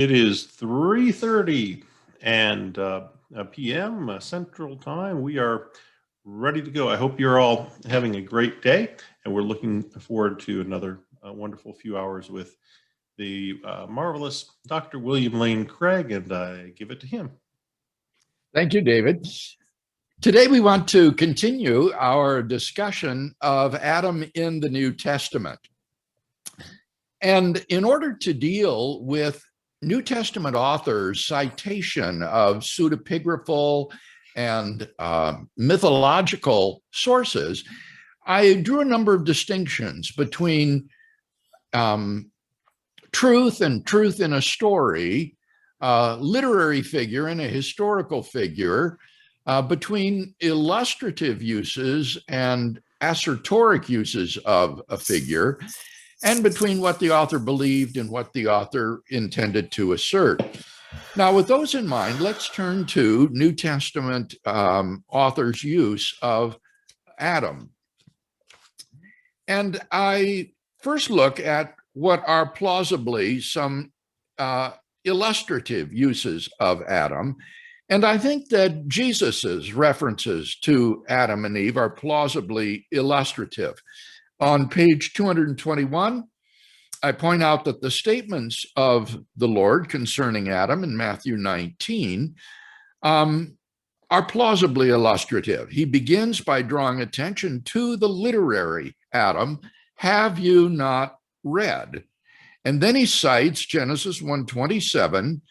It is 3:30 and p.m. Central Time. We are ready to go. I hope you're all having a great day, and we're looking forward to another wonderful few hours with the marvelous Dr. William Lane Craig, and I give it to him. Thank you, David. Today we want to continue our discussion of Adam in the New Testament. And in order to deal with New Testament authors' citation of pseudepigraphal and mythological sources, I drew a number of distinctions between truth and truth in a story, literary figure and a historical figure, between illustrative uses and assertoric uses of a figure, and between what the author believed and what the author intended to assert. Now, with those in mind, let's turn to New Testament authors' use of Adam. And I first look at what are plausibly some illustrative uses of Adam. And I think that Jesus's references to Adam and Eve are plausibly illustrative. On page 221, I point out that the statements of the Lord concerning Adam in Matthew 19 are plausibly illustrative. He begins by drawing attention to the literary Adam. Have you not read? And then he cites Genesis 1:27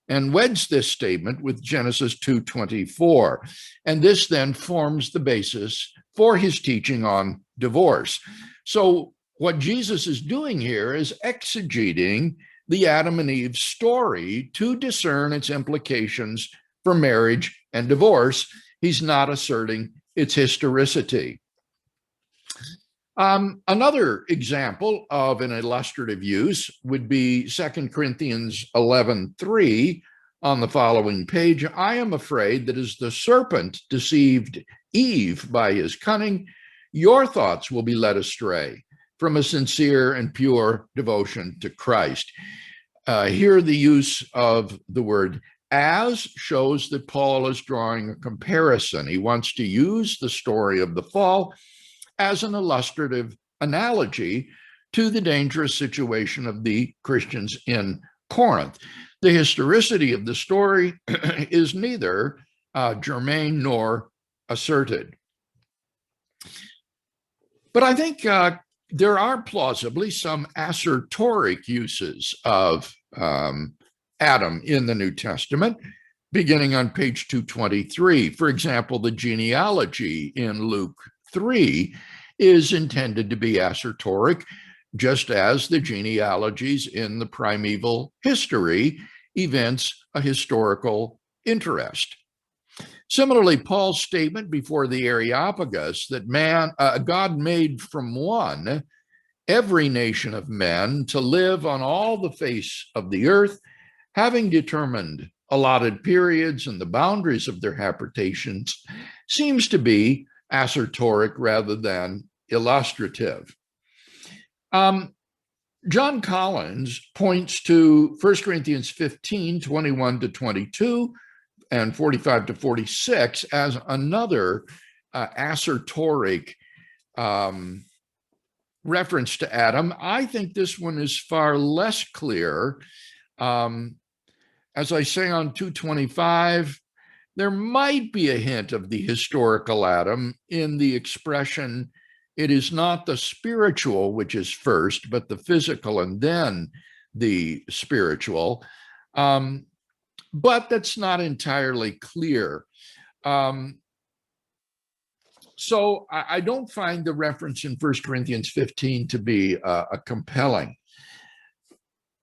and weds this statement with Genesis 2:24. And this then forms the basis for his teaching on divorce. So what Jesus is doing here is exegeting the Adam and Eve story to discern its implications for marriage and divorce. He's not asserting its historicity. Another example of an illustrative use would be 2 Corinthians 11:3 on the following page. I am afraid that as the serpent deceived Eve by his cunning, your thoughts will be led astray from a sincere and pure devotion to Christ. Here, the use of the word as shows that Paul is drawing a comparison. He wants to use the story of the fall as an illustrative analogy to the dangerous situation of the Christians in Corinth. The historicity of the story is neither germane nor asserted. But I think there are plausibly some assertoric uses of Adam in the New Testament, beginning on page 223. For example, the genealogy in Luke 3 is intended to be assertoric, just as the genealogies in the primeval history evince a historical interest. Similarly, Paul's statement before the Areopagus that God made from one every nation of men to live on all the face of the earth, having determined allotted periods and the boundaries of their habitations, seems to be assertoric rather than illustrative. John Collins points to 1 Corinthians 15:21-22 and 45-46 as another assertoric reference to Adam. I think this one is far less clear. As I say on 225, there might be a hint of the historical Adam in the expression, it is not the spiritual which is first, but the physical and then the spiritual. But that's not entirely clear. So I don't find the reference in 1 Corinthians 15 to be compelling.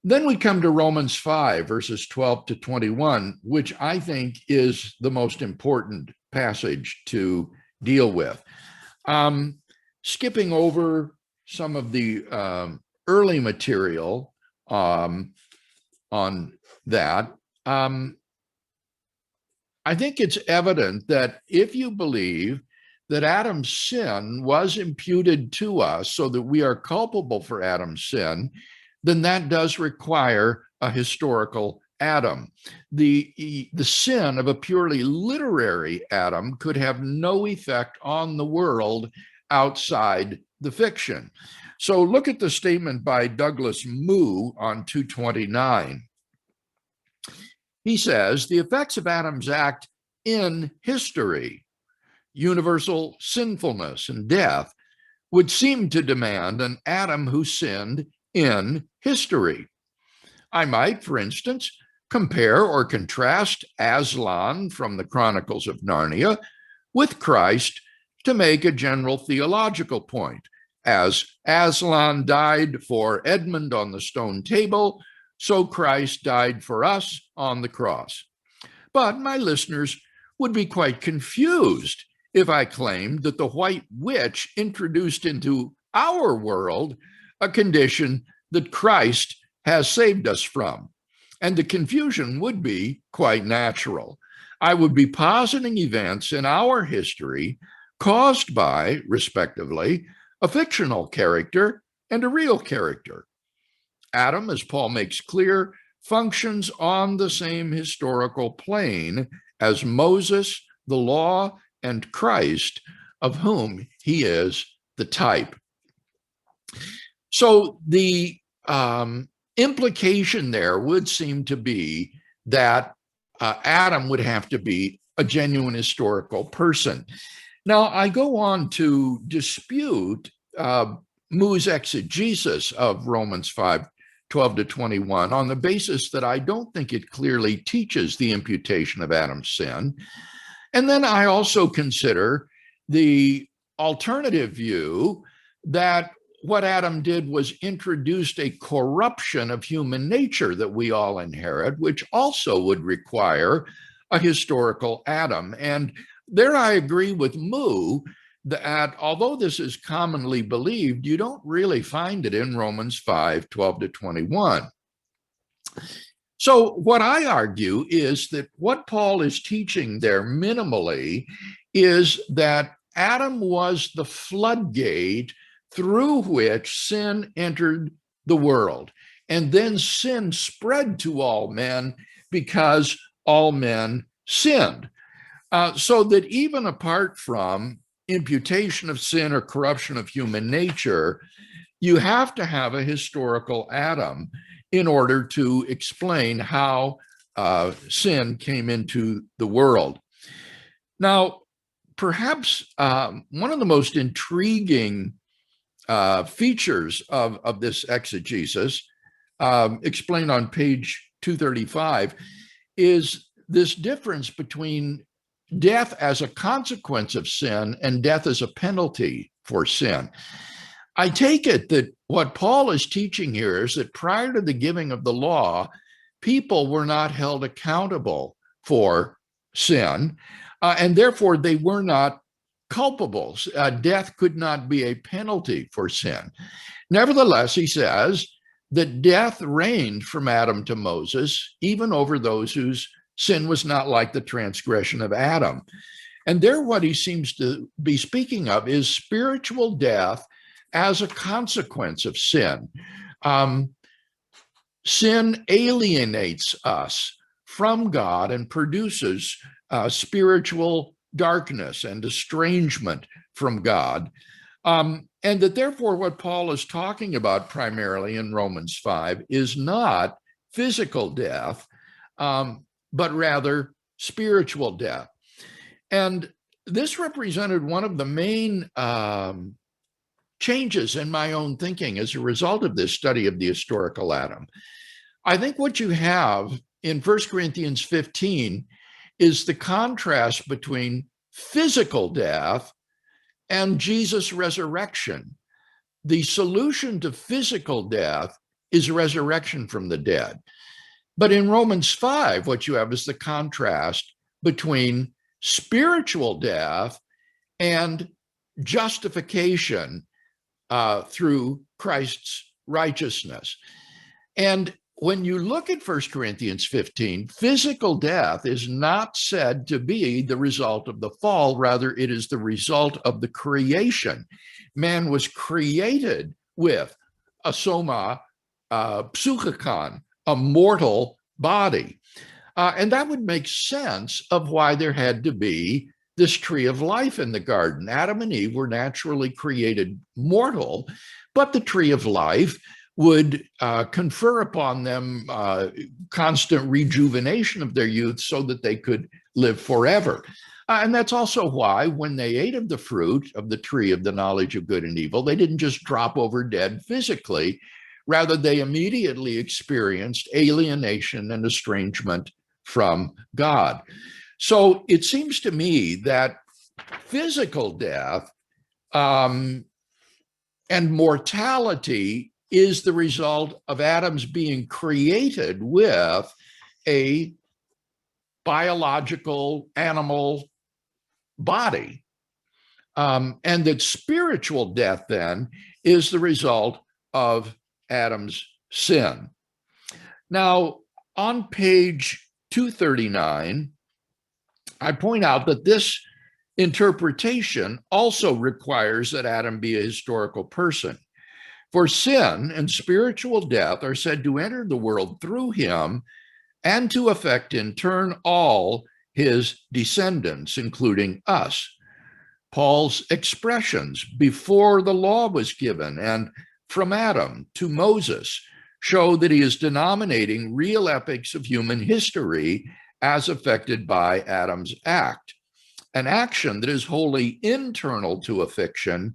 Then we come to Romans 5, verses 12-21, which I think is the most important passage to deal with. Skipping over some of the early material on that, I think it's evident that if you believe that Adam's sin was imputed to us so that we are culpable for Adam's sin, then that does require a historical Adam. The sin of a purely literary Adam could have no effect on the world outside the fiction. So look at the statement by Douglas Moo on 229. He says, the effects of Adam's act in history, universal sinfulness and death, would seem to demand an Adam who sinned in history. I might, for instance, compare or contrast Aslan from the Chronicles of Narnia with Christ to make a general theological point. As Aslan died for Edmund on the stone table, so Christ died for us on the cross. But my listeners would be quite confused if I claimed that the white witch introduced into our world a condition that Christ has saved us from. And the confusion would be quite natural. I would be positing events in our history caused by, respectively, a fictional character and a real character. Adam, as Paul makes clear, functions on the same historical plane as Moses, the law, and Christ, of whom he is the type. So the implication there would seem to be that Adam would have to be a genuine historical person. Now, I go on to dispute Moo's exegesis of Romans 5:12-21 on the basis that I don't think it clearly teaches the imputation of Adam's sin. And then I also consider the alternative view that what Adam did was introduced a corruption of human nature that we all inherit, which also would require a historical Adam. And there I agree with Moo that although this is commonly believed, you don't really find it in Romans 5:12-21. So what I argue is that what Paul is teaching there minimally is that Adam was the floodgate through which sin entered the world. And then sin spread to all men because all men sinned. So that even apart from imputation of sin or corruption of human nature, you have to have a historical Adam in order to explain how sin came into the world. Now, perhaps one of the most intriguing features of this exegesis, explained on page 235, is this difference between death as a consequence of sin and death as a penalty for sin. I take it that what Paul is teaching here is that prior to the giving of the law, people were not held accountable for sin, and therefore they were not culpable. Death could not be a penalty for sin. Nevertheless, he says that death reigned from Adam to Moses, even over those whose sin was not like the transgression of Adam. And there, what he seems to be speaking of is spiritual death as a consequence of sin. Sin alienates us from God and produces spiritual darkness and estrangement from God. And that therefore what Paul is talking about primarily in Romans 5 is not physical death, but rather spiritual death. And this represented one of the main changes in my own thinking as a result of this study of the historical Adam. I think what you have in 1 Corinthians 15 is the contrast between physical death and Jesus' resurrection. The solution to physical death is resurrection from the dead. But in Romans 5, what you have is the contrast between spiritual death and justification through Christ's righteousness. And when you look at 1 Corinthians 15, physical death is not said to be the result of the fall. Rather, it is the result of the creation. Man was created with a soma psychikon, a mortal body. And that would make sense of why there had to be this tree of life in the garden. Adam and Eve were naturally created mortal, but the tree of life would confer upon them constant rejuvenation of their youth so that they could live forever. And that's also why when they ate of the fruit of the tree of the knowledge of good and evil, they didn't just drop over dead physically. Rather, they immediately experienced alienation and estrangement from God. So it seems to me that physical death and mortality is the result of Adam's being created with a biological animal body. And that spiritual death then is the result of Adam's sin. Now, on page 239, I point out that this interpretation also requires that Adam be a historical person. For sin and spiritual death are said to enter the world through him and to affect in turn all his descendants, including us. Paul's expressions before the law was given and from Adam to Moses show that he is denominating real epics of human history as affected by Adam's act. An action that is wholly internal to a fiction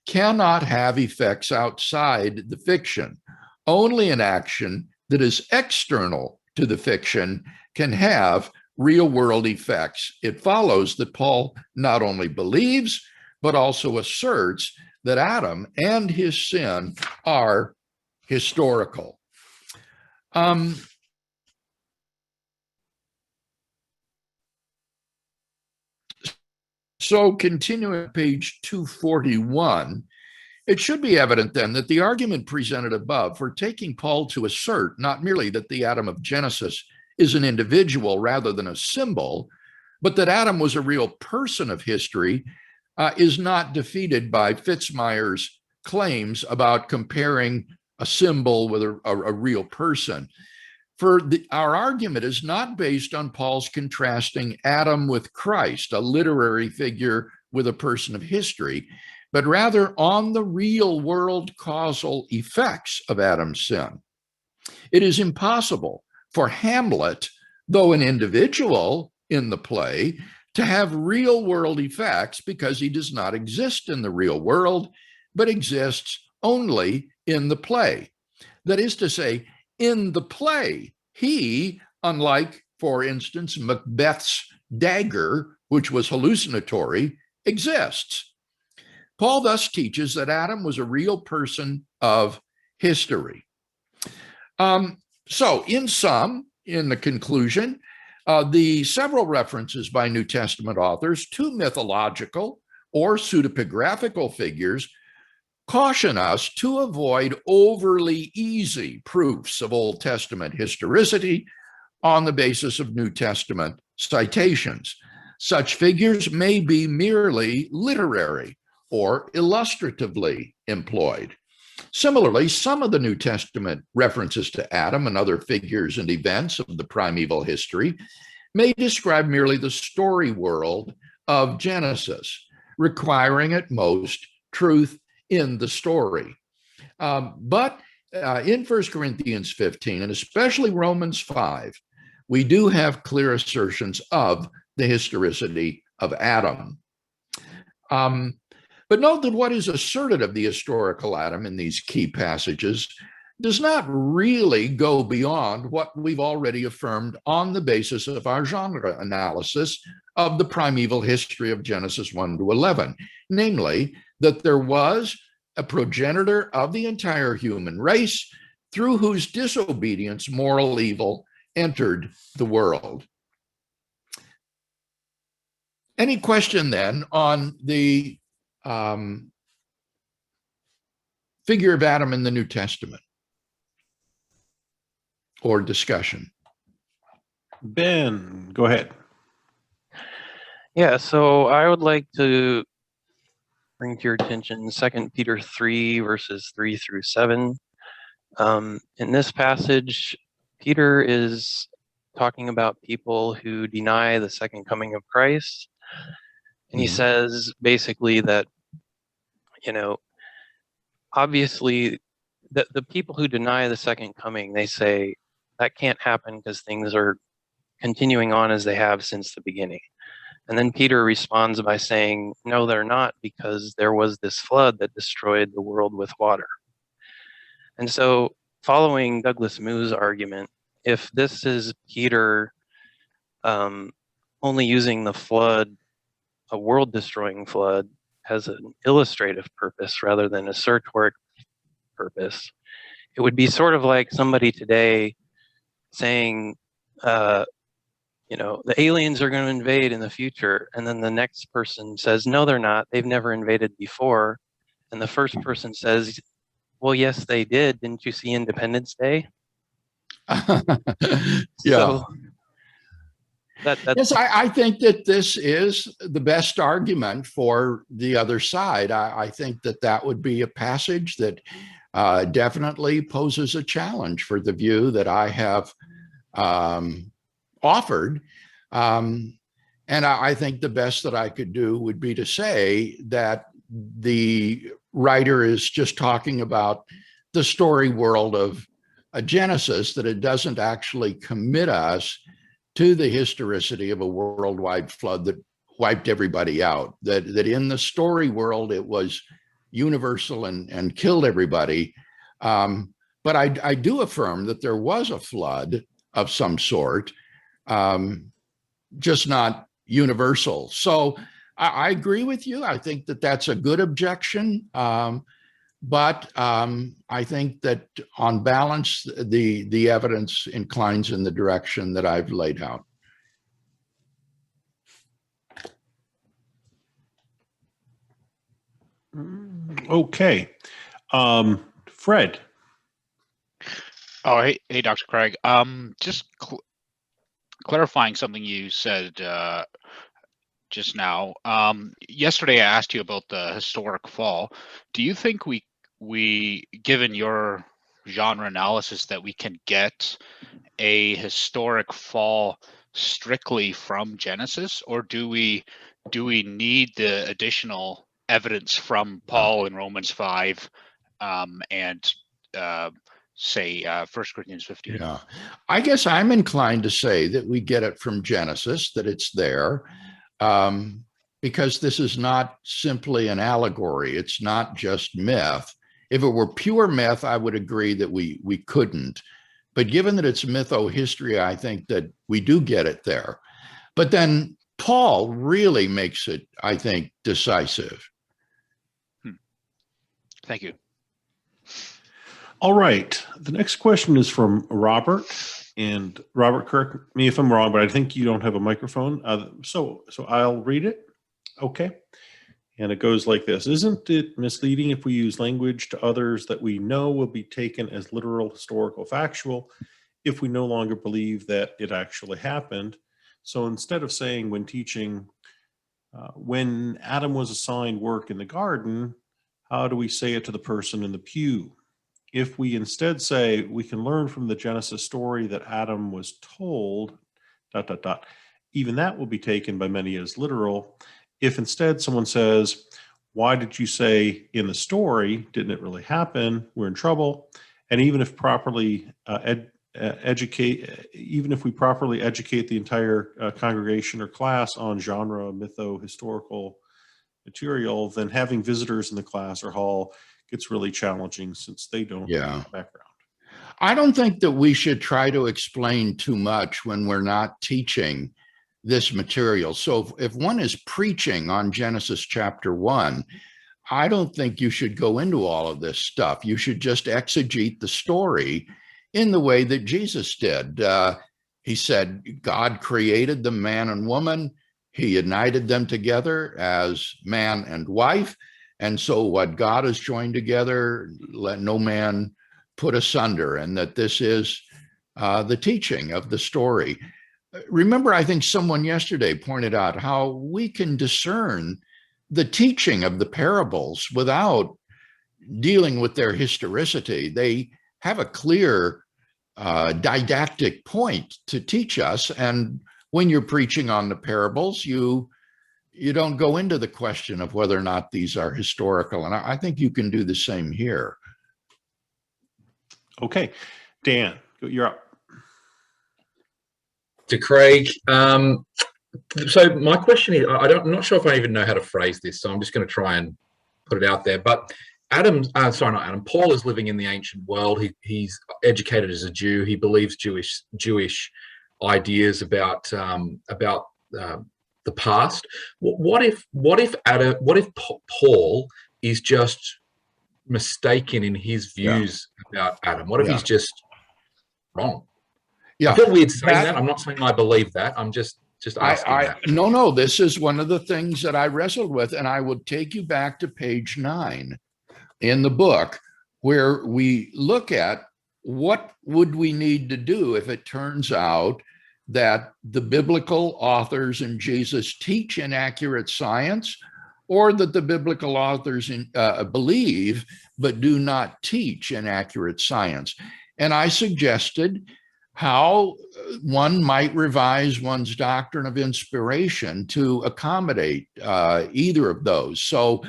cannot have effects outside the fiction. Only an action that is external to the fiction can have real-world effects. It follows that Paul not only believes, but also asserts that Adam and his sin are historical. So continuing page 241, it should be evident then that the argument presented above for taking Paul to assert not merely that the Adam of Genesis is an individual rather than a symbol, but that Adam was a real person of history is not defeated by Fitzmyer's claims about comparing a symbol with a real person. Our argument is not based on Paul's contrasting Adam with Christ, a literary figure with a person of history, but rather on the real world causal effects of Adam's sin. It is impossible for Hamlet, though an individual in the play, to have real world effects because he does not exist in the real world, but exists only in the play. That is to say, in the play, he, unlike, for instance, Macbeth's dagger, which was hallucinatory, exists. Paul thus teaches that Adam was a real person of history. So in sum, in the conclusion, the several references by New Testament authors to mythological or pseudepigraphical figures caution us to avoid overly easy proofs of Old Testament historicity on the basis of New Testament citations. Such figures may be merely literary or illustratively employed. Similarly, some of the New Testament references to Adam and other figures and events of the primeval history may describe merely the story world of Genesis, requiring at most truth in the story. But in 1 Corinthians 15, and especially Romans 5, we do have clear assertions of the historicity of Adam. But note that what is asserted of the historical Adam in these key passages does not really go beyond what we've already affirmed on the basis of our genre analysis of the primeval history of Genesis 1 to 11, namely that there was a progenitor of the entire human race through whose disobedience moral evil entered the world. Any question then on the figure of Adam in the New Testament or discussion? Ben, go ahead. Yeah, so I would like to bring to your attention 2 Peter 3, verses 3 through 7. In this passage, Peter is talking about people who deny the second coming of Christ. And he says basically that, obviously the people who deny the second coming, they say that can't happen because things are continuing on as they have since the beginning. And then Peter responds by saying, no, they're not, because there was this flood that destroyed the world with water. And so, following Douglas Moo's argument, if this is Peter only using the flood, a world-destroying flood, as an illustrative purpose rather than a certoric purpose, it would be sort of like somebody today saying, the aliens are going to invade in the future, and then the next person says, no, they're not. They've never invaded before. And the first person says, well, yes, they did. Didn't you see Independence Day? Yeah. So that's yes, I think that this is the best argument for the other side. I think that would be a passage that definitely poses a challenge for the view that I have offered. And I think the best that I could do would be to say that the writer is just talking about the story world of Genesis, that it doesn't actually commit us to the historicity of a worldwide flood that wiped everybody out, that in the story world it was universal and killed everybody. But I do affirm that there was a flood of some sort, just not universal. So I agree with you. I think that that's a good objection. But I think that on balance, the evidence inclines in the direction that I've laid out. Okay. Fred. Oh, hey, Dr. Craig. Just clarifying something you said just now. Yesterday, I asked you about the historic fall. Do you think we, given your genre analysis, that we can get a historic fall strictly from Genesis, or do we need the additional evidence from Paul in Romans 5 and say 1 Corinthians 15? Yeah, I guess I'm inclined to say that we get it from Genesis, that it's there, because this is not simply an allegory. It's not just myth. If it were pure myth, I would agree that we couldn't. But given that it's mytho-history, I think that we do get it there. But then Paul really makes it, I think, decisive. Thank you. All right. The next question is from Robert. And Robert, correct me if I'm wrong, but I think you don't have a microphone. So I'll read it. Okay. And it goes like this. Isn't it misleading if we use language to others that we know will be taken as literal, historical, factual, if we no longer believe that it actually happened? So instead of saying when teaching, when Adam was assigned work in the garden, how do we say it to the person in the pew? If we instead say we can learn from the Genesis story that Adam was told, ... even that will be taken by many as literal. If instead someone says, why did you say in the story, didn't it really happen? We're in trouble. And even if properly even if we properly educate the entire congregation or class on genre, mytho, historical material, then having visitors in the class or hall gets really challenging since they don't have background. I don't think that we should try to explain too much when we're not teaching this material. So if one is preaching on Genesis chapter 1, I don't think you should go into all of this stuff. You should just exegete the story in the way that Jesus did. He said, God created the man and woman. He united them together as man and wife. And so what God has joined together, let no man put asunder, and that this is the teaching of the story. Remember, I think someone yesterday pointed out how we can discern the teaching of the parables without dealing with their historicity. They have a clear didactic point to teach us. And when you're preaching on the parables, you don't go into the question of whether or not these are historical. And I think you can do the same here. Okay, Dan, you're up. To Craig. So my question is, I'm not sure if I even know how to phrase this, so I'm just going to try and put it out there. But Paul is living in the ancient world. He's educated as a Jew. He believes Jewish ideas about the past. What if Paul is just mistaken in his views about Adam? What if he's just wrong? Yeah, I feel weird saying that. I'm not saying I believe that. I'm just asking that. No, this is one of the things that I wrestled with, and I will take you back to page 9 in the book, where we look at what would we need to do if it turns out that the biblical authors and Jesus teach inaccurate science, or that the biblical authors believe but do not teach inaccurate science. And I suggested how one might revise one's doctrine of inspiration to accommodate either of those. So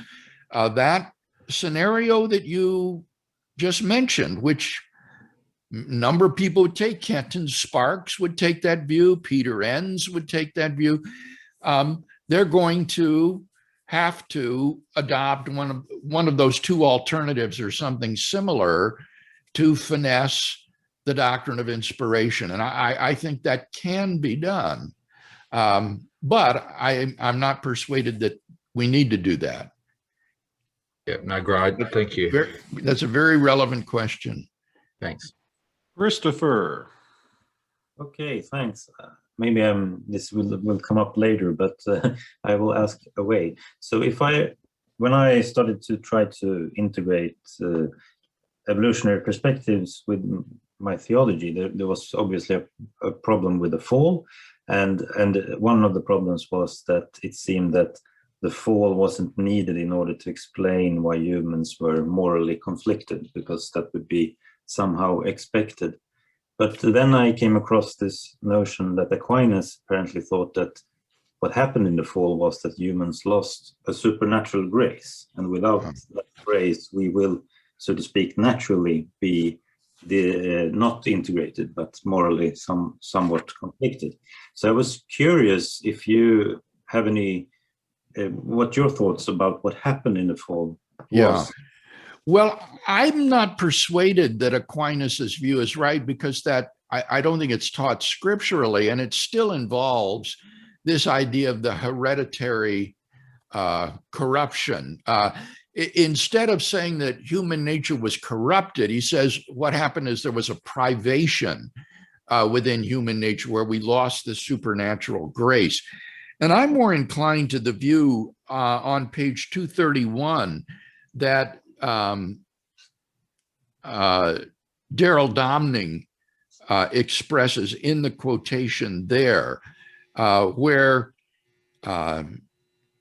that scenario that you just mentioned, which number of people would take, Kenton Sparks would take that view, Peter Enns would take that view. They're going to have to adopt one of those two alternatives or something similar to finesse the doctrine of inspiration. And I think that can be done. But I'm not persuaded that we need to do that. Yeah, no, great. Thank you. That's a very relevant question. Thanks. Christopher. Okay, thanks. Maybe this will come up later, but I will ask away. So when I started to try to integrate evolutionary perspectives with my theology, there was obviously a problem with the fall, and one of the problems was that it seemed that the fall wasn't needed in order to explain why humans were morally conflicted, because that would be somehow expected. But then I came across this notion that Aquinas apparently thought that what happened in the fall was that humans lost a supernatural grace, and without that grace we will, so to speak, naturally be not integrated, but morally somewhat conflicted. So I was curious if you have any, what your thoughts about what happened in the fall was. Yeah. Well, I'm not persuaded that Aquinas's view is right, because that I don't think it's taught scripturally, and it still involves this idea of the hereditary corruption. Instead of saying that human nature was corrupted, he says what happened is there was a privation within human nature where we lost the supernatural grace. And I'm more inclined to the view on page 231 that Daryl Domning expresses in the quotation there, where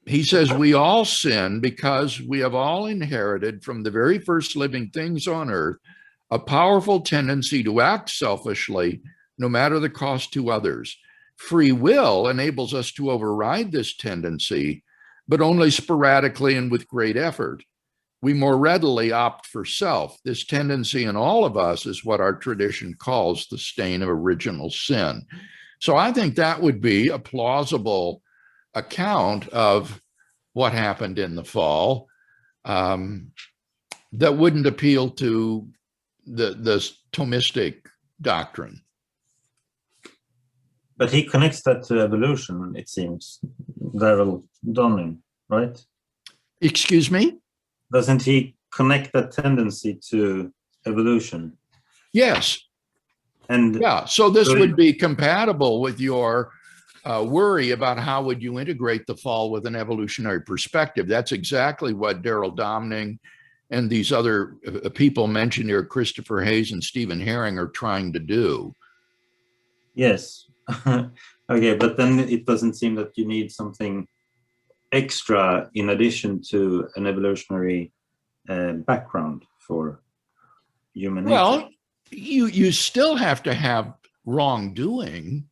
he says, we all sin because we have all inherited from the very first living things on earth a powerful tendency to act selfishly, no matter the cost to others. Free will enables us to override this tendency, but only sporadically and with great effort. We more readily opt for self. This tendency in all of us is what our tradition calls the stain of original sin. So I think that would be a plausible account of what happened in the fall that wouldn't appeal to the Thomistic doctrine. But he connects that to evolution, it seems, Daryl Domning, right? Excuse me? Doesn't he connect that tendency to evolution? Yes. And yeah, so this would be compatible with your worry about how would you integrate the fall with an evolutionary perspective. That's exactly what Daryl Domning and these other people mentioned here, Christopher Hayes and Stephen Herring, are trying to do. Yes. Okay, but then it doesn't seem that you need something extra in addition to an evolutionary background for human nature. Well, you still have to have wrongdoing,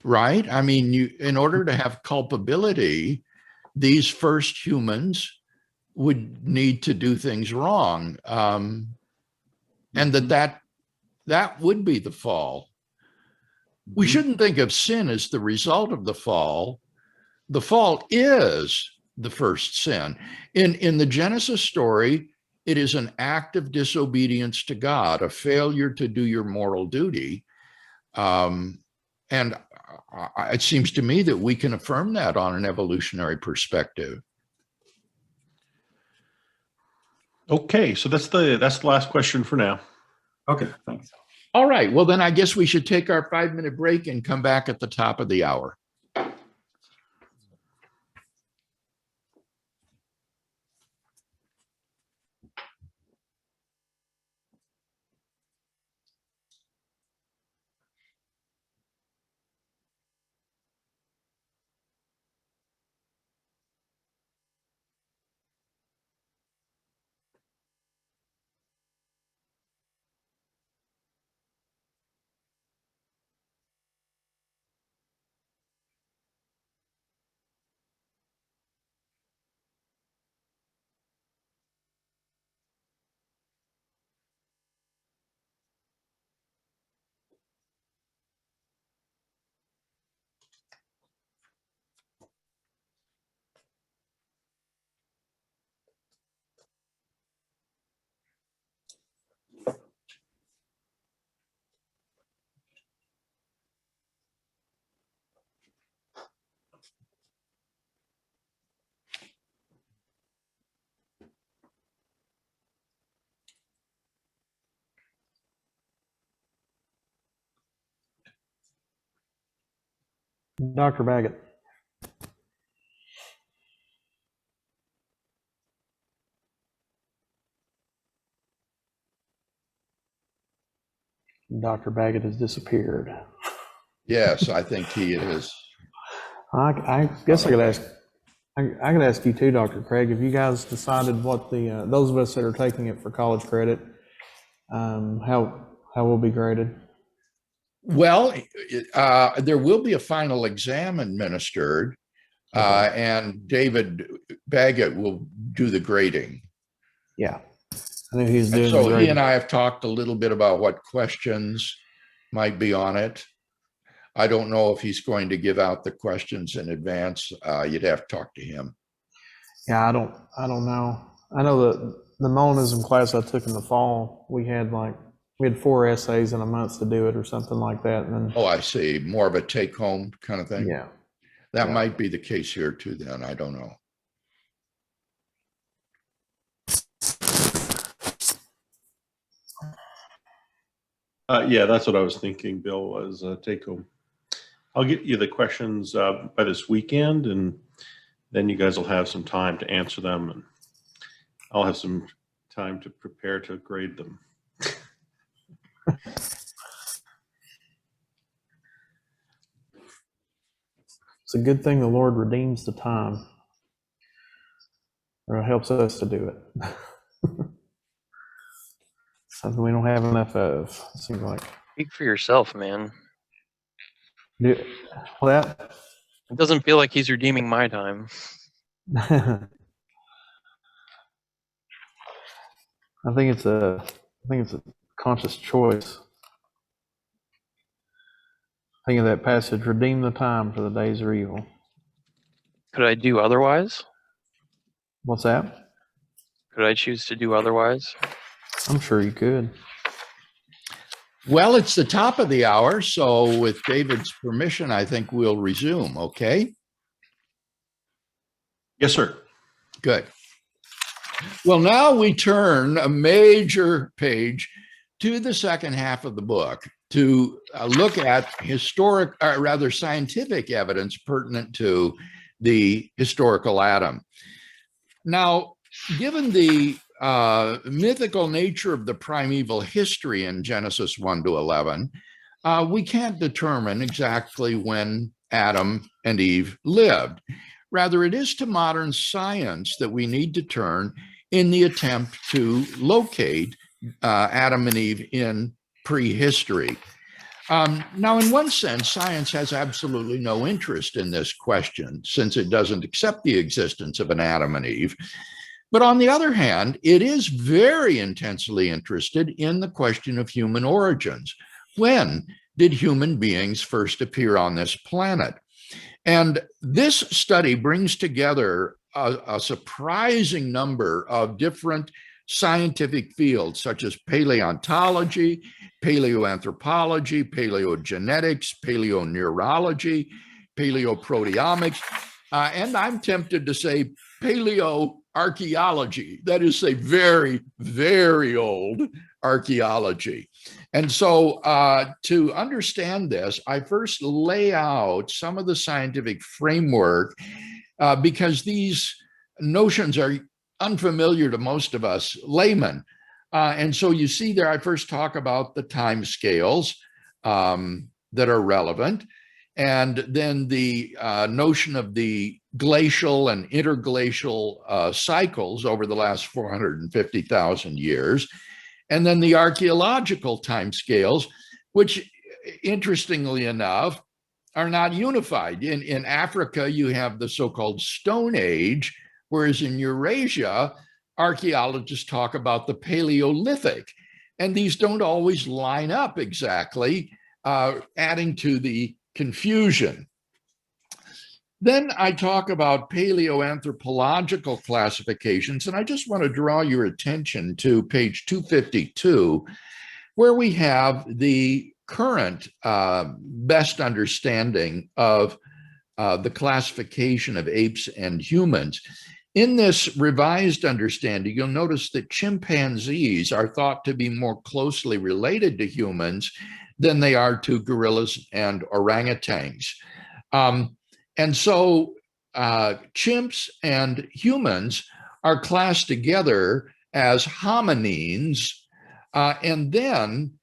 right? I mean, in order to have culpability, these first humans would need to do things wrong, and that would be the fall. We shouldn't think of sin as the result of the fall. The fall is the first sin. In the Genesis story, it is an act of disobedience to God, a failure to do your moral duty. And it seems to me that we can affirm that on an evolutionary perspective. Okay, so that's the last question for now. Okay, thanks. All right, well, then I guess we should take our 5-minute break and come back at the top of the hour. Dr. Baggett. Dr. Baggett has disappeared. Yes, I think he is. I guess I could ask. I could ask you too, Dr. Craig. Have you guys decided what the those of us that are taking it for college credit, how we'll be graded? Well, there will be a final exam administered, and David Baggett will do the grading. Yeah, I knew he was doing. So the he grading. and I have talked a little bit about what questions might be on it. I don't know if he's going to give out the questions in advance. You'd have to talk to him. Yeah, I don't know. I know that the Molinism class I took in the fall, we had 4 essays in a month to do it or something like that. And then, Oh, I see. More of a take-home kind of thing. yeah, That yeah. might be the case here too. Then I don't know. Yeah, that's what I was thinking, Bill, was take home. I'll get you the questions by this weekend, and then you guys will have some time to answer them, and I'll have some time to prepare to grade them. It's a good thing the Lord redeems the time, or helps us to do it. Something we don't have enough of, it seems like. Speak for yourself, man. Well, It doesn't feel like he's redeeming my time. I think it's a conscious choice. Think of that passage, redeem the time for the days are evil. Could I do otherwise? What's that? Could I choose to do otherwise? I'm sure you could. Well, it's the top of the hour, so with David's permission, I think we'll resume, okay? Yes, sir. Good. Well, now we turn a major page to the second half of the book to look at scientific evidence pertinent to the historical Adam. Now, given the mythical nature of the primeval history in Genesis 1 to 11, we can't determine exactly when Adam and Eve lived. Rather, it is to modern science that we need to turn in the attempt to locate Adam and Eve in prehistory. Now, in one sense, science has absolutely no interest in this question, since it doesn't accept the existence of an Adam and Eve. But on the other hand, it is very intensely interested in the question of human origins. When did human beings first appear on this planet? And this study brings together a surprising number of different scientific fields, such as paleontology, paleoanthropology, paleogenetics, paleoneurology, paleoproteomics, and I'm tempted to say paleoarchaeology. That is a very, very old archaeology. And so to understand this, I first lay out some of the scientific framework because these notions are unfamiliar to most of us laymen. And so you see there, I first talk about the time scales that are relevant, and then the notion of the glacial and interglacial cycles over the last 450,000 years, and then the archaeological time scales, which interestingly enough, are not unified. In Africa, you have the so-called Stone Age, whereas in Eurasia, archaeologists talk about the Paleolithic, and these don't always line up exactly, adding to the confusion. Then I talk about paleoanthropological classifications, and I just want to draw your attention to page 252, where we have the current best understanding of the classification of apes and humans. In this revised understanding, you'll notice that chimpanzees are thought to be more closely related to humans than they are to gorillas and orangutans. And so chimps and humans are classed together as hominines, and then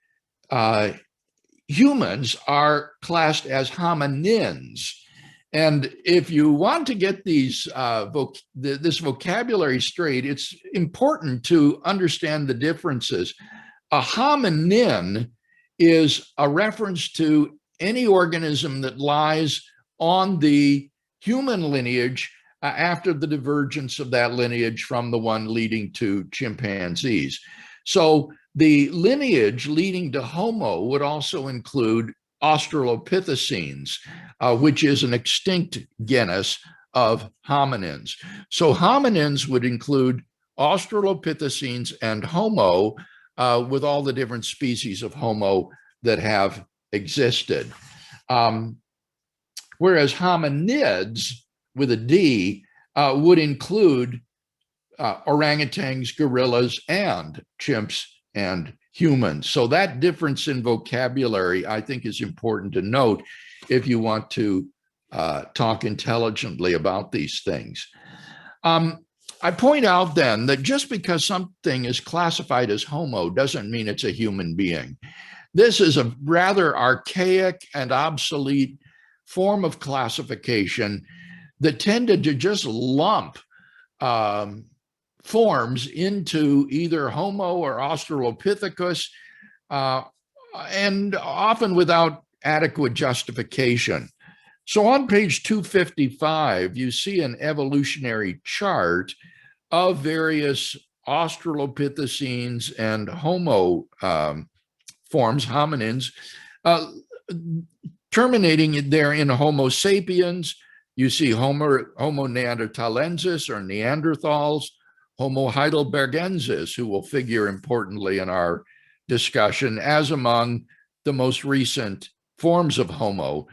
humans are classed as hominins. And if you want to get these this vocabulary straight, it's important to understand the differences. A hominin is a reference to any organism that lies on the human lineage after the divergence of that lineage from the one leading to chimpanzees. So the lineage leading to Homo would also include Australopithecines, which is an extinct genus of hominins. So hominins would include Australopithecines and Homo, with all the different species of Homo that have existed. Whereas hominids, with a D, would include orangutans, gorillas, and chimps and humans. So that difference in vocabulary, I think, is important to note if you want to talk intelligently about these things. I point out then that just because something is classified as Homo doesn't mean it's a human being. This is a rather archaic and obsolete form of classification that tended to just lump forms into either Homo or Australopithecus, and often without adequate justification. So on page 255, you see an evolutionary chart of various Australopithecines and Homo forms, hominins, terminating there in Homo sapiens. You see Homo neanderthalensis or Neanderthals, Homo heidelbergensis, who will figure importantly in our discussion as among the most recent forms of Homo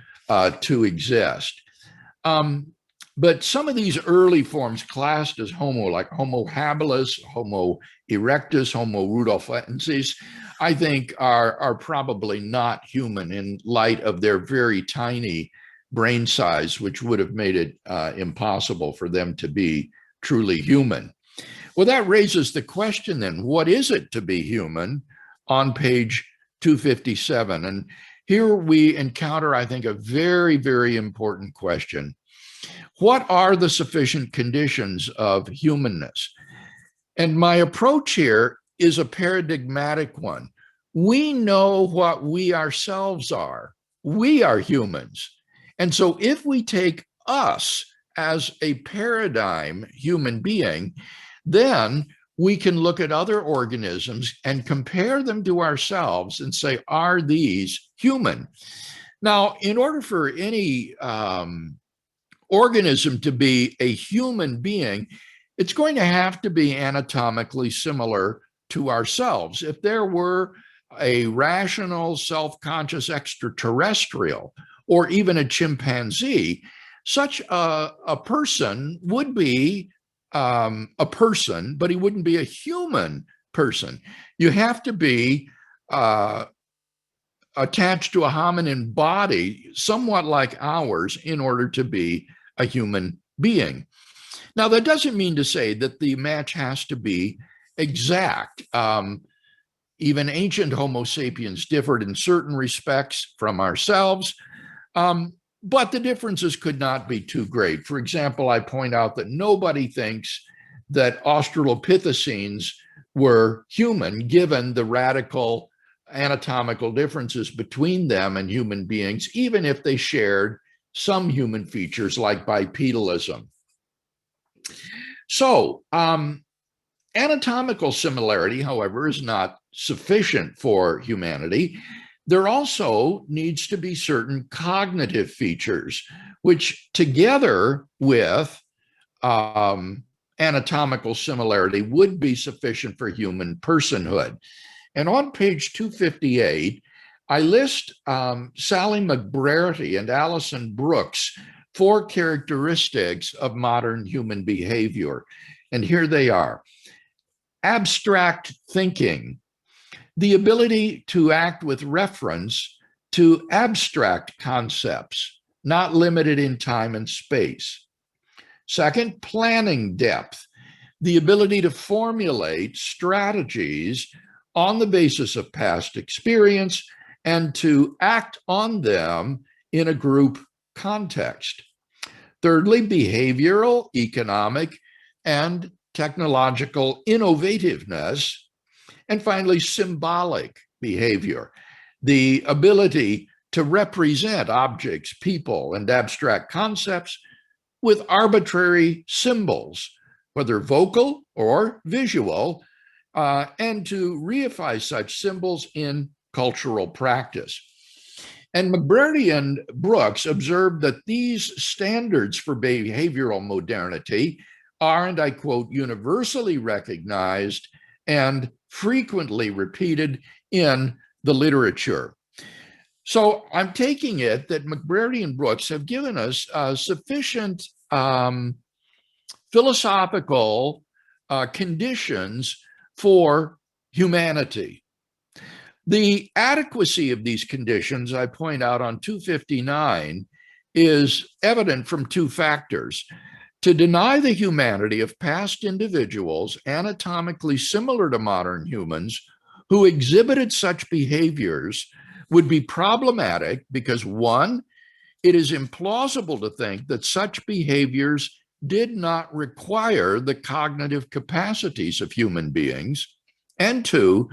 to exist. But some of these early forms classed as Homo, like Homo habilis, Homo erectus, Homo rudolfensis, I think are probably not human in light of their very tiny brain size, which would have made it impossible for them to be truly human. Well, that raises the question then, what is it to be human on page 257? And here we encounter, I think, a very, very important question. What are the sufficient conditions of humanness? And my approach here is a paradigmatic one. we know what we ourselves are. We are humans. And so if we take us as a paradigm human being, then we can look at other organisms and compare them to ourselves and say, are these human? Now, in order for any organism to be a human being, it's going to have to be anatomically similar to ourselves. If there were a rational, self-conscious extraterrestrial, or even a chimpanzee, such a person would be a person, but he wouldn't be a human person. You have to be attached to a hominin body, somewhat like ours, in order to be a human being. Now, that doesn't mean to say that the match has to be exact. Even ancient Homo sapiens differed in certain respects from ourselves, but the differences could not be too great. For example, I point out that nobody thinks that Australopithecines were human, given the radical anatomical differences between them and human beings, even if they shared some human features like bipedalism. So, anatomical similarity, however, is not sufficient for humanity. There also needs to be certain cognitive features, which together with anatomical similarity would be sufficient for human personhood. And on page 258, I list Sally McBrady and Alison Brooks' 4 characteristics of modern human behavior. And here they are. Abstract thinking, the ability to act with reference to abstract concepts, not limited in time and space. Second, planning depth, the ability to formulate strategies on the basis of past experience and to act on them in a group context. Thirdly, behavioral, economic, and technological innovativeness. And finally, symbolic behavior, the ability to represent objects, people, and abstract concepts with arbitrary symbols, whether vocal or visual, and to reify such symbols in cultural practice. And McBrady and Brooks observed that these standards for behavioral modernity are, and I quote, universally recognized and frequently repeated in the literature. So I'm taking it that McBrady and Brooks have given us sufficient philosophical conditions for humanity. The adequacy of these conditions, I point out on 259, is evident from 2 factors. To deny the humanity of past individuals anatomically similar to modern humans who exhibited such behaviors would be problematic because, 1, it is implausible to think that such behaviors did not require the cognitive capacities of human beings, and 2,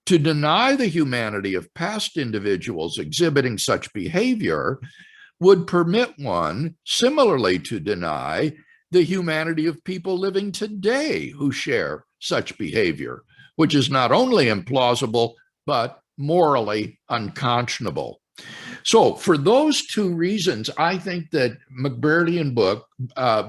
to deny the humanity of past individuals exhibiting such behavior would permit one similarly to deny the humanity of people living today who share such behavior, which is not only implausible, but morally unconscionable. So for those 2 reasons, I think that McBrady and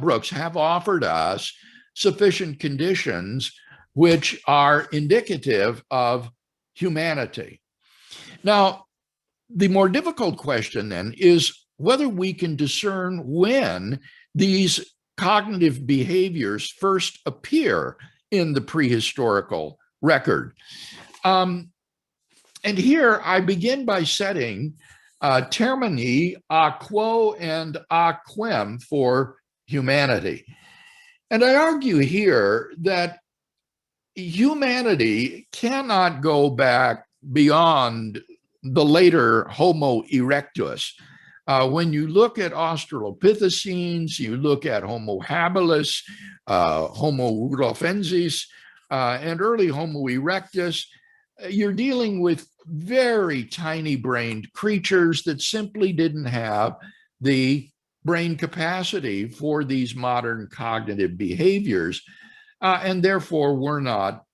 Brooks have offered us sufficient conditions which are indicative of humanity. Now, the more difficult question then is whether we can discern when these cognitive behaviors first appear in the prehistorical record. And here I begin by setting termini a quo and a quem for humanity. And I argue here that humanity cannot go back beyond the later Homo erectus. When you look at Australopithecines, you look at Homo habilis, Homo rudolfensis, and early Homo erectus, you're dealing with very tiny brained creatures that simply didn't have the brain capacity for these modern cognitive behaviors, and therefore were not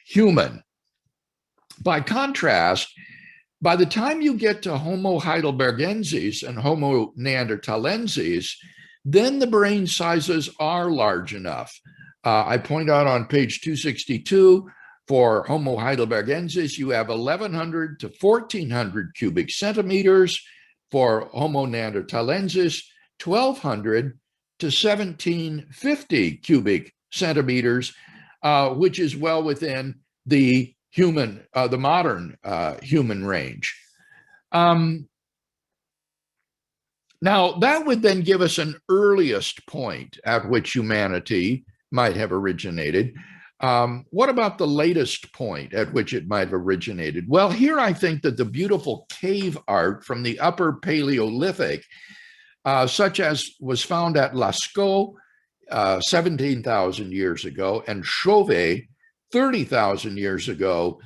human. By contrast, by the time you get to Homo heidelbergensis and Homo neanderthalensis, then the brain sizes are large enough. I point out on page 262, for Homo heidelbergensis, you have 1,100 to 1,400 cubic centimeters. For Homo neanderthalensis, 1,200 to 1,750 cubic centimeters, which is well within the modern human range. Now, that would then give us an earliest point at which humanity might have originated. What about the latest point at which it might have originated? Well, here I think that the beautiful cave art from the Upper Paleolithic, such as was found at Lascaux 17,000 years ago, and Chauvet 30,000 years ago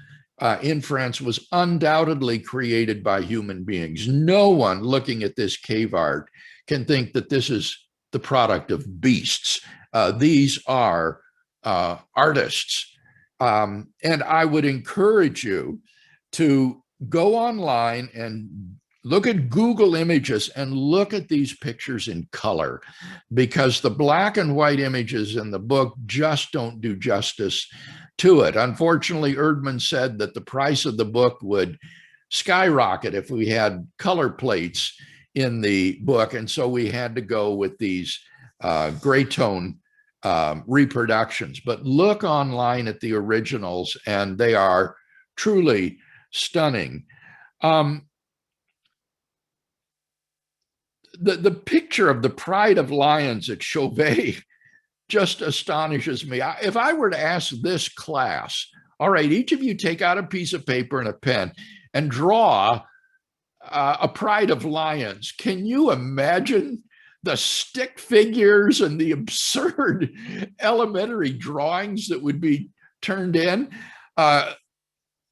in France, was undoubtedly created by human beings. No one looking at this cave art can think that this is the product of beasts. These are artists. And I would encourage you to go online and look at Google Images and look at these pictures in color, because the black and white images in the book just don't do justice to it. Unfortunately, Erdman said that the price of the book would skyrocket if we had color plates in the book. And so we had to go with these gray tone reproductions. But look online at the originals, and they are truly stunning. The picture of the Pride of Lions at Chauvet just astonishes me. If I were to ask this class, all right, each of you take out a piece of paper and a pen and draw a Pride of Lions, can you imagine the stick figures and the absurd elementary drawings that would be turned in?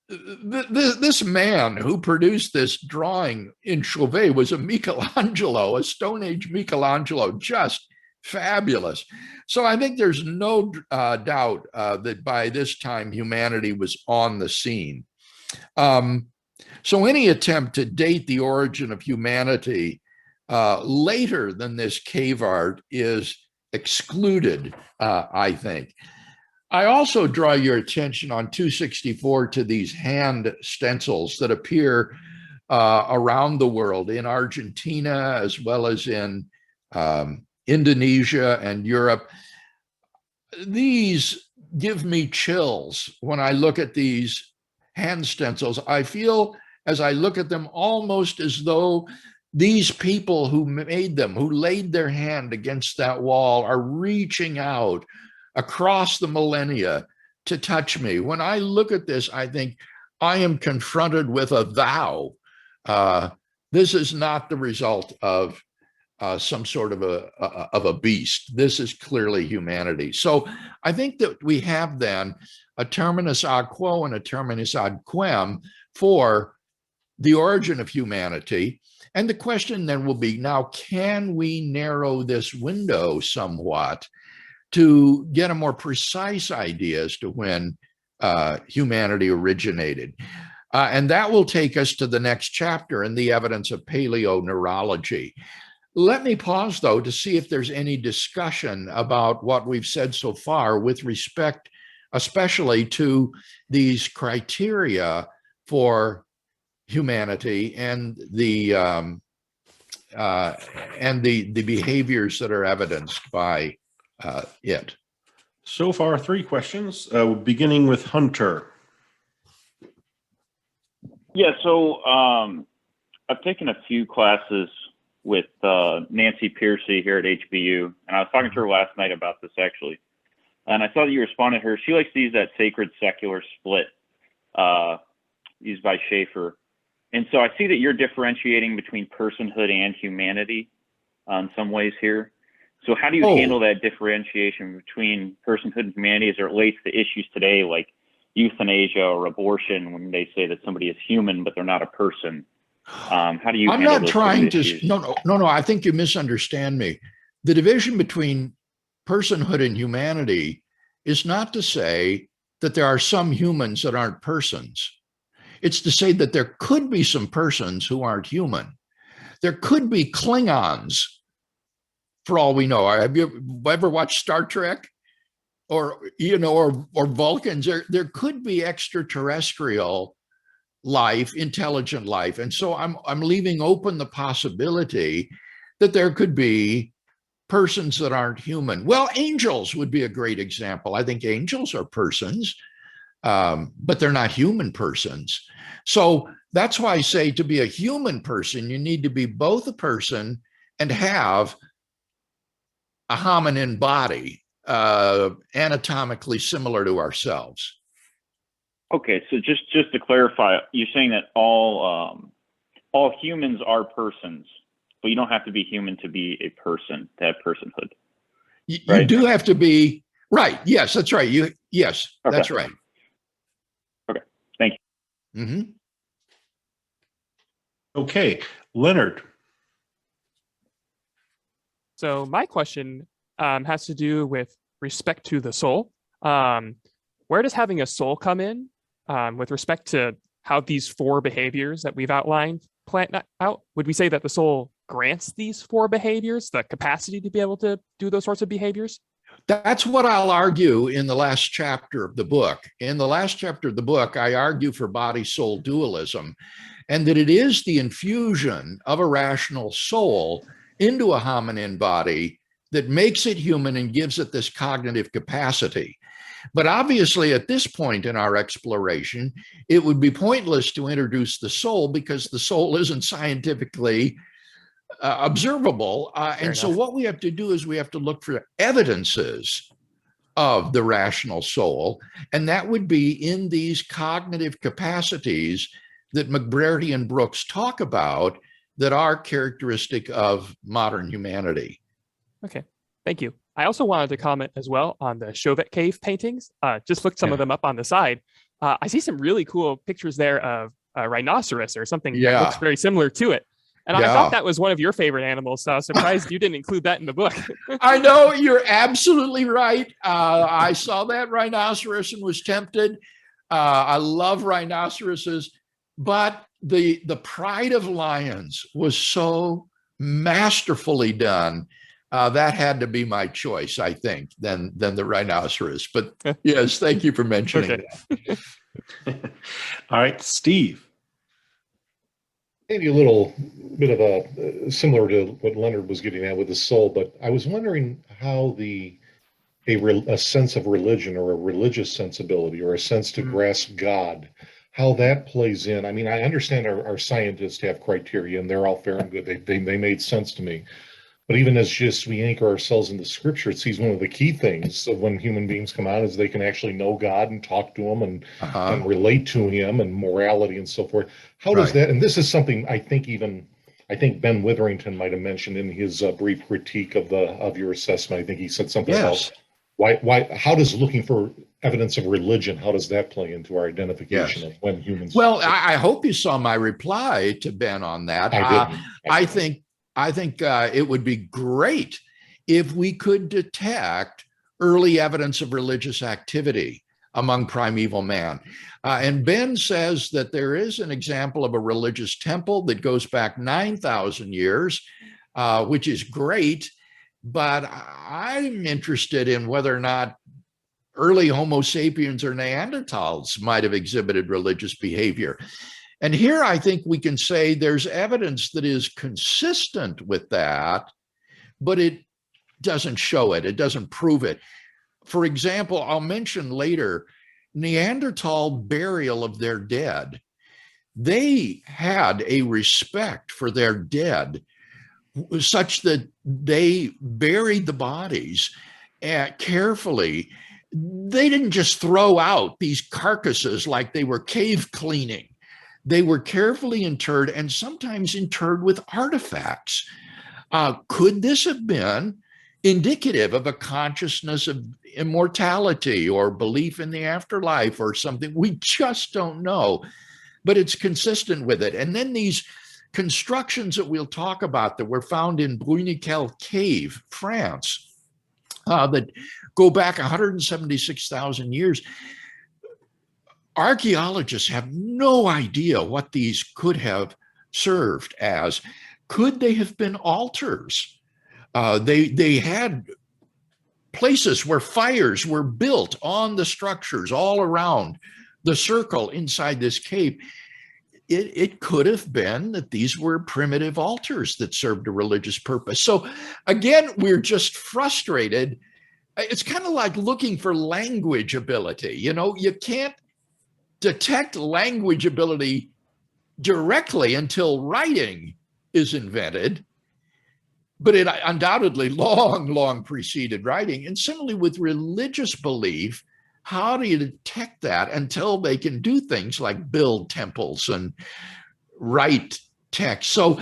This man who produced this drawing in Chauvet was a Michelangelo, a Stone Age Michelangelo, just fabulous. So I think there's no doubt that by this time humanity was on the scene. So any attempt to date the origin of humanity later than this cave art is excluded, I think. I also draw your attention on 264 to these hand stencils that appear around the world, in Argentina as well as in Indonesia and Europe. These give me chills when I look at these hand stencils. I feel, as I look at them, almost as though these people who made them, who laid their hand against that wall, are reaching out across the millennia to touch me. When I look at this, I think I am confronted with a thou. This is not the result of some sort of a beast. This is clearly humanity. So I think that we have then a terminus ad quo and a terminus ad quem for the origin of humanity. And the question then will be, now, can we narrow this window somewhat to get a more precise idea as to when humanity originated? And that will take us to the next chapter in the evidence of paleoneurology. Let me pause, though, to see if there's any discussion about what we've said so far with respect, especially to these criteria for humanity and the behaviors that are evidenced by it. So far, 3 questions, beginning with Hunter. Yeah, so I've taken a few classes with Nancy Piercy here at HBU, and I was talking to her last night about this, actually. And I saw that you responded to her. She likes to use that sacred-secular split used by Schaeffer. And so I see that you're differentiating between personhood and humanity in some ways here. So how do you handle that differentiation between personhood and humanity as it relates to issues today, like euthanasia or abortion when they say that somebody is human but they're not a person. How do you? I'm handle not those sort of trying to, issues? no, I think you misunderstand me. The division between personhood and humanity is not to say that there are some humans that aren't persons. It's to say that there could be some persons who aren't human. There could be Klingons, for all we know. Have you ever watched Star Trek? Or, or Vulcans? There could be extraterrestrial life, intelligent life. And so I'm leaving open the possibility that there could be persons that aren't human. Well, angels would be a great example. I think angels are persons, but they're not human persons. So that's why I say, to be a human person, you need to be both a person and have a hominin body, anatomically similar to ourselves. Okay, so just to clarify, you're saying that all humans are persons, but you don't have to be human to be a person, to have personhood. You Right. do have to be right. Yes, that's right. Yes, Okay. that's right. Okay, thank you. Hmm. Okay, Leonard. So my question has to do with respect to the soul. Where does having a soul come in with respect to how these four behaviors that we've outlined plan out? Would we say that the soul grants these four behaviors the capacity to be able to do those sorts of behaviors? That's what I'll argue in the last chapter of the book. In the last chapter of the book, I argue for body-soul dualism, and that it is the infusion of a rational soul into a hominin body that makes it human and gives it this cognitive capacity. But obviously, at this point in our exploration, it would be pointless to introduce the soul because the soul isn't scientifically observable. And so what we have to do is we have to look for evidences of the rational soul, and that would be in these cognitive capacities that McBrady and Brooks talk about that are characteristic of modern humanity. Okay, thank you. I also wanted to comment as well on the Chauvet cave paintings. Just looked some of them up on the side. I see some really cool pictures there of a rhinoceros or something that looks very similar to it. And I thought that was one of your favorite animals, so I was surprised you didn't include that in the book. I know, you're absolutely right. I saw that rhinoceros and was tempted. I love rhinoceroses, but the pride of lions was so masterfully done. That had to be my choice, I think, than the rhinoceros. But yes, thank you for mentioning that. All right, Steve. Maybe a little bit of a similar to what Leonard was getting at with the soul, but I was wondering how a sense of religion or a religious sensibility or a sense to grasp God, how that plays in. I mean, I understand our scientists have criteria and they're all fair and good. They made sense to me. But even as just we anchor ourselves in the scripture, it sees one of the key things of when human beings come out is they can actually know God and talk to him and relate to him and morality and so forth. How does that, and this is something I think Ben Witherington might have mentioned in his brief critique of your assessment. I think he said something about how does looking for evidence of religion, how does that play into our identification of when humans? Well, I hope you saw my reply to Ben on that. I think it would be great if we could detect early evidence of religious activity among primeval man. And Ben says that there is an example of a religious temple that goes back 9,000 years, which is great. But I'm interested in whether or not early Homo sapiens or Neanderthals might have exhibited religious behavior. And here I think we can say there's evidence that is consistent with that, but it doesn't show it. It doesn't prove it. For example, I'll mention later, Neanderthal burial of their dead. They had a respect for their dead such that they buried the bodies carefully. They didn't just throw out these carcasses like they were cave cleaning. They were carefully interred and sometimes interred with artifacts. Could this have been indicative of a consciousness of immortality or belief in the afterlife or something. We just don't know, but it's consistent with it. And then these constructions that we'll talk about that were found in Bruniquel Cave, France, that go back 176,000 years. Archaeologists have no idea what these could have served as. Could they have been altars? They had places where fires were built on the structures all around the circle inside this cave. It could have been that these were primitive altars that served a religious purpose. So again, we're just frustrated. It's kind of like looking for language ability. You know, you can't detect language ability directly until writing is invented, but it undoubtedly long preceded writing. And similarly with religious belief, how do you detect that until they can do things like build temples and write text? So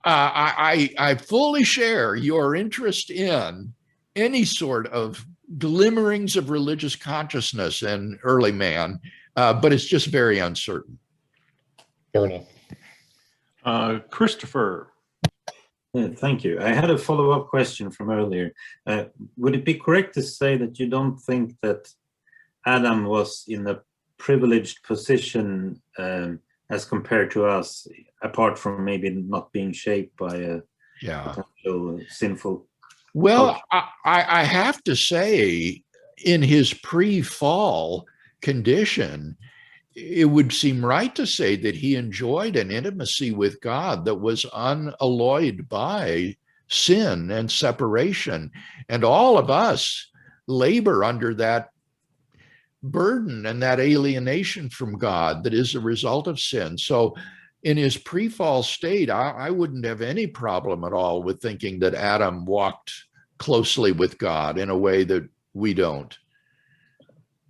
I fully share your interest in any sort of glimmerings of religious consciousness in early man, but it's just very uncertain. Fair enough. Christopher. Yeah, thank you. I had a follow-up question from earlier. Would it be correct to say that you don't think that Adam was in a privileged position as compared to us, apart from maybe not being shaped by a potential sinful? Well, I have to say, in his pre-fall condition, it would seem right to say that he enjoyed an intimacy with God that was unalloyed by sin and separation. And all of us labor under that burden and that alienation from God that is a result of sin. So in his pre-fall state, I wouldn't have any problem at all with thinking that Adam walked closely with God in a way that we don't.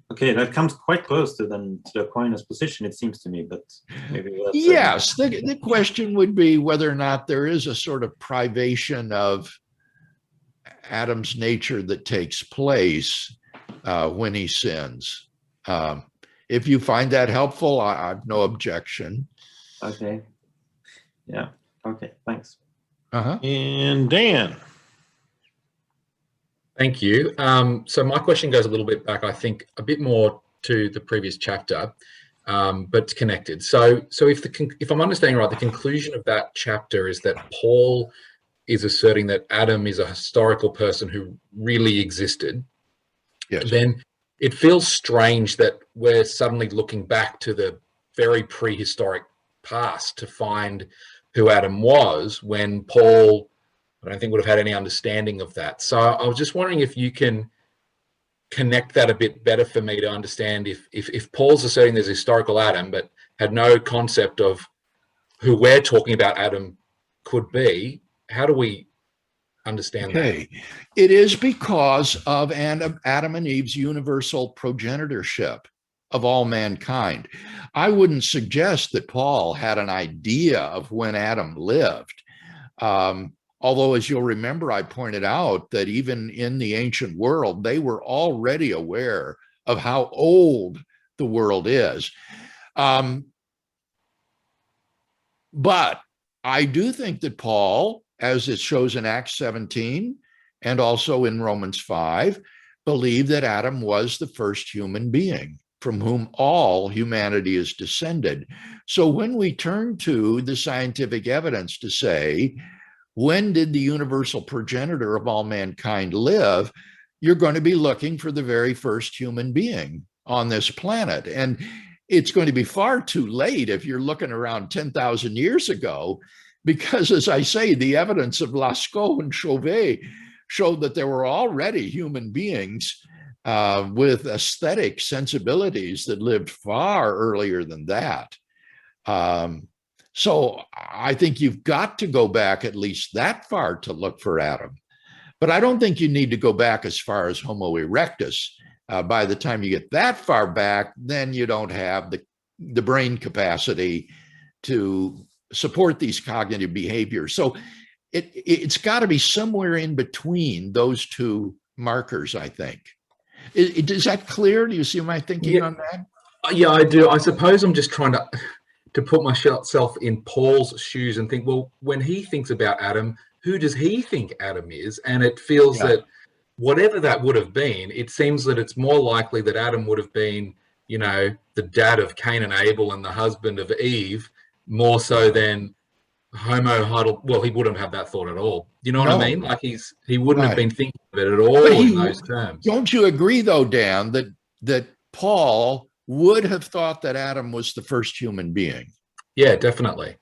Okay, that comes quite close to the Aquinas position, it seems to me, but maybe that's yes, the question would be whether or not there is a sort of privation of Adam's nature that takes place when he sins. If you find that helpful, I have no objection. Okay. Yeah. Okay. Thanks. And Dan. Thank you. So my question goes a little bit back, I think, a bit more to the previous chapter, but it's connected. So if I'm understanding right, the conclusion of that chapter is that Paul is asserting that Adam is a historical person who really existed. Yes. Then it feels strange that we're suddenly looking back to the very prehistoric past to find who Adam was, when Paul, I don't think, would have had any understanding of that. So I was just wondering if you can connect that a bit better for me to understand if Paul's asserting there's a historical Adam, but had no concept of who we're talking about Adam could be, how do we understand that? It is because of Adam and Eve's universal progenitorship of all mankind. I wouldn't suggest that Paul had an idea of when Adam lived. Although, as you'll remember, I pointed out that even in the ancient world, they were already aware of how old the world is. But I do think that Paul, as it shows in Acts 17 and also in Romans 5, believed that Adam was the first human being from whom all humanity is descended. So when we turn to the scientific evidence to say, when did the universal progenitor of all mankind live? You're going to be looking for the very first human being on this planet. And it's going to be far too late if you're looking around 10,000 years ago, because, as I say, the evidence of Lascaux and Chauvet showed that there were already human beings with aesthetic sensibilities that lived far earlier than that. So I think you've got to go back at least that far to look for Adam. But I don't think you need to go back as far as Homo erectus. By the time you get that far back, then you don't have the brain capacity to support these cognitive behaviors. So it's got to be somewhere in between those two markers, I think. Is that clear? Do you see my thinking on that? Yeah, I do. I suppose I'm just trying to put myself in Paul's shoes and think, well, when he thinks about Adam, who does he think Adam is? And it feels that whatever that would have been, it seems that it's more likely that Adam would have been, you know, the dad of Cain and Abel and the husband of Eve, more so than Homo Heidelberg. Well, he wouldn't have that thought at all. You know what I mean? Like he wouldn't have been thinking of it at all in those terms. Don't you agree, though, Dan, that Paul would have thought that Adam was the first human being? Yeah, definitely.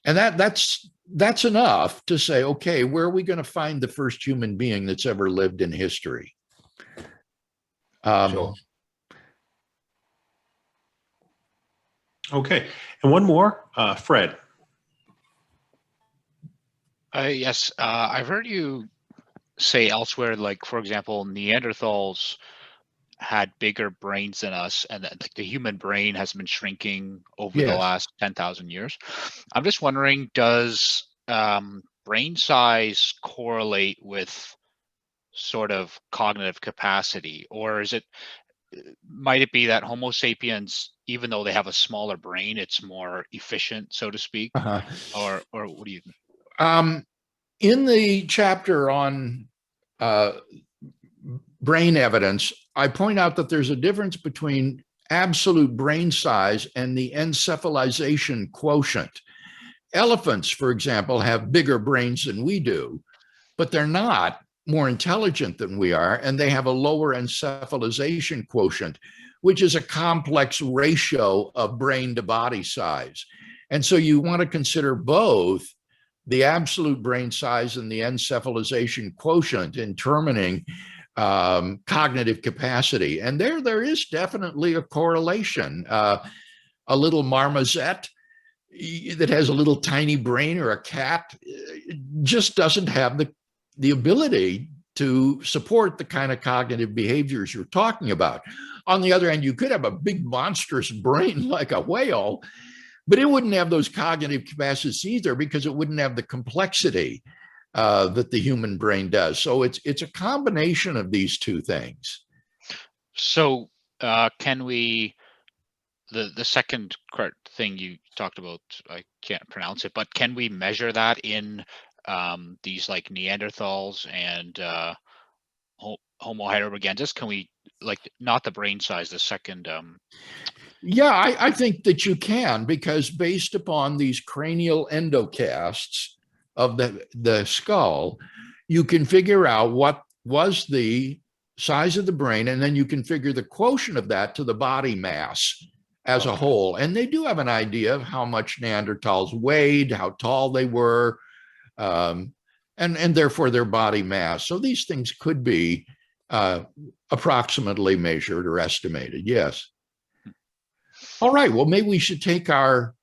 And that's enough to say, okay, where are we going to find the first human being that's ever lived in history? Sure. Okay, and one more, Fred. Yes, I've heard you say elsewhere, like, for example, Neanderthals had bigger brains than us, and that like the human brain has been shrinking over the last 10,000 years. I'm just wondering, does brain size correlate with sort of cognitive capacity, or might it be that Homo sapiens, even though they have a smaller brain, it's more efficient, so to speak? Or what do you think? In the chapter on brain evidence, I point out that there's a difference between absolute brain size and the encephalization quotient. Elephants, for example, have bigger brains than we do, but they're not more intelligent than we are, and they have a lower encephalization quotient, which is a complex ratio of brain to body size. And so you want to consider both the absolute brain size and the encephalization quotient in determining cognitive capacity. And there is definitely a correlation. A little marmoset that has a little tiny brain, or a cat, just doesn't have the ability to support the kind of cognitive behaviors you're talking about. On the other hand, you could have a big monstrous brain like a whale, but it wouldn't have those cognitive capacities either, because it wouldn't have the complexity that the human brain does. So it's a combination of these two things. So can we, the second thing you talked about, I can't pronounce it, but can we measure that in these like Neanderthals and Homo heidelbergensis? Can we, like, not the brain size, the second? Yeah, I think that you can, because based upon these cranial endocasts of the skull, you can figure out what was the size of the brain, and then you can figure the quotient of that to the body mass as a whole. And they do have an idea of how much Neanderthals weighed, how tall they were, and therefore their body mass. So these things could be approximately measured or estimated, yes. All right, well, maybe we should take our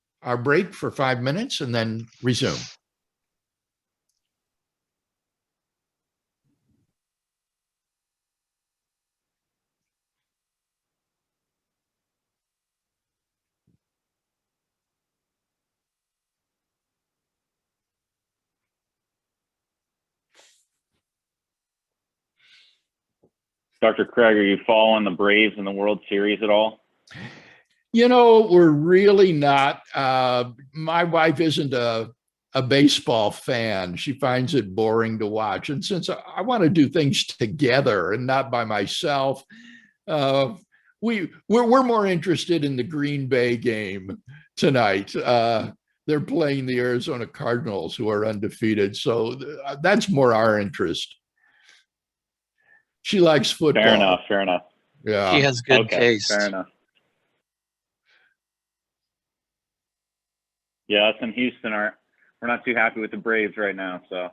break for 5 minutes and then resume. Dr. Craig, are you following the Braves in the World Series at all? You know, we're really not. My wife isn't a baseball fan. She finds it boring to watch. And since I want to do things together and not by myself, we're more interested in the Green Bay game tonight. They're playing the Arizona Cardinals, who are undefeated. So that's more our interest. She likes football. Fair enough. Fair enough. Yeah. She has good taste. Fair enough. Yeah, us in Houston we're not too happy with the Braves right now. So.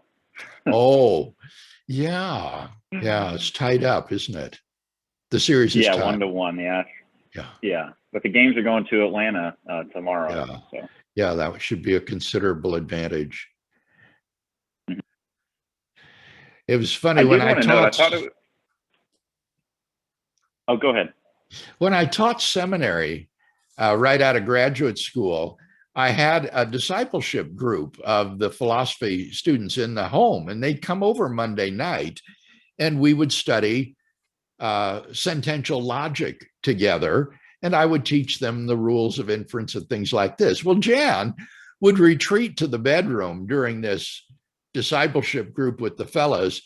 Oh, yeah, it's tied up, isn't it? The series is tied. 1-1. Yeah. But the games are going to Atlanta tomorrow. Yeah. So. Yeah, that should be a considerable advantage. Mm-hmm. It was funny when I taught. Oh, go ahead. When I taught seminary right out of graduate school, I had a discipleship group of the philosophy students in the home, and they'd come over Monday night and we would study sentential logic together. And I would teach them the rules of inference and things like this. Well, Jan would retreat to the bedroom during this discipleship group with the fellas,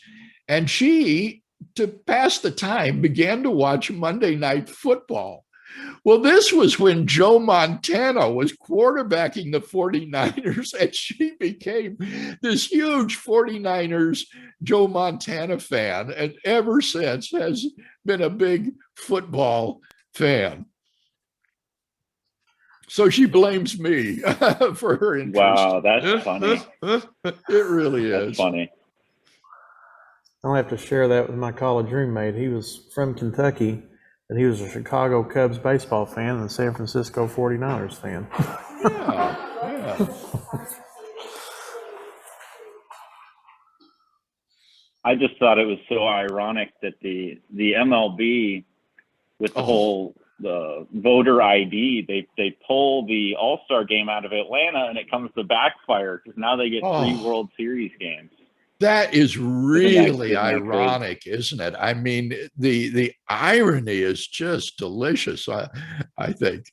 and she, to pass the time, began to watch Monday Night Football. Well, this was when Joe Montana was quarterbacking the 49ers, and she became this huge 49ers Joe Montana fan, and ever since has been a big football fan. So she blames me for her interest. Wow, that's funny. It really is. That's funny. I'll have to share that with my college roommate. He was from Kentucky, and he was a Chicago Cubs baseball fan and a San Francisco 49ers fan. Yeah. I just thought it was so ironic that the MLB, with the whole the voter ID, they pull the All-Star game out of Atlanta, and it comes to backfire because now they get 3 World Series games. That is really ironic, isn't it? I mean, the irony is just delicious, I think.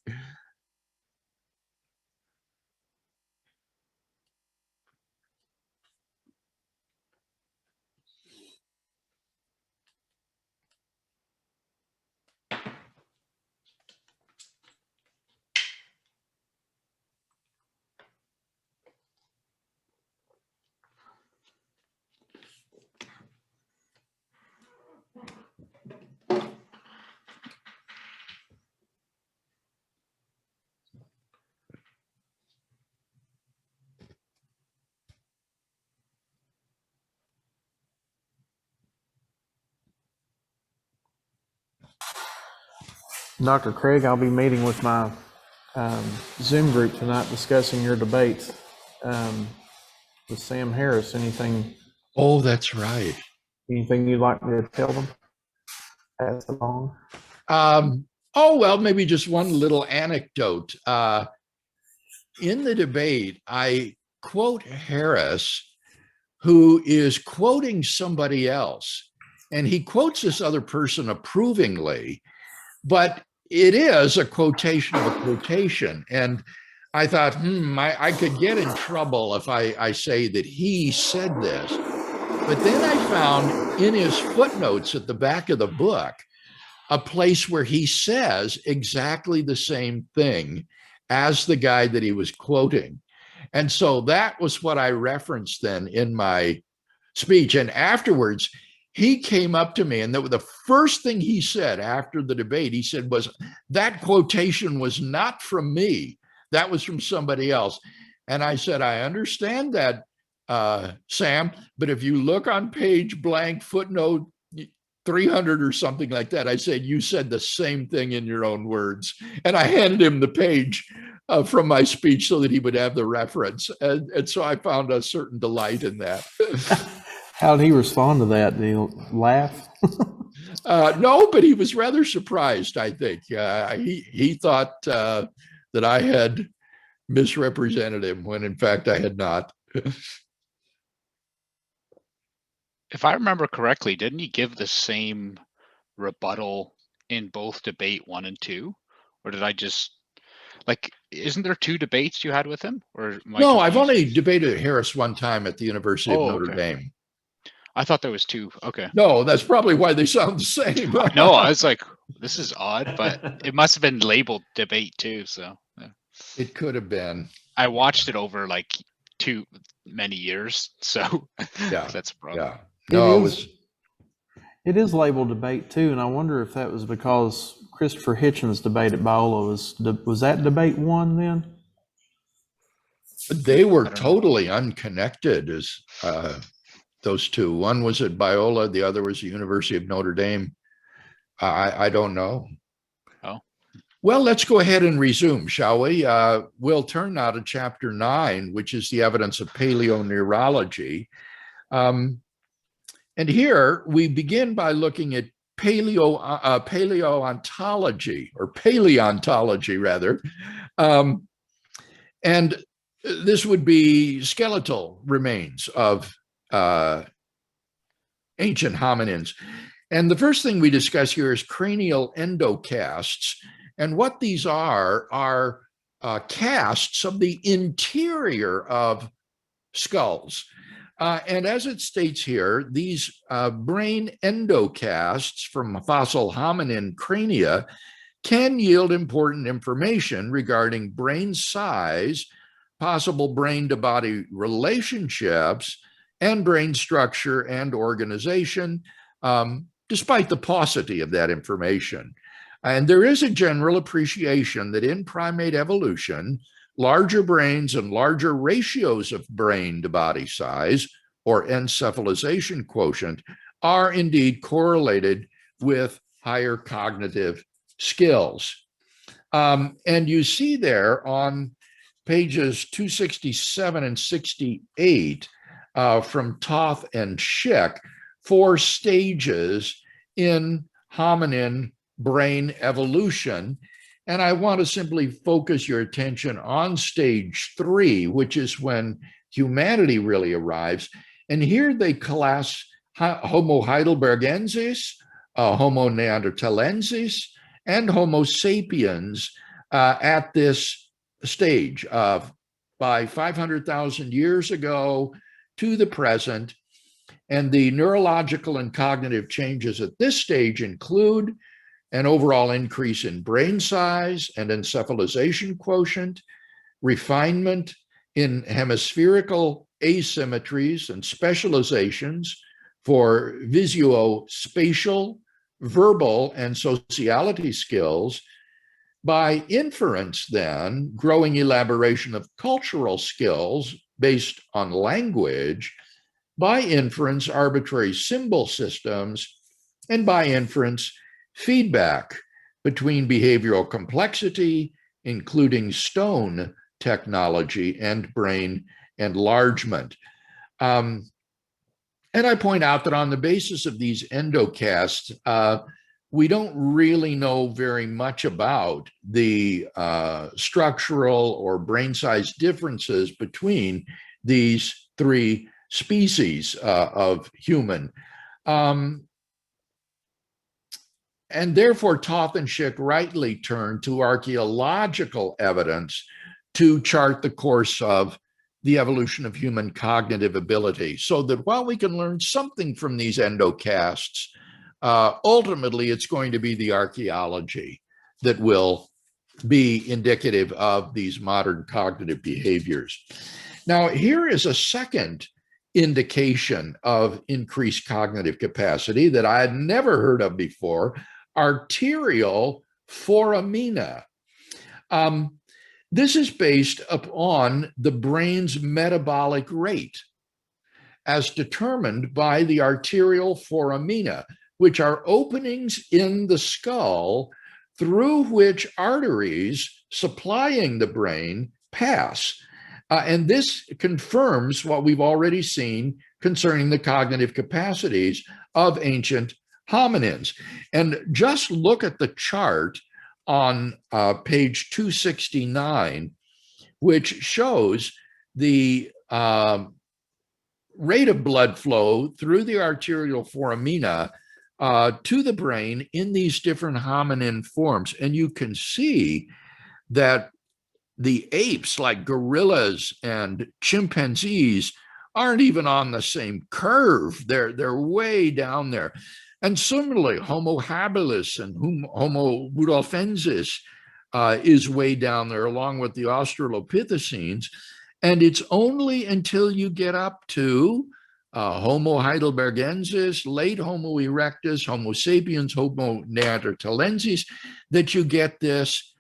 Dr. Craig, I'll be meeting with my Zoom group tonight discussing your debate with Sam Harris. Anything? Oh, that's right. Anything you'd like me to tell them? Pass it along. Oh, well, maybe just one little anecdote. In the debate, I quote Harris, who is quoting somebody else, and he quotes this other person approvingly, but it is a quotation of a quotation. And I thought, I could get in trouble if I say that he said this. But then I found in his footnotes at the back of the book a place where he says exactly the same thing as the guy that he was quoting. And so that was what I referenced then in my speech. And afterwards, he came up to me, and the first thing he said after the debate, he said, was that quotation was not from me. That was from somebody else. And I said, I understand that, Sam, but if you look on page blank footnote 300 or something like that, I said, you said the same thing in your own words. And I handed him the page from my speech so that he would have the reference. And so I found a certain delight in that. How did he respond to that? Did he laugh? No, but he was rather surprised, I think. He thought that I had misrepresented him when in fact I had not. If I remember correctly, didn't he give the same rebuttal in both debate 1 and 2? Or did I just, like, isn't there 2 debates you had with him? Or no, I've only debated Harris one time at the University of Notre Dame. I thought there was 2. Okay. No, that's probably why they sound the same. No, I was like, this is odd, but it must have been labeled debate 2. So yeah. It could have been. I watched it over like too many years. So yeah, that's a problem. Yeah. No, it is labeled debate 2, and I wonder if that was because Christopher Hitchens' debate at Biola was that debate 1 then? They were totally unconnected as those 2. One was at Biola, the other was the University of Notre Dame. I don't know. Oh. Well, let's go ahead and resume, shall we? We'll turn now to chapter 9, which is the evidence of paleoneurology. And here we begin by looking at paleontology, or paleontology rather. And this would be skeletal remains of ancient hominins. And the first thing we discuss here is cranial endocasts. And what these are casts of the interior of skulls. And as it states here, these brain endocasts from fossil hominin crania can yield important information regarding brain size, possible brain-to-body relationships, and brain structure and organization, despite the paucity of that information. And there is a general appreciation that in primate evolution, larger brains and larger ratios of brain to body size, or encephalization quotient, are indeed correlated with higher cognitive skills. And you see there on pages 267 and 68 from Toth and Schick, 4 stages in hominin brain evolution. And I want to simply focus your attention on stage 3, which is when humanity really arrives. And here they class Homo heidelbergensis, Homo neanderthalensis, and Homo sapiens at this stage of by 500,000 years ago to the present. And the neurological and cognitive changes at this stage include an overall increase in brain size and encephalization quotient, refinement in hemispherical asymmetries and specializations for visuospatial, verbal, and sociality skills. By inference, then, growing elaboration of cultural skills based on language, by inference, arbitrary symbol systems, and by inference, feedback between behavioral complexity, including stone technology, and brain enlargement. And I point out that on the basis of these endocasts, we don't really know very much about the structural or brain size differences between these 3 species of human. And therefore, Toth and Schick rightly turn to archaeological evidence to chart the course of the evolution of human cognitive ability, so that while we can learn something from these endocasts, ultimately it's going to be the archaeology that will be indicative of these modern cognitive behaviors. Now, here is a second indication of increased cognitive capacity that I had never heard of before: arterial foramina. This is based upon the brain's metabolic rate as determined by the arterial foramina, which are openings in the skull through which arteries supplying the brain pass. And this confirms what we've already seen concerning the cognitive capacities of ancient hominins. And just look at the chart on page 269, which shows the rate of blood flow through the arterial foramina to the brain in these different hominin forms. And you can see that the apes, like gorillas and chimpanzees, aren't even on the same curve. They're way down there. And similarly, Homo habilis and Homo rudolfensis is way down there, along with the Australopithecines. And it's only until you get up to Homo heidelbergensis, late Homo erectus, Homo sapiens, Homo neanderthalensis, that you get this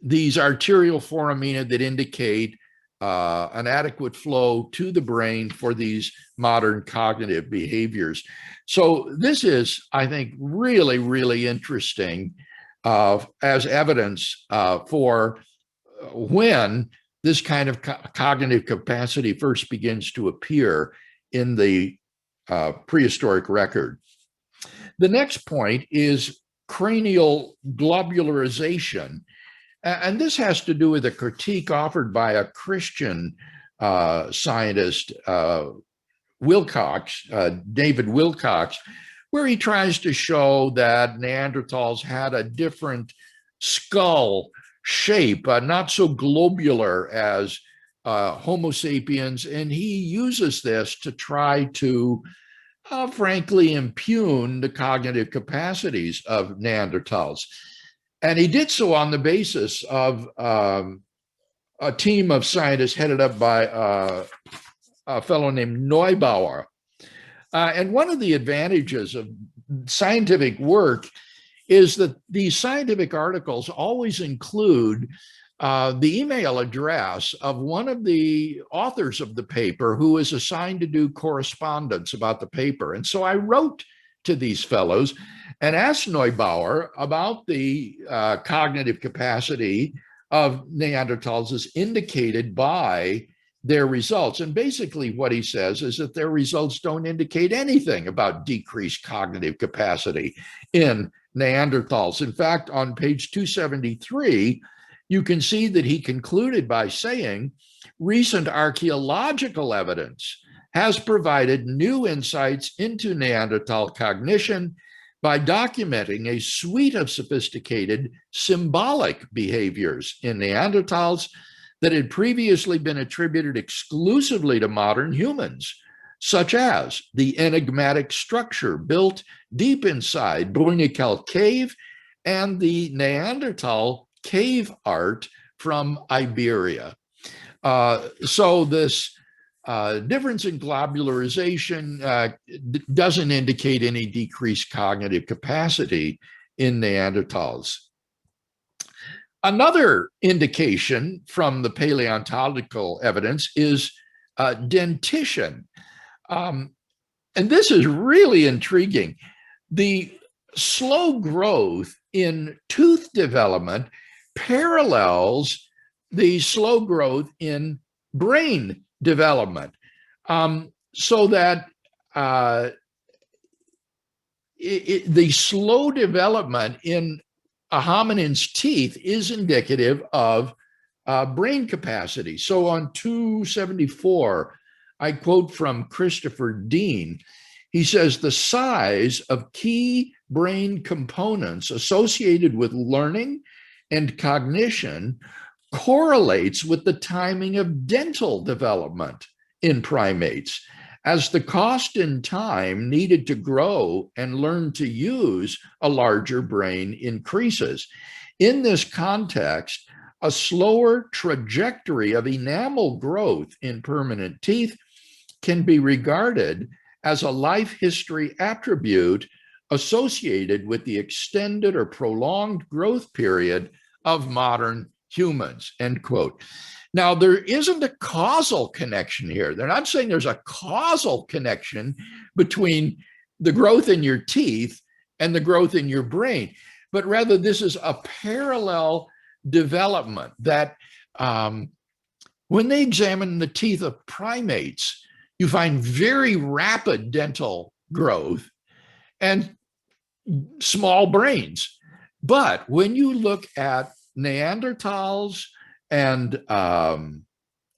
these arterial foramina that indicate an adequate flow to the brain for these modern cognitive behaviors. So this is, I think, really, really interesting as evidence for when this kind of cognitive capacity first begins to appear in the prehistoric record. The next point is cranial globularization. And this has to do with a critique offered by a Christian scientist, Wilcox, David Wilcox, where he tries to show that Neanderthals had a different skull shape, not so globular as Homo sapiens. And he uses this to try to, frankly, impugn the cognitive capacities of Neanderthals. And he did so on the basis of a team of scientists headed up by a fellow named Neubauer. And one of the advantages of scientific work is that these scientific articles always include the email address of one of the authors of the paper who is assigned to do correspondence about the paper. And so I wrote to these fellows and asked Neubauer about the cognitive capacity of Neanderthals as indicated by their results. And basically what he says is that their results don't indicate anything about decreased cognitive capacity in Neanderthals. In fact, on page 273, you can see that he concluded by saying, recent archaeological evidence has provided new insights into Neanderthal cognition by documenting a suite of sophisticated symbolic behaviors in Neanderthals that had previously been attributed exclusively to modern humans, such as the enigmatic structure built deep inside Bruniquel Cave and the Neanderthal cave art from Iberia. So this difference in globularization doesn't indicate any decreased cognitive capacity in Neanderthals. Another indication from the paleontological evidence is dentition. And this is really intriguing. The slow growth in tooth development parallels the slow growth in brain development, so that the slow development in a hominin's teeth is indicative of brain capacity. So on 274, I quote from Christopher Dean. He says, the size of key brain components associated with learning and cognition correlates with the timing of dental development in primates, as the cost and time needed to grow and learn to use a larger brain increases. In this context, a slower trajectory of enamel growth in permanent teeth can be regarded as a life history attribute associated with the extended or prolonged growth period of modern humans, end quote. Now, there isn't a causal connection here. They're not saying there's a causal connection between the growth in your teeth and the growth in your brain, but rather this is a parallel development that when they examine the teeth of primates, you find very rapid dental growth and small brains. But when you look at Neanderthals and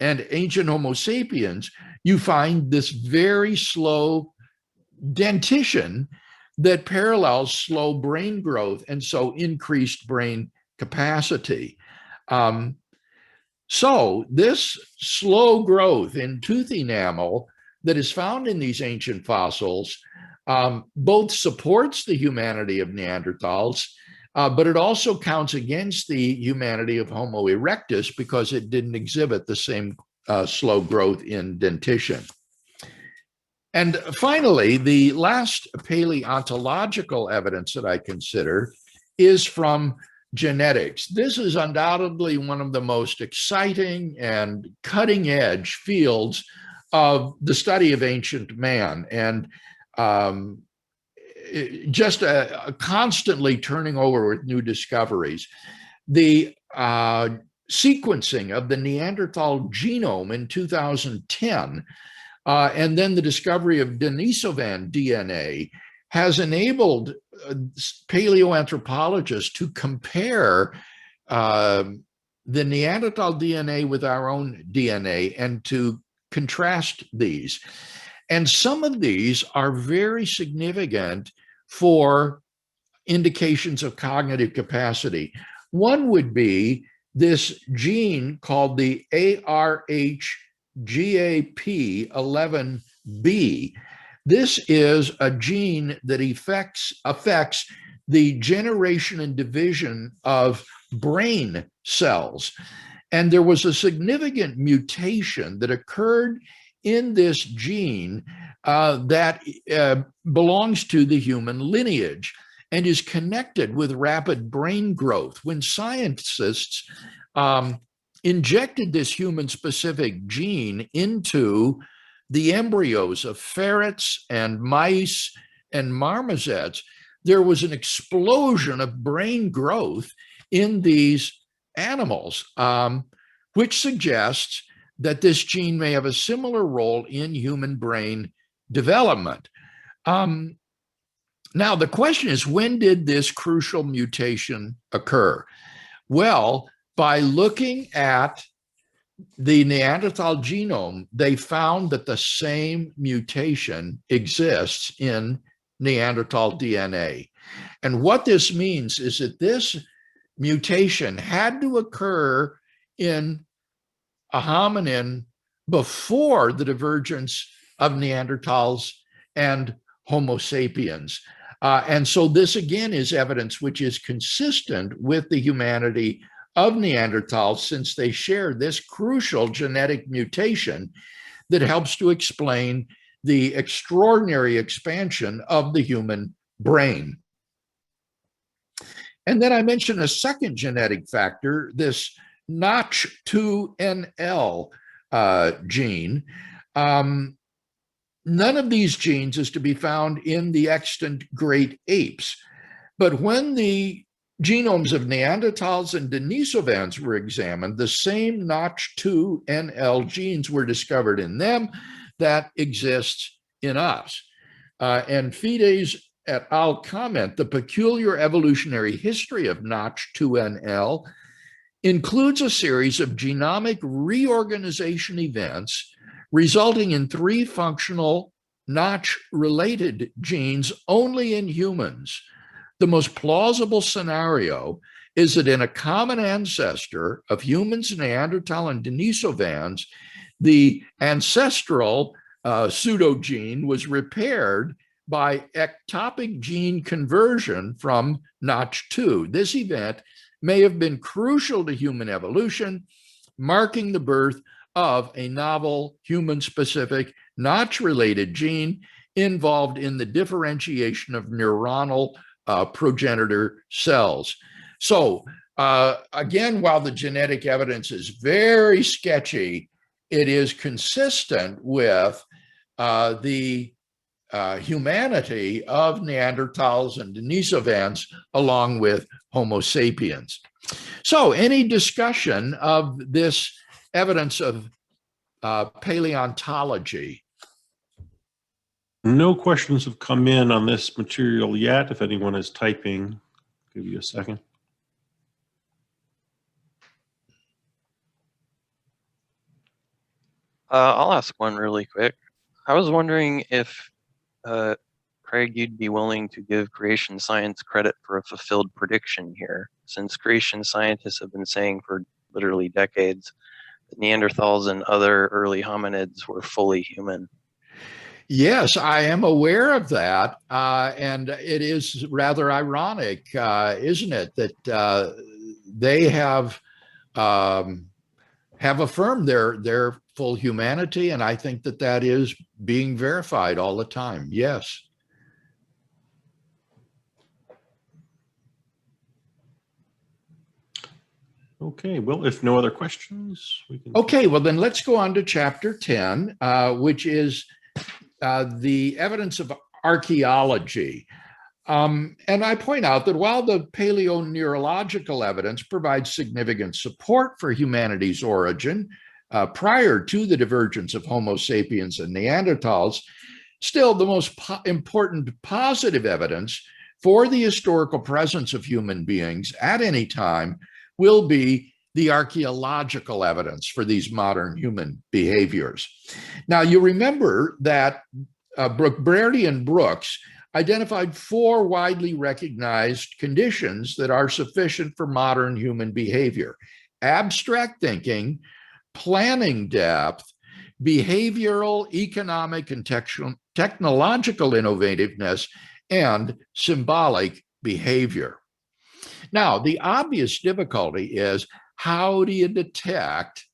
ancient Homo sapiens, you find this very slow dentition that parallels slow brain growth and so increased brain capacity. So this slow growth in tooth enamel that is found in these ancient fossils both supports the humanity of Neanderthals, but it also counts against the humanity of Homo erectus because it didn't exhibit the same slow growth in dentition. And finally, the last paleontological evidence that I consider is from genetics. This is undoubtedly one of the most exciting and cutting edge fields of the study of ancient man, and just constantly turning over with new discoveries. The sequencing of the Neanderthal genome in 2010, and then the discovery of Denisovan DNA has enabled paleoanthropologists to compare the Neanderthal DNA with our own DNA and to contrast these. And some of these are very significant for indications of cognitive capacity. One would be this gene called the ARHGAP11B. This is a gene that affects the generation and division of brain cells. And there was a significant mutation that occurred in this gene that belongs to the human lineage and is connected with rapid brain growth. When scientists injected this human-specific gene into the embryos of ferrets and mice and marmosets, there was an explosion of brain growth in these animals, which suggests that this gene may have a similar role in human brain development. Now, the question is, when did this crucial mutation occur? Well, by looking at the Neanderthal genome, they found that the same mutation exists in Neanderthal DNA. And what this means is that this mutation had to occur in a hominin before the divergence of Neanderthals and Homo sapiens. And so this again is evidence which is consistent with the humanity of Neanderthals, since they share this crucial genetic mutation that helps to explain the extraordinary expansion of the human brain. And then I mentioned a second genetic factor, this Notch2NL gene. None of these genes is to be found in the extant great apes. But when the genomes of Neanderthals and Denisovans were examined, the same Notch2NL genes were discovered in them that exists in us. And Fides et al. Comment, the peculiar evolutionary history of Notch2NL includes a series of genomic reorganization events resulting in 3 functional Notch-related genes only in humans. The most plausible scenario is that in a common ancestor of humans, Neanderthal, and Denisovans, the ancestral pseudogene was repaired by ectopic gene conversion from Notch2. This event may have been crucial to human evolution, marking the birth of a novel human-specific Notch-related gene involved in the differentiation of neuronal progenitor cells. So again, while the genetic evidence is very sketchy, it is consistent with the humanity of Neanderthals and Denisovans along with Homo sapiens. So any discussion of this evidence of paleontology? No questions have come in on this material yet. If anyone is typing, give you a second. I'll ask one really quick. I was wondering if, Craig, you'd be willing to give creation science credit for a fulfilled prediction here, since creation scientists have been saying for literally decades that Neanderthals and other early hominids were fully human. Yes, I am aware of that. And it is rather ironic, isn't it, that they have affirmed their full humanity. And I think that that is being verified all the time. Yes. Okay, well, if no other questions, we can. Okay, well, then let's go on to chapter 10, which is the evidence of archaeology. And I point out that while the paleoneurological evidence provides significant support for humanity's origin prior to the divergence of Homo sapiens and Neanderthals, still the most important positive evidence for the historical presence of human beings at any time will be the archaeological evidence for these modern human behaviors. Now, you remember that Brady and Brooks identified 4 widely recognized conditions that are sufficient for modern human behavior: abstract thinking, planning depth, behavioral, economic, and technological innovativeness, and symbolic behavior. Now, the obvious difficulty is, how do you detect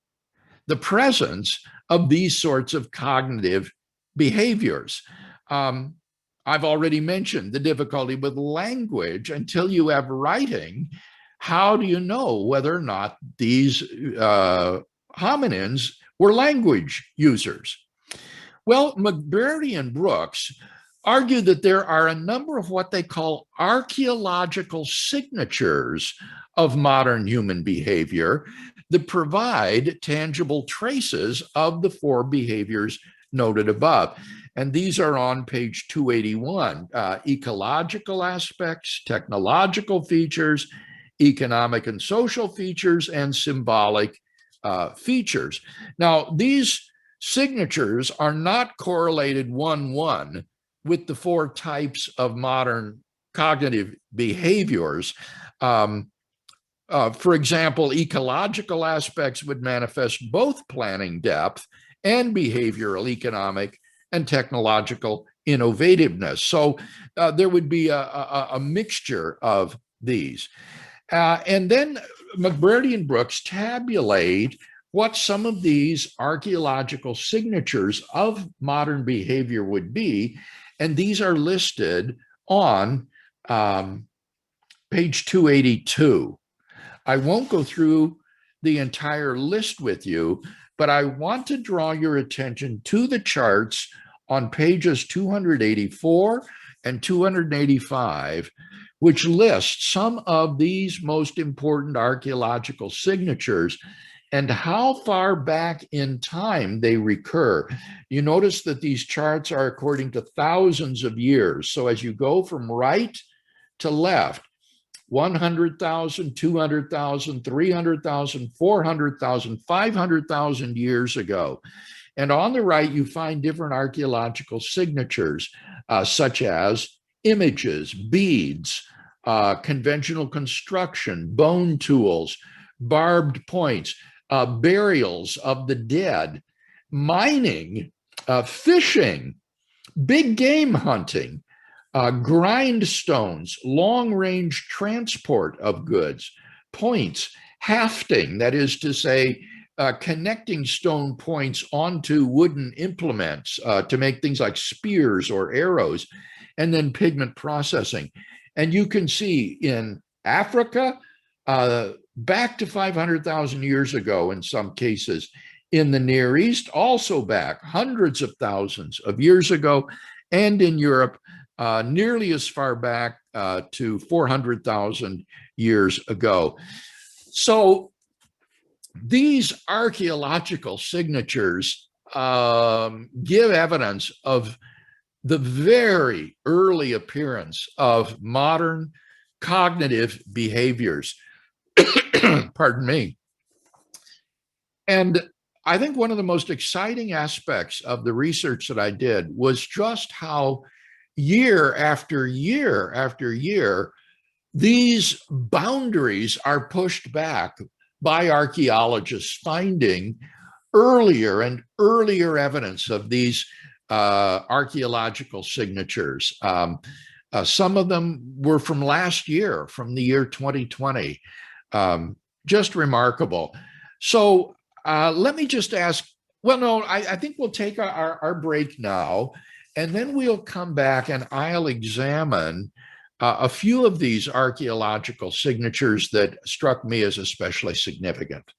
the presence of these sorts of cognitive behaviors? I've already mentioned the difficulty with language. Until you have writing, how do you know whether or not these hominins were language users? Well, McBurney and Brooks argue that there are a number of what they call archaeological signatures of modern human behavior that provide tangible traces of the 4 behaviors noted above. And these are on page 281: ecological aspects, technological features, economic and social features, and symbolic features. Now, these signatures are not correlated 1-1 with the 4 types of modern cognitive behaviors. For example, ecological aspects would manifest both planning depth and behavioral, economic, and technological innovativeness. So there would be a mixture of these. And then McBurney and Brooks tabulate what some of these archaeological signatures of modern behavior would be. And these are listed on page 282. I won't go through the entire list with you, but I want to draw your attention to the charts on pages 284 and 285, which list some of these most important archaeological signatures and how far back in time they recur. You notice that these charts are according to thousands of years. So as you go from right to left, 100,000, 200,000, 300,000, 400,000, 500,000 years ago. And on the right, you find different archaeological signatures, such as images, beads, conventional construction, bone tools, barbed points, burials of the dead, mining, fishing, big game hunting, grindstones, long-range transport of goods, points, hafting, that is to say, connecting stone points onto wooden implements to make things like spears or arrows, and then pigment processing. And you can see in Africa, back to 500,000 years ago in some cases, in the Near East, also back hundreds of thousands of years ago, and in Europe, nearly as far back to 400,000 years ago. So these archaeological signatures give evidence of the very early appearance of modern cognitive behaviors. Pardon me. And I think one of the most exciting aspects of the research that I did was just how year after year after year, these boundaries are pushed back by archaeologists finding earlier and earlier evidence of these archaeological signatures. Some of them were from last year, from the year 2020. Just remarkable. So let me just ask, well, no, I think we'll take our break now, and then we'll come back and I'll examine a few of these archaeological signatures that struck me as especially significant.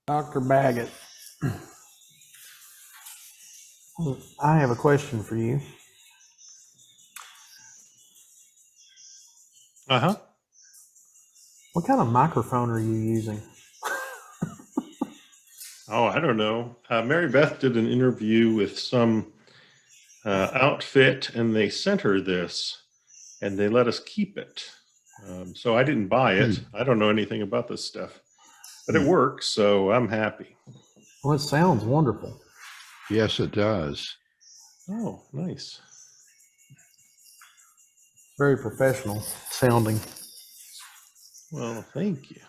Dr. Baggett, I have a question for you. Uh-huh. What kind of microphone are you using? Oh, I don't know. Mary Beth did an interview with some outfit, and they sent her this, and they let us keep it. So I didn't buy it. I don't know anything about this stuff, but it works, so I'm happy. Well, it sounds wonderful. Yes, it does. Oh, nice. Very professional sounding. Well, thank you.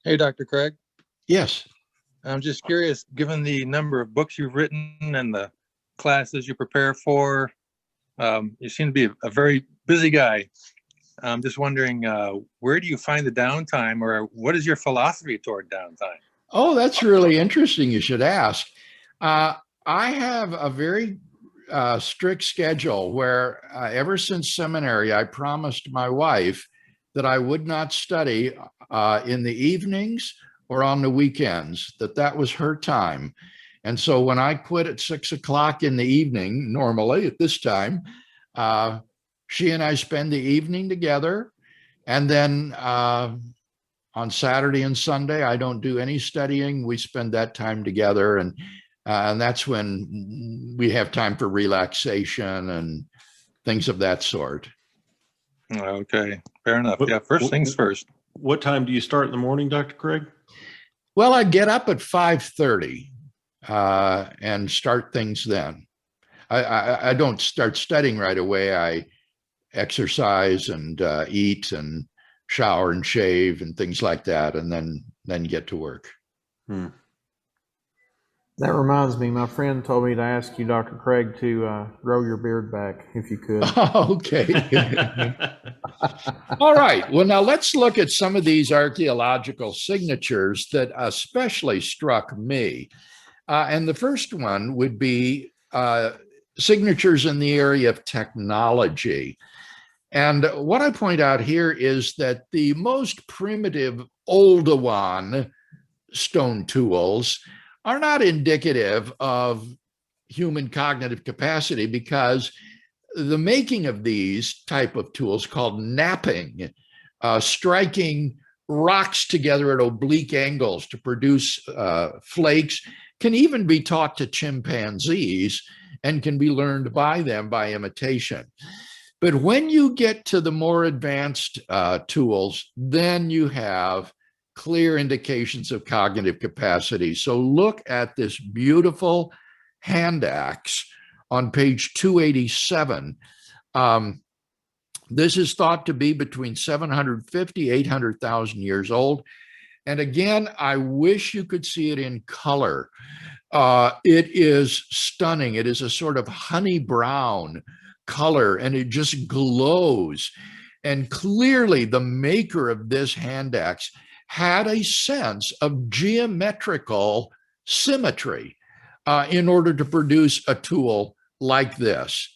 Hey, Dr. Craig. Yes. I'm just curious, given the number of books you've written and the classes you prepare for, you seem to be a very busy guy. I'm just wondering, where do you find the downtime, or what is your philosophy toward downtime? Oh, that's really interesting. You should ask. I have a very strict schedule where ever since seminary, I promised my wife that I would not study in the evenings or on the weekends, that was her time. And so when I quit at 6 o'clock in the evening, normally at this time, she and I spend the evening together. And then on Saturday and Sunday, I don't do any studying. We spend that time together. And that's when we have time for relaxation and things of that sort. Okay, fair enough. Yeah, first things first. What time do you start in the morning, Dr. Craig? Well, I get up at 5:30 and start things then. I don't start studying right away. I exercise and eat and shower and shave and things like that, and then get to work. That reminds me, my friend told me to ask you, Dr. Craig, to grow your beard back if you could. Okay. All right. Well, now let's look at some of these archaeological signatures that especially struck me. And the first one would be signatures in the area of technology. And what I point out here is that the most primitive Oldowan stone tools are not indicative of human cognitive capacity, because the making of these type of tools called knapping, striking rocks together at oblique angles to produce flakes, can even be taught to chimpanzees and can be learned by them by imitation. But when you get to the more advanced tools, then you have clear indications of cognitive capacity. So look at this beautiful hand axe on page 287. This is thought to be between 750, 800,000 years old. And again, I wish you could see it in color. It is stunning. It is a sort of honey brown color, and it just glows. And clearly the maker of this hand axe had a sense of geometrical symmetry in order to produce a tool like this.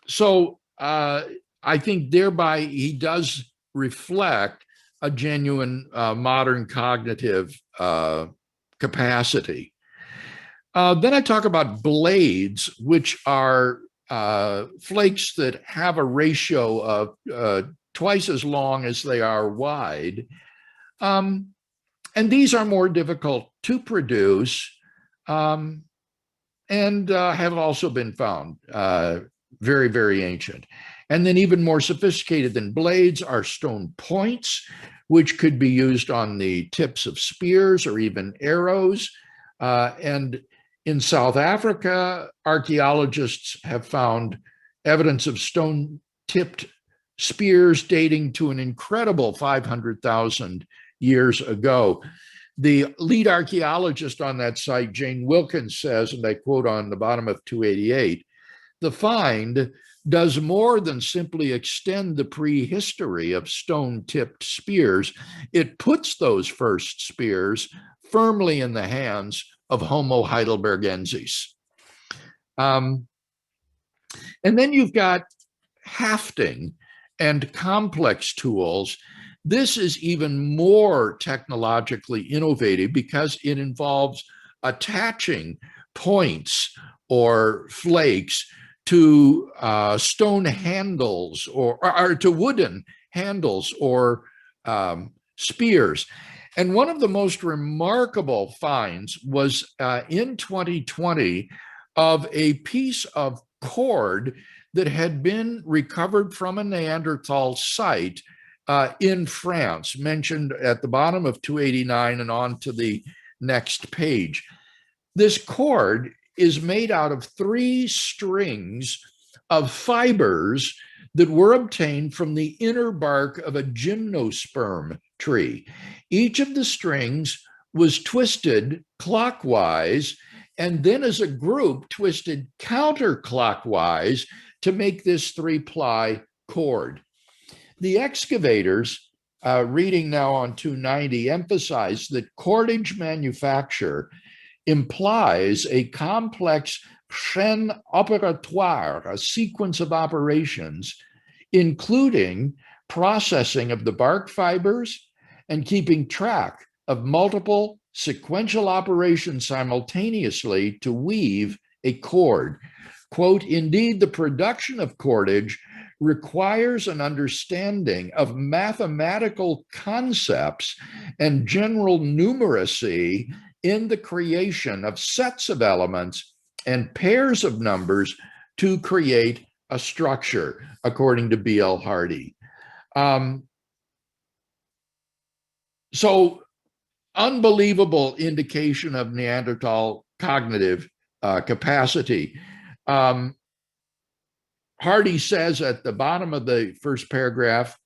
So I think thereby he does reflect a genuine modern cognitive capacity. Then I talk about blades, which are flakes that have a ratio of twice as long as they are wide. And these are more difficult to produce and have also been found very, very ancient. And then even more sophisticated than blades are stone points, which could be used on the tips of spears or even arrows. And in South Africa, archaeologists have found evidence of stone-tipped spears dating to an incredible 500,000 years ago. The lead archaeologist on that site, Jane Wilkins, says, and I quote on the bottom of 288, "The find does more than simply extend the prehistory of stone-tipped spears. It puts those first spears firmly in the hands of Homo heidelbergensis." And then you've got hafting and complex tools. This is even more technologically innovative because it involves attaching points or flakes to stone handles or to wooden handles or spears. And one of the most remarkable finds was in 2020 of a piece of cord that had been recovered from a Neanderthal site in France, mentioned at the bottom of 289 and on to the next page. This cord is made out of 3 strings of fibers that were obtained from the inner bark of a gymnosperm tree. Each of the strings was twisted clockwise and then as a group twisted counterclockwise to make this 3-ply cord. The excavators, reading now on 290, emphasize that cordage manufacture implies a complex chaîne opératoire, a sequence of operations, including processing of the bark fibers and keeping track of multiple sequential operations simultaneously to weave a cord. Quote, "Indeed, the production of cordage requires an understanding of mathematical concepts and general numeracy in the creation of sets of elements and pairs of numbers to create a structure," according to B.L. Hardy. So unbelievable indication of Neanderthal cognitive capacity. Hardy says at the bottom of the first paragraph,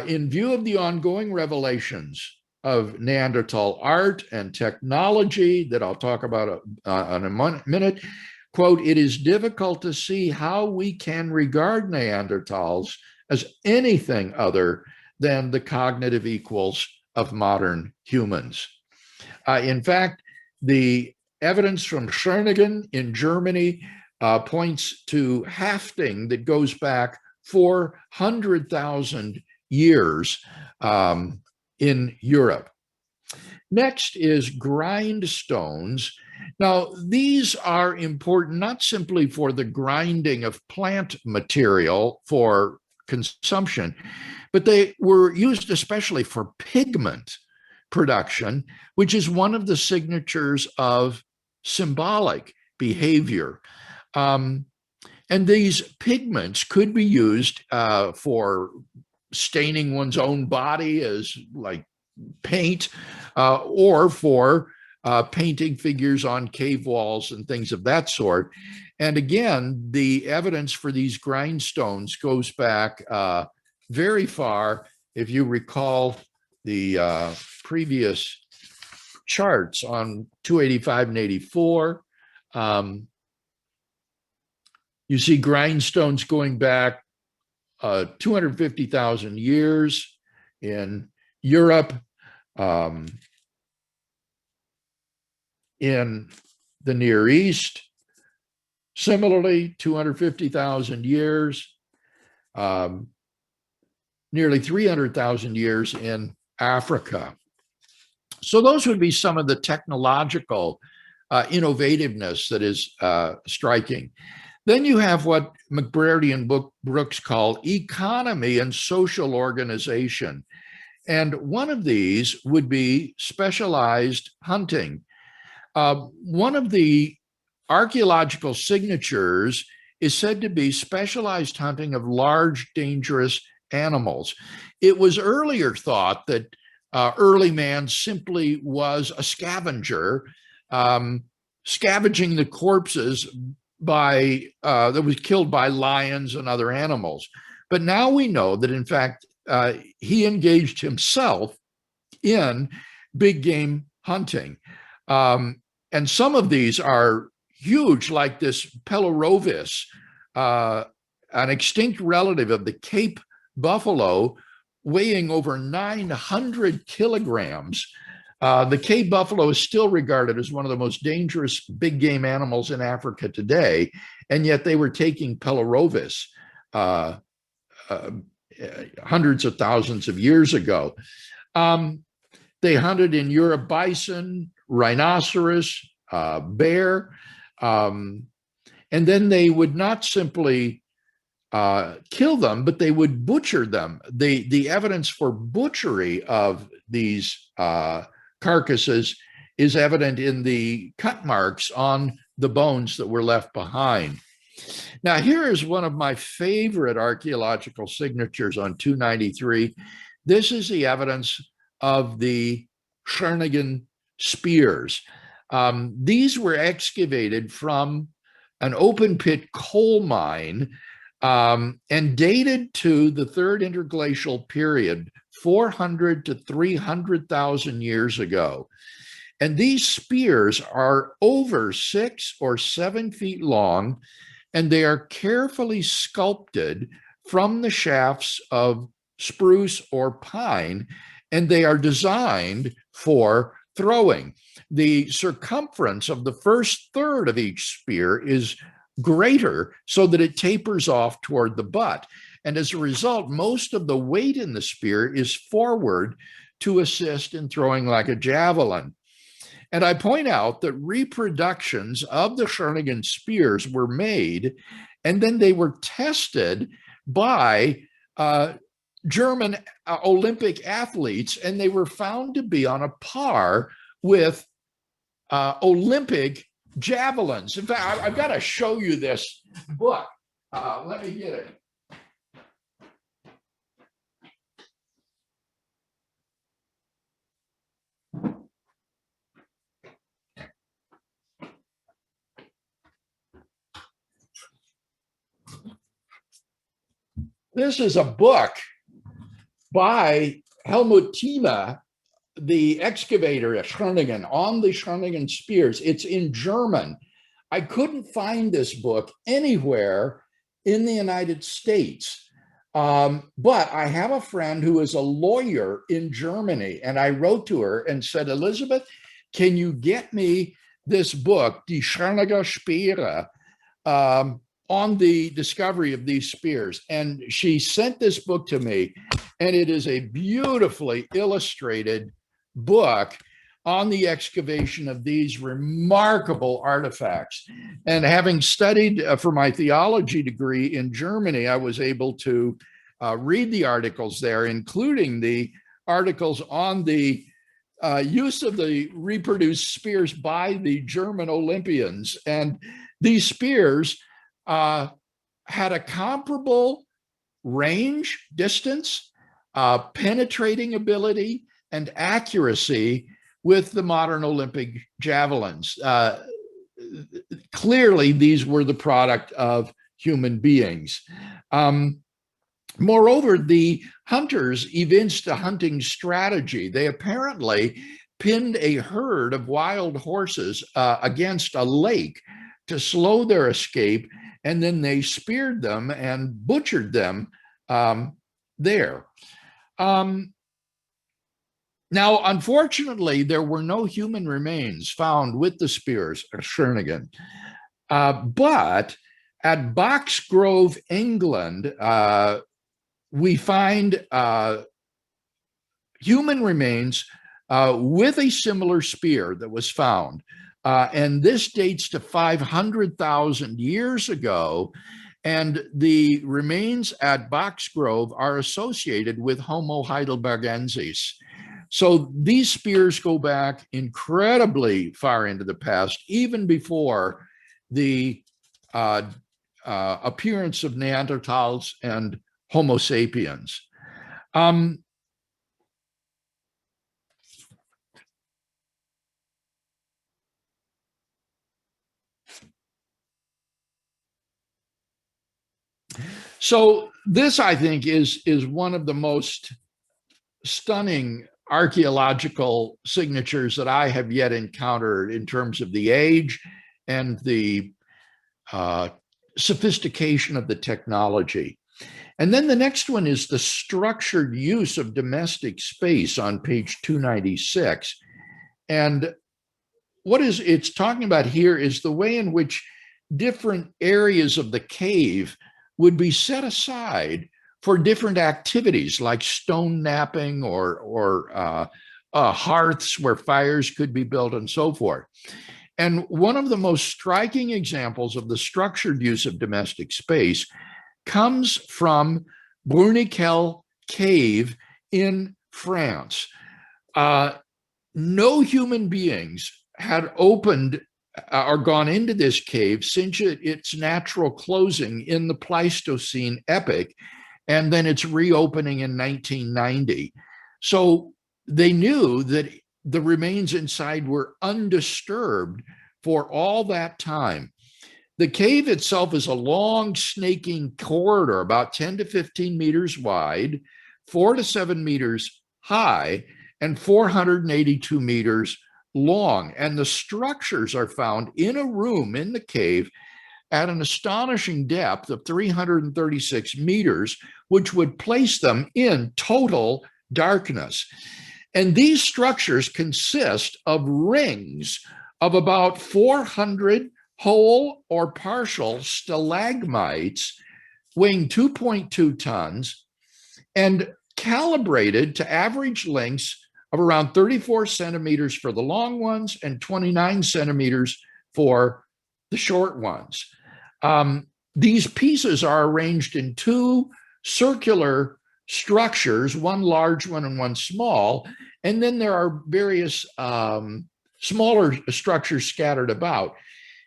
in view of the ongoing revelations of Neanderthal art and technology that I'll talk about in a minute, quote, "It is difficult to see how we can regard Neanderthals as anything other than the cognitive equals of modern humans." In fact, the evidence from Schöningen in Germany points to hafting that goes back 400,000 years in Europe. Next is grindstones. Now, these are important not simply for the grinding of plant material for consumption, but they were used especially for pigment production, which is one of the signatures of symbolic behavior. And these pigments could be used for staining one's own body as like paint, or for painting figures on cave walls and things of that sort. And again, the evidence for these grindstones goes back very far. If you recall the previous charts on 285 and 84, you see grindstones going back 250,000 years in Europe, in the Near East. Similarly, 250,000 years, nearly 300,000 years in Africa. So those would be some of the technological innovativeness that is striking. Then you have what McBrady and Brooks call economy and social organization. And one of these would be specialized hunting. One of the archaeological signatures is said to be specialized hunting of large, dangerous animals. It was earlier thought that early man simply was a scavenger, scavenging the corpses that was killed by lions and other animals. But now we know that, in fact, he engaged himself in big game hunting. And some of these are huge, like this Pelorovis, an extinct relative of the Cape buffalo, weighing over 900 kilograms. The Cape buffalo is still regarded as one of the most dangerous big game animals in Africa today, and yet they were taking Pelorovis hundreds of thousands of years ago. They hunted in Europe bison, rhinoceros, bear, and then they would not simply kill them, but they would butcher them. The evidence for butchery of these carcasses is evident in the cut marks on the bones that were left behind. Now, here is one of my favorite archaeological signatures on 293. This is the evidence of the Schernigen spears. These were excavated from an open pit coal mine and dated to the third interglacial period, 400 to 300,000 years ago. And these spears are over 6 or 7 feet long, and they are carefully sculpted from the shafts of spruce or pine, and they are designed for throwing. The circumference of the first third of each spear is greater so that it tapers off toward the butt. And as a result, most of the weight in the spear is forward to assist in throwing like a javelin. And I point out that reproductions of the Schernigen spears were made, and then they were tested by German Olympic athletes, and they were found to be on a par with Olympic javelins. In fact, I've got to show you this book. Let me get it. This is a book by Helmut Thieme, the excavator at Schernigen, on the Schernigen spears. It's in German. I couldn't find this book anywhere in the United States, but I have a friend who is a lawyer in Germany, and I wrote to her and said, Elizabeth, can you get me this book, Die Scherniger Speere, on the discovery of these spears? And she sent this book to me, and it is a beautifully illustrated book on the excavation of these remarkable artifacts. And having studied for my theology degree in Germany, I was able to read the articles there, including the articles on the use of the reproduced spears by the German Olympians. And these spears had a comparable range, distance, penetrating ability, and accuracy with the modern Olympic javelins. Clearly, these were the product of human beings. Moreover, the hunters evinced a hunting strategy. They apparently pinned a herd of wild horses against a lake to slow their escape, and then they speared them and butchered them there. Now, unfortunately, there were no human remains found with the spears at Scherningen. But at Boxgrove, England, we find human remains with a similar spear that was found. And this dates to 500,000 years ago. And the remains at Boxgrove are associated with Homo heidelbergensis. So these spears go back incredibly far into the past, even before the appearance of Neanderthals and Homo sapiens. So this, I think, is one of the most stunning archaeological signatures that I have yet encountered in terms of the age and the sophistication of the technology. And then the next one is the structured use of domestic space on page 296. And what it's talking about here is the way in which different areas of the cave would be set aside for different activities like stone knapping or hearths where fires could be built and so forth. And one of the most striking examples of the structured use of domestic space comes from Bruniquel Cave in France. No human beings had opened or gone into this cave since its natural closing in the Pleistocene epoch, and then its reopening in 1990. So they knew that the remains inside were undisturbed for all that time. The cave itself is a long snaking corridor, about 10 to 15 meters wide, 4 to 7 meters high, and 482 meters long. And the structures are found in a room in the cave at an astonishing depth of 336 meters, which would place them in total darkness. And these structures consist of rings of about 400 whole or partial stalagmites weighing 2.2 tons and calibrated to average lengths of around 34 centimeters for the long ones and 29 centimeters for the short ones. These pieces are arranged in two circular structures, one large one and one small, and then there are various smaller structures scattered about.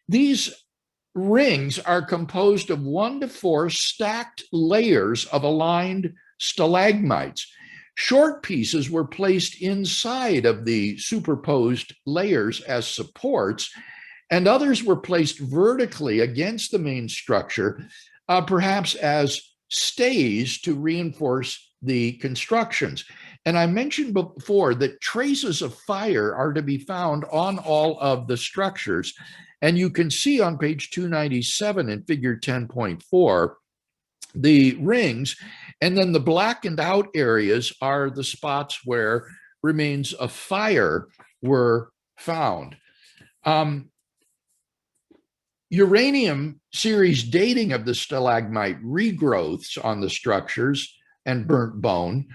These rings are composed of 1 to 4 stacked layers of aligned stalagmites. Short pieces were placed inside of the superposed layers as supports, and others were placed vertically against the main structure, perhaps as stays to reinforce the constructions. And I mentioned before that traces of fire are to be found on all of the structures. And you can see on page 297 in figure 10.4, the rings, and then the blackened out areas are the spots where remains of fire were found. Uranium series dating of the stalagmite regrowths on the structures and burnt bone,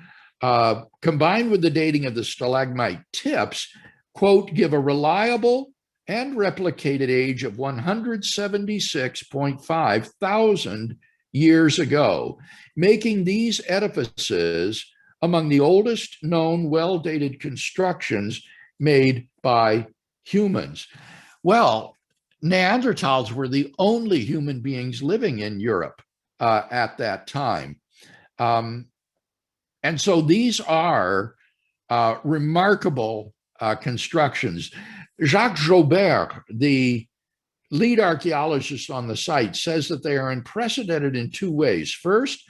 combined with the dating of the stalagmite tips, quote, give a reliable and replicated age of 176.5 thousand years ago, making these edifices among the oldest known well-dated constructions made by humans. Well, Neanderthals were the only human beings living in Europe at that time. And so these are remarkable constructions. Jacques Joubert, the lead archaeologist on the site, says that they are unprecedented in two ways. First,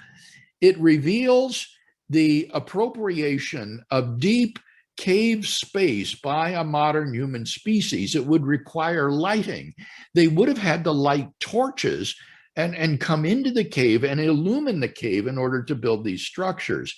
it reveals the appropriation of deep cave space by a modern human species. It would require lighting. They would have had to light torches and come into the cave and illumine the cave in order to build these structures.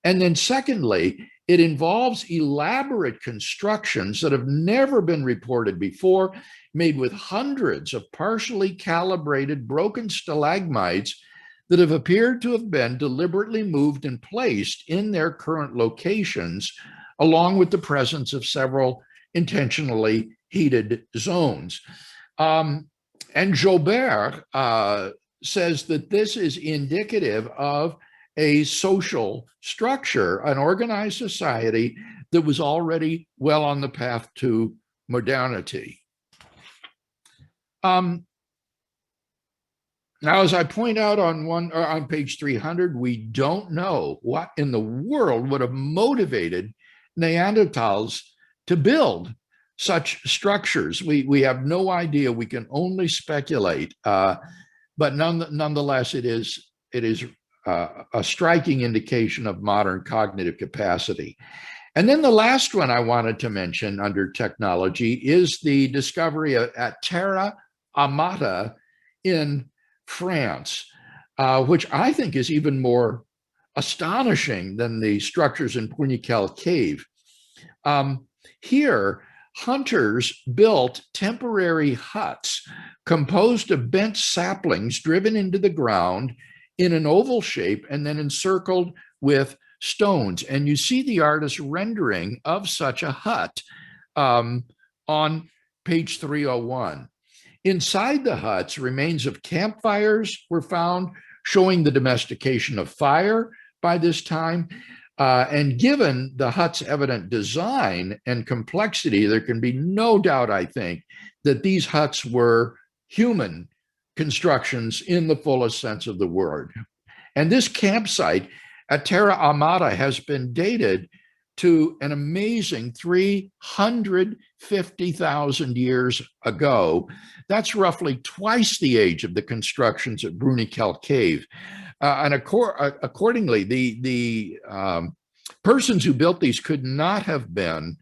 And then secondly, it involves elaborate constructions that have never been reported before, made with hundreds of partially calibrated broken stalagmites that have appeared to have been deliberately moved and placed in their current locations, along with the presence of several intentionally heated zones. And Joubert says that this is indicative of a social structure, an organized society that was already well on the path to modernity. Now, as I point out on page 300, we don't know what in the world would have motivated Neanderthals to build such structures. We have no idea. We can only speculate. But nonetheless, it is a striking indication of modern cognitive capacity. And then the last one I wanted to mention under technology is the discovery at Terra Amata in France, which I think is even more astonishing than the structures in Bruniquel Cave. Here, hunters built temporary huts composed of bent saplings driven into the ground in an oval shape and then encircled with stones. And you see the artist's rendering of such a hut on page 301. Inside the huts, remains of campfires were found, showing the domestication of fire by this time. And given the hut's evident design and complexity, there can be no doubt, I think, that these huts were human constructions in the fullest sense of the word. And this campsite at Terra Amata has been dated to an amazing 350,000 years ago. That's roughly twice the age of the constructions at Bruniquel Cave. And accordingly, the persons who built these could not have been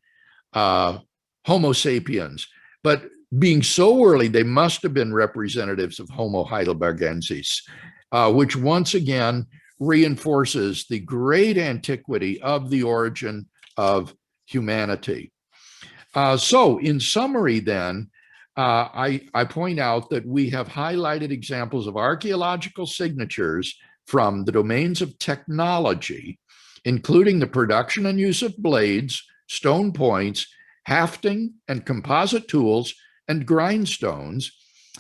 Homo sapiens, but being so early, they must have been representatives of Homo heidelbergensis, which once again reinforces the great antiquity of the origin of humanity. So in summary then, I point out that we have highlighted examples of archaeological signatures from the domains of technology, including the production and use of blades, stone points, hafting and composite tools, and grindstones,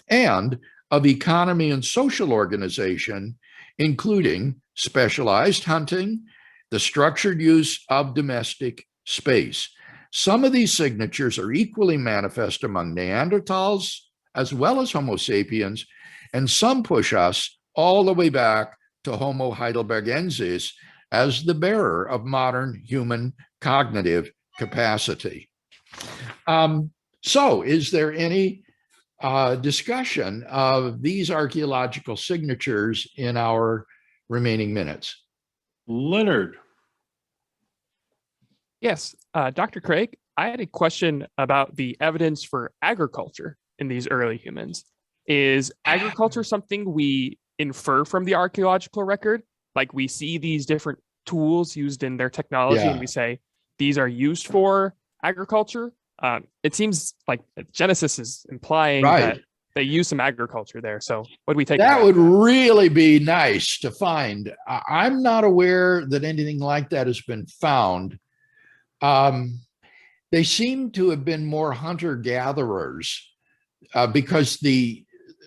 and of economy and social organization, including specialized hunting, the structured use of domestic space. Some of these signatures are equally manifest among Neanderthals as well as Homo sapiens, and some push us all the way back to Homo heidelbergensis as the bearer of modern human cognitive capacity. So is there any discussion of these archaeological signatures in our remaining minutes? Leonard. Yes, Dr. Craig, I had a question about the evidence for agriculture in these early humans. Is agriculture something we infer from the archaeological record? Like we see these different tools used in their technology and we say, these are used for agriculture? It seems like Genesis is implying that they use some agriculture there. So what do we take? That would really be nice to find. I'm not aware that anything like that has been found. They seem to have been more hunter-gatherers because the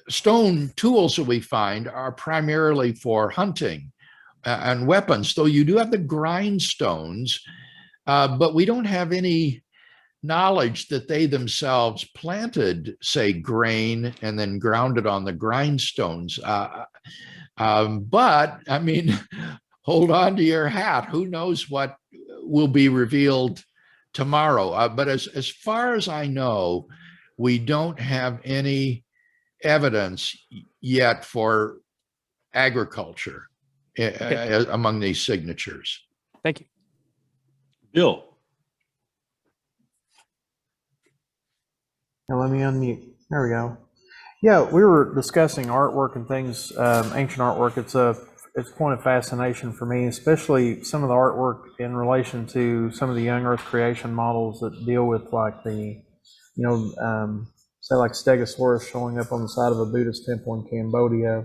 stone tools that we find are primarily for hunting and weapons, though you do have the grindstones, but we don't have any knowledge that they themselves planted, say, grain and then ground it on the grindstones. But I mean, hold on to your hat. Who knows what will be revealed tomorrow? But as far as I know, we don't have any evidence yet for agriculture among these signatures. Thank you. Bill. Now let me unmute. There we go. Yeah, we were discussing artwork and things, ancient artwork. It's a point of fascination for me, especially some of the artwork in relation to some of the young Earth creation models that deal with like the, say like Stegosaurus showing up on the side of a Buddhist temple in Cambodia,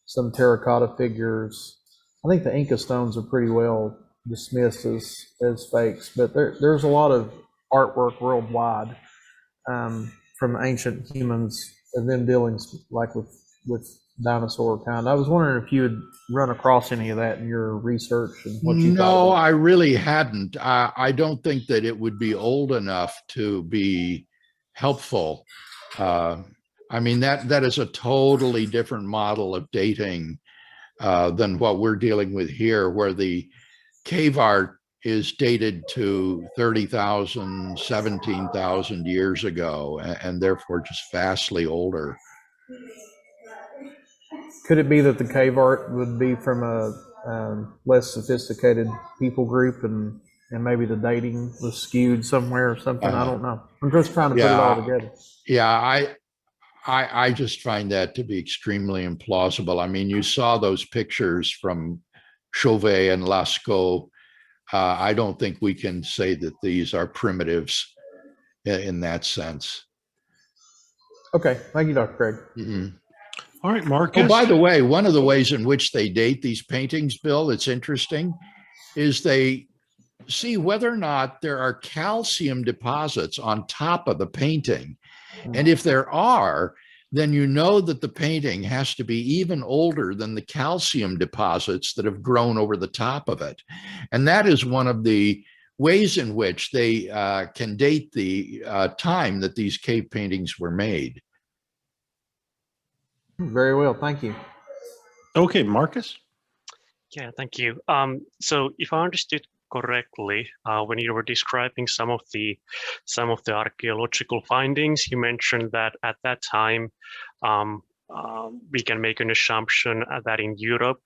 some terracotta figures. I think the Inca stones are pretty well dismissed as fakes, but there's a lot of artwork worldwide from ancient humans and them dealing like with dinosaur kind. I was wondering if you had run across any of that in your research and what you thought. No, I really hadn't. I don't think that it would be old enough to be helpful. I mean, that is a totally different model of dating than what we're dealing with here, where the cave art is dated to 30,000, 17,000 years ago, and therefore just vastly older. Could it be that the cave art would be from a less sophisticated people group and maybe the dating was skewed somewhere or something? I don't know. I'm just trying to put it all together. Yeah, I just find that to be extremely implausible. I mean, you saw those pictures from Chauvet and Lascaux. I don't think we can say that these are primitives in that sense. Okay, thank you, Dr. Craig. Mm-hmm. All right, Marcus. Oh, by the way, one of the ways in which they date these paintings, Bill, that's interesting, is they see whether or not there are calcium deposits on top of the painting. And if there are, then you know that the painting has to be even older than the calcium deposits that have grown over the top of it. And that is one of the ways in which they can date the time that these cave paintings were made. Very well, thank you. Okay, Marcus. Yeah, thank you. So if I understood correctly, when you were describing some of the archaeological findings, you mentioned that at that time we can make an assumption that in Europe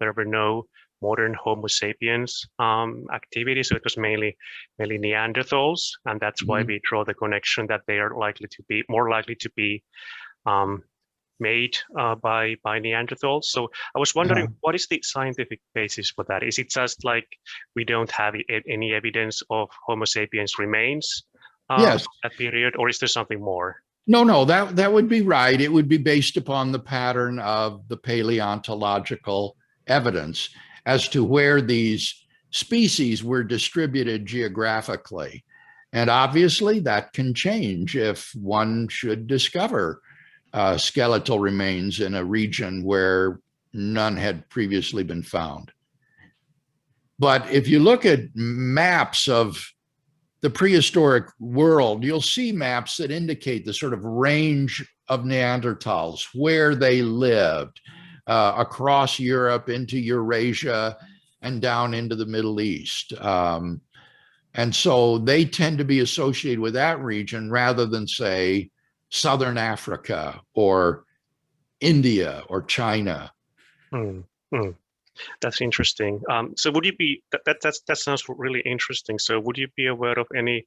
there were no modern Homo sapiens activity, so it was mainly Neanderthals, and that's why we draw the connection that they are more likely to be made by Neanderthals. So I was wondering, what is the scientific basis for that? Is it just like we don't have any evidence of Homo sapiens remains yes. that period, or is there something more? No, that would be right. It would be based upon the pattern of the paleontological evidence as to where these species were distributed geographically. And obviously that can change if one should discover skeletal remains in a region where none had previously been found. But if you look at maps of the prehistoric world, you'll see maps that indicate the sort of range of Neanderthals, where they lived across Europe into Eurasia and down into the Middle East. And so they tend to be associated with that region rather than, say, Southern Africa or India or China. That's interesting. So would you be that sounds really interesting. So would you be aware of any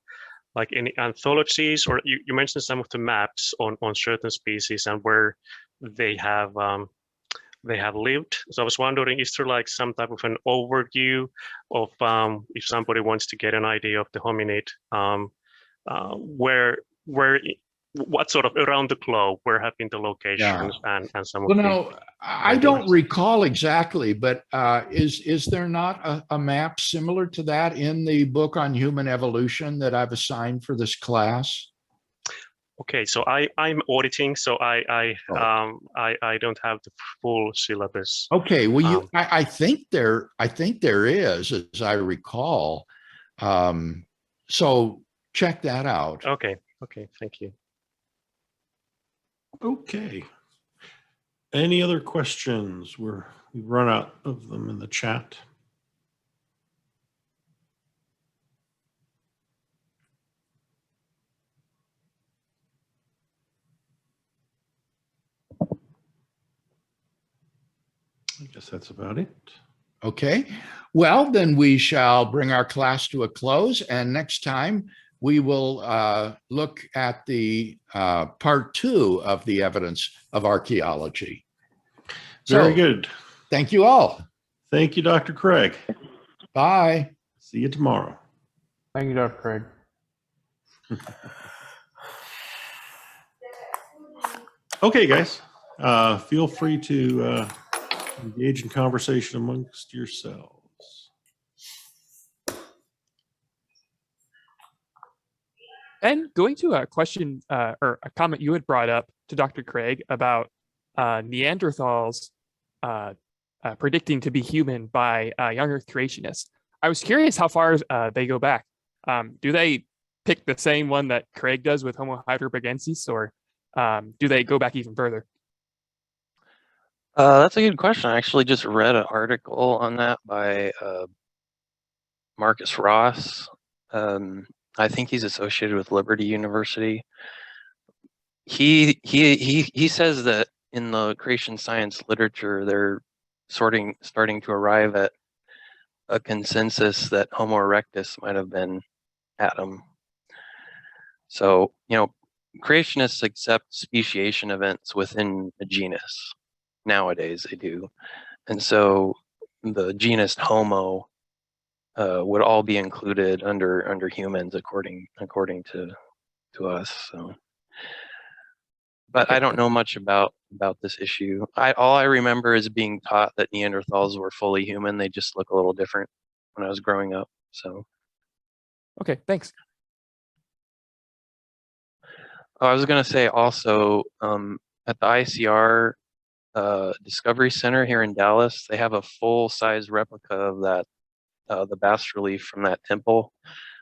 anthologies, or you mentioned some of the maps on certain species and where they have lived? So I was wondering, is there like some type of an overview of if somebody wants to get an idea of the hominid, what sort of around the globe, where have been the locations and some of Well, I don't recall exactly, but is there not a map similar to that in the book on human evolution that I've assigned for this class? Okay, so I'm auditing, so I don't have the full syllabus. Okay, well, Um, I think there is, as I recall. So check that out. okay, thank you. Okay. Any other questions? We've run out of them in the chat. I guess that's about it. Okay, well, then we shall bring our class to a close, and next time we will look at the part 2 of the evidence of archaeology. Very So, good. thank you all. Thank you, Dr. Craig. Bye. See you tomorrow. Thank you, Dr. Craig. Okay, guys. Feel free to engage in conversation amongst yourselves. And going to a question or a comment you had brought up to Dr. Craig about Neanderthals predicting to be human by young Earth creationists. I was curious how far they go back. Do they pick the same one that Craig does with Homo heidelbergensis, or do they go back even further? That's a good question. I actually just read an article on that by Marcus Ross. I think he's associated with Liberty University. He says that in the creation science literature, they're starting to arrive at a consensus that Homo erectus might have been Adam. So, creationists accept speciation events within a genus. Nowadays they do. And so the genus Homo would all be included under humans according to us. So, but I don't know much about this issue. All I remember is being taught that Neanderthals were fully human. They just look a little different when I was growing up. So, okay, thanks. I was going to say also at the ICR Discovery Center here in Dallas, they have a full-size replica of that the bas relief from that temple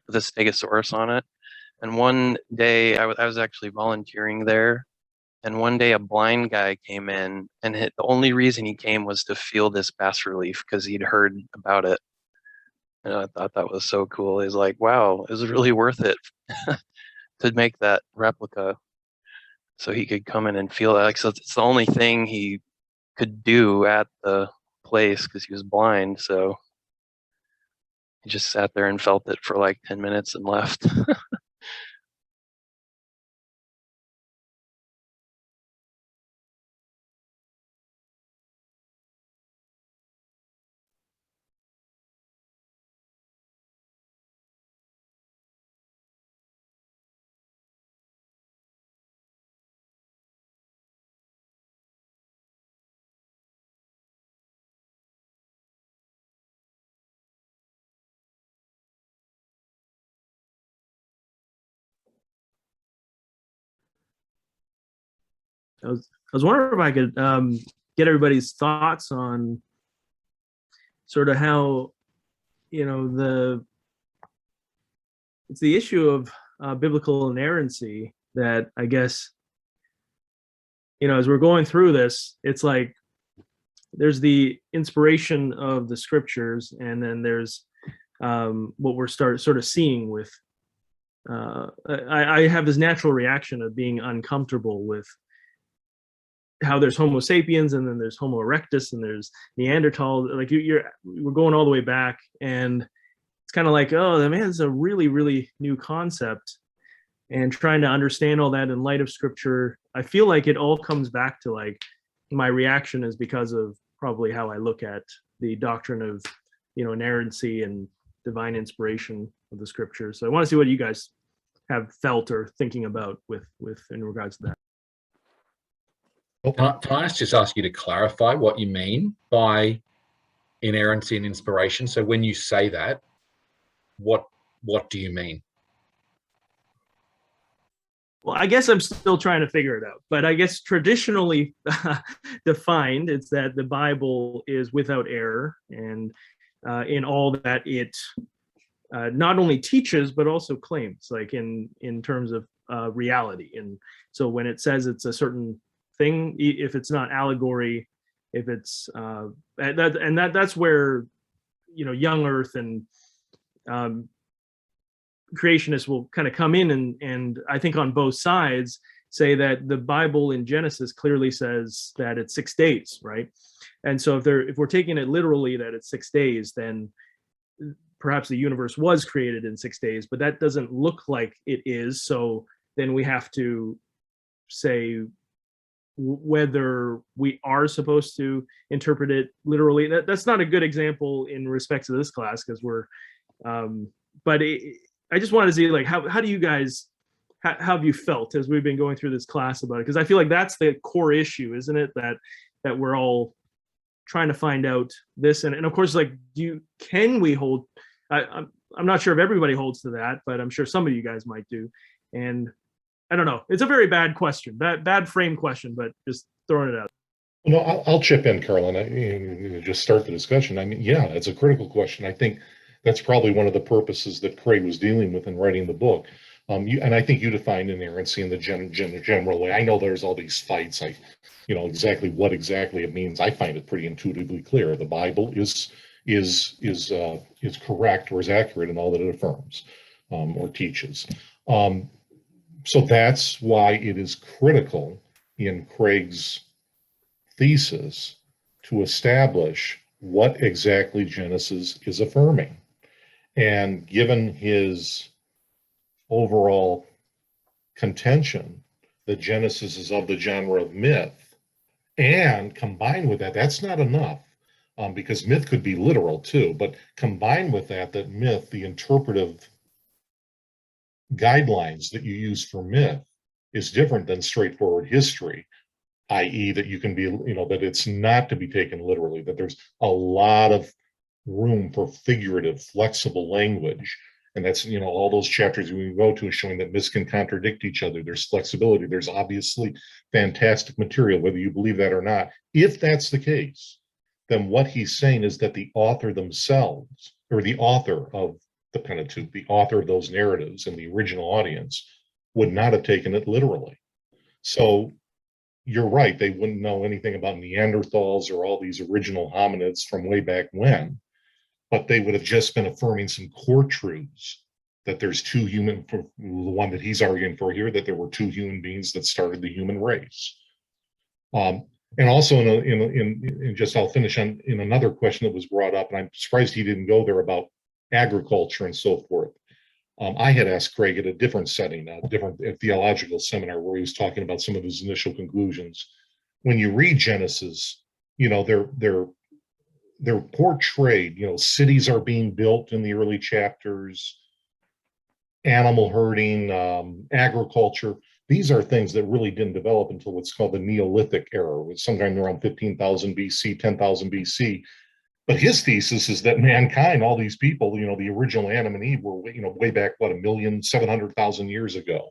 with a Stegosaurus on it. And one day I was actually volunteering there, and one day a blind guy came in, and the only reason he came was to feel this bas relief because he'd heard about it. And I thought that was so cool. He's like, wow, it was really worth it to make that replica so he could come in and feel that. So it's the only thing he could do at the place because he was blind. So he just sat there and felt it for like 10 minutes and left. I was wondering if I could get everybody's thoughts on sort of how, it's the issue of biblical inerrancy that I guess, as we're going through this, it's like there's the inspiration of the scriptures, and then there's what we're sort of seeing with. I have this natural reaction of being uncomfortable with how there's Homo sapiens, and then there's Homo erectus, and there's Neanderthal. Like we're going all the way back, and it's kind of like, oh, man, it's a really, really new concept, and trying to understand all that in light of scripture. I feel like it all comes back to like my reaction is because of probably how I look at the doctrine of, inerrancy and divine inspiration of the scripture. So I want to see what you guys have felt or thinking about with in regards to that. Can I just ask you to clarify what you mean by inerrancy and inspiration? So when you say that, what do you mean? Well, I guess I'm still trying to figure it out, but I guess traditionally defined, it's that the Bible is without error, and in all that it not only teaches but also claims, like in terms of reality. And so when it says it's a certain thing, if it's not allegory, if it's that's where young Earth and creationists will kind of come in, and I think on both sides say that the Bible in Genesis clearly says that it's 6 days, right? And so if we're taking it literally that it's 6 days, then perhaps the universe was created in 6 days, but that doesn't look like it is. So then we have to say whether we are supposed to interpret it literally. That's not a good example in respect to this class, because we're but I just wanted to see, like, how do you guys, how have you felt as we've been going through this class about it? Because I feel like that's the core issue, isn't it? That we're all trying to find out this, and of course, like, can we hold? I'm not sure if everybody holds to that, but I'm sure some of you guys might do. And I don't know. It's a very bad question, bad frame question, but just throwing it out. No, I'll chip in, Carlin. I just start the discussion. I mean, yeah, it's a critical question. I think that's probably one of the purposes that Craig was dealing with in writing the book. And I think you defined inerrancy in the general way. I know there's all these fights. Exactly what it means. I find it pretty intuitively clear. The Bible is correct or is accurate in all that it affirms or teaches. So that's why it is critical in Craig's thesis to establish what exactly Genesis is affirming. And given his overall contention that Genesis is of the genre of myth, and combined with that, that's not enough, because myth could be literal too, but combined with that myth, the interpretive guidelines that you use for myth is different than straightforward history, i.e. that you can be, that it's not to be taken literally, that there's a lot of room for figurative, flexible language. And that's, all those chapters we go to is showing that myths can contradict each other. There's flexibility. There's obviously fantastic material, whether you believe that or not. If that's the case, then what he's saying is that the author themselves, or the author of the Pentateuch, the author of those narratives and the original audience, would not have taken it literally. So you're right, they wouldn't know anything about Neanderthals or all these original hominids from way back when, but they would have just been affirming some core truths, that there's two human, the one that he's arguing for here, that there were two human beings that started the human race. And also in just, I'll finish on in another question that was brought up, and I'm surprised he didn't go there, about agriculture and so forth. I had asked Craig at a different setting, a different theological seminar, where he was talking about some of his initial conclusions. When you read Genesis, they're portrayed, cities are being built in the early chapters, animal herding, agriculture. These are things that really didn't develop until what's called the Neolithic era, which sometime around 15,000 BC, 10,000 BC. But his thesis is that mankind, all these people, the original Adam and Eve were, way back, 1,700,000 years ago.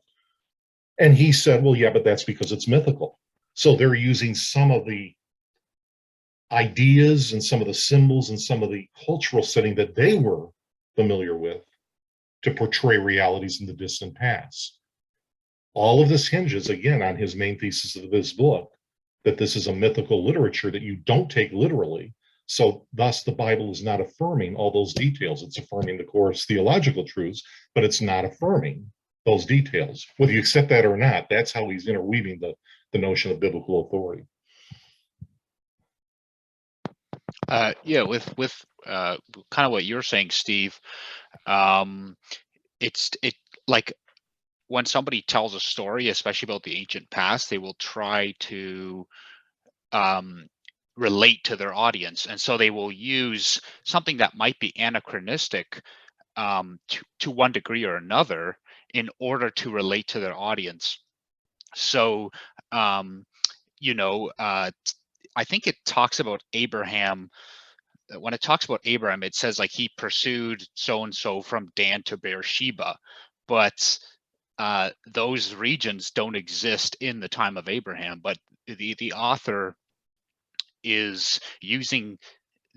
And he said, well, yeah, but that's because it's mythical. So they're using some of the ideas and some of the symbols and some of the cultural setting that they were familiar with to portray realities in the distant past. All of this hinges, again, on his main thesis of this book, that this is a mythical literature that you don't take literally. So thus the Bible is not affirming all those details. It's affirming the core theological truths, but it's not affirming those details. Whether you accept that or not, that's how he's interweaving the notion of biblical authority. Yeah, with kind of what you're saying, Steve, it's like when somebody tells a story, especially about the ancient past, they will try to relate to their audience, and so they will use something that might be anachronistic to one degree or another in order to relate to their audience. So I think it talks about Abraham. When it talks about Abraham, it says like he pursued so and so from Dan to Beersheba, but those regions don't exist in the time of Abraham, but the author is using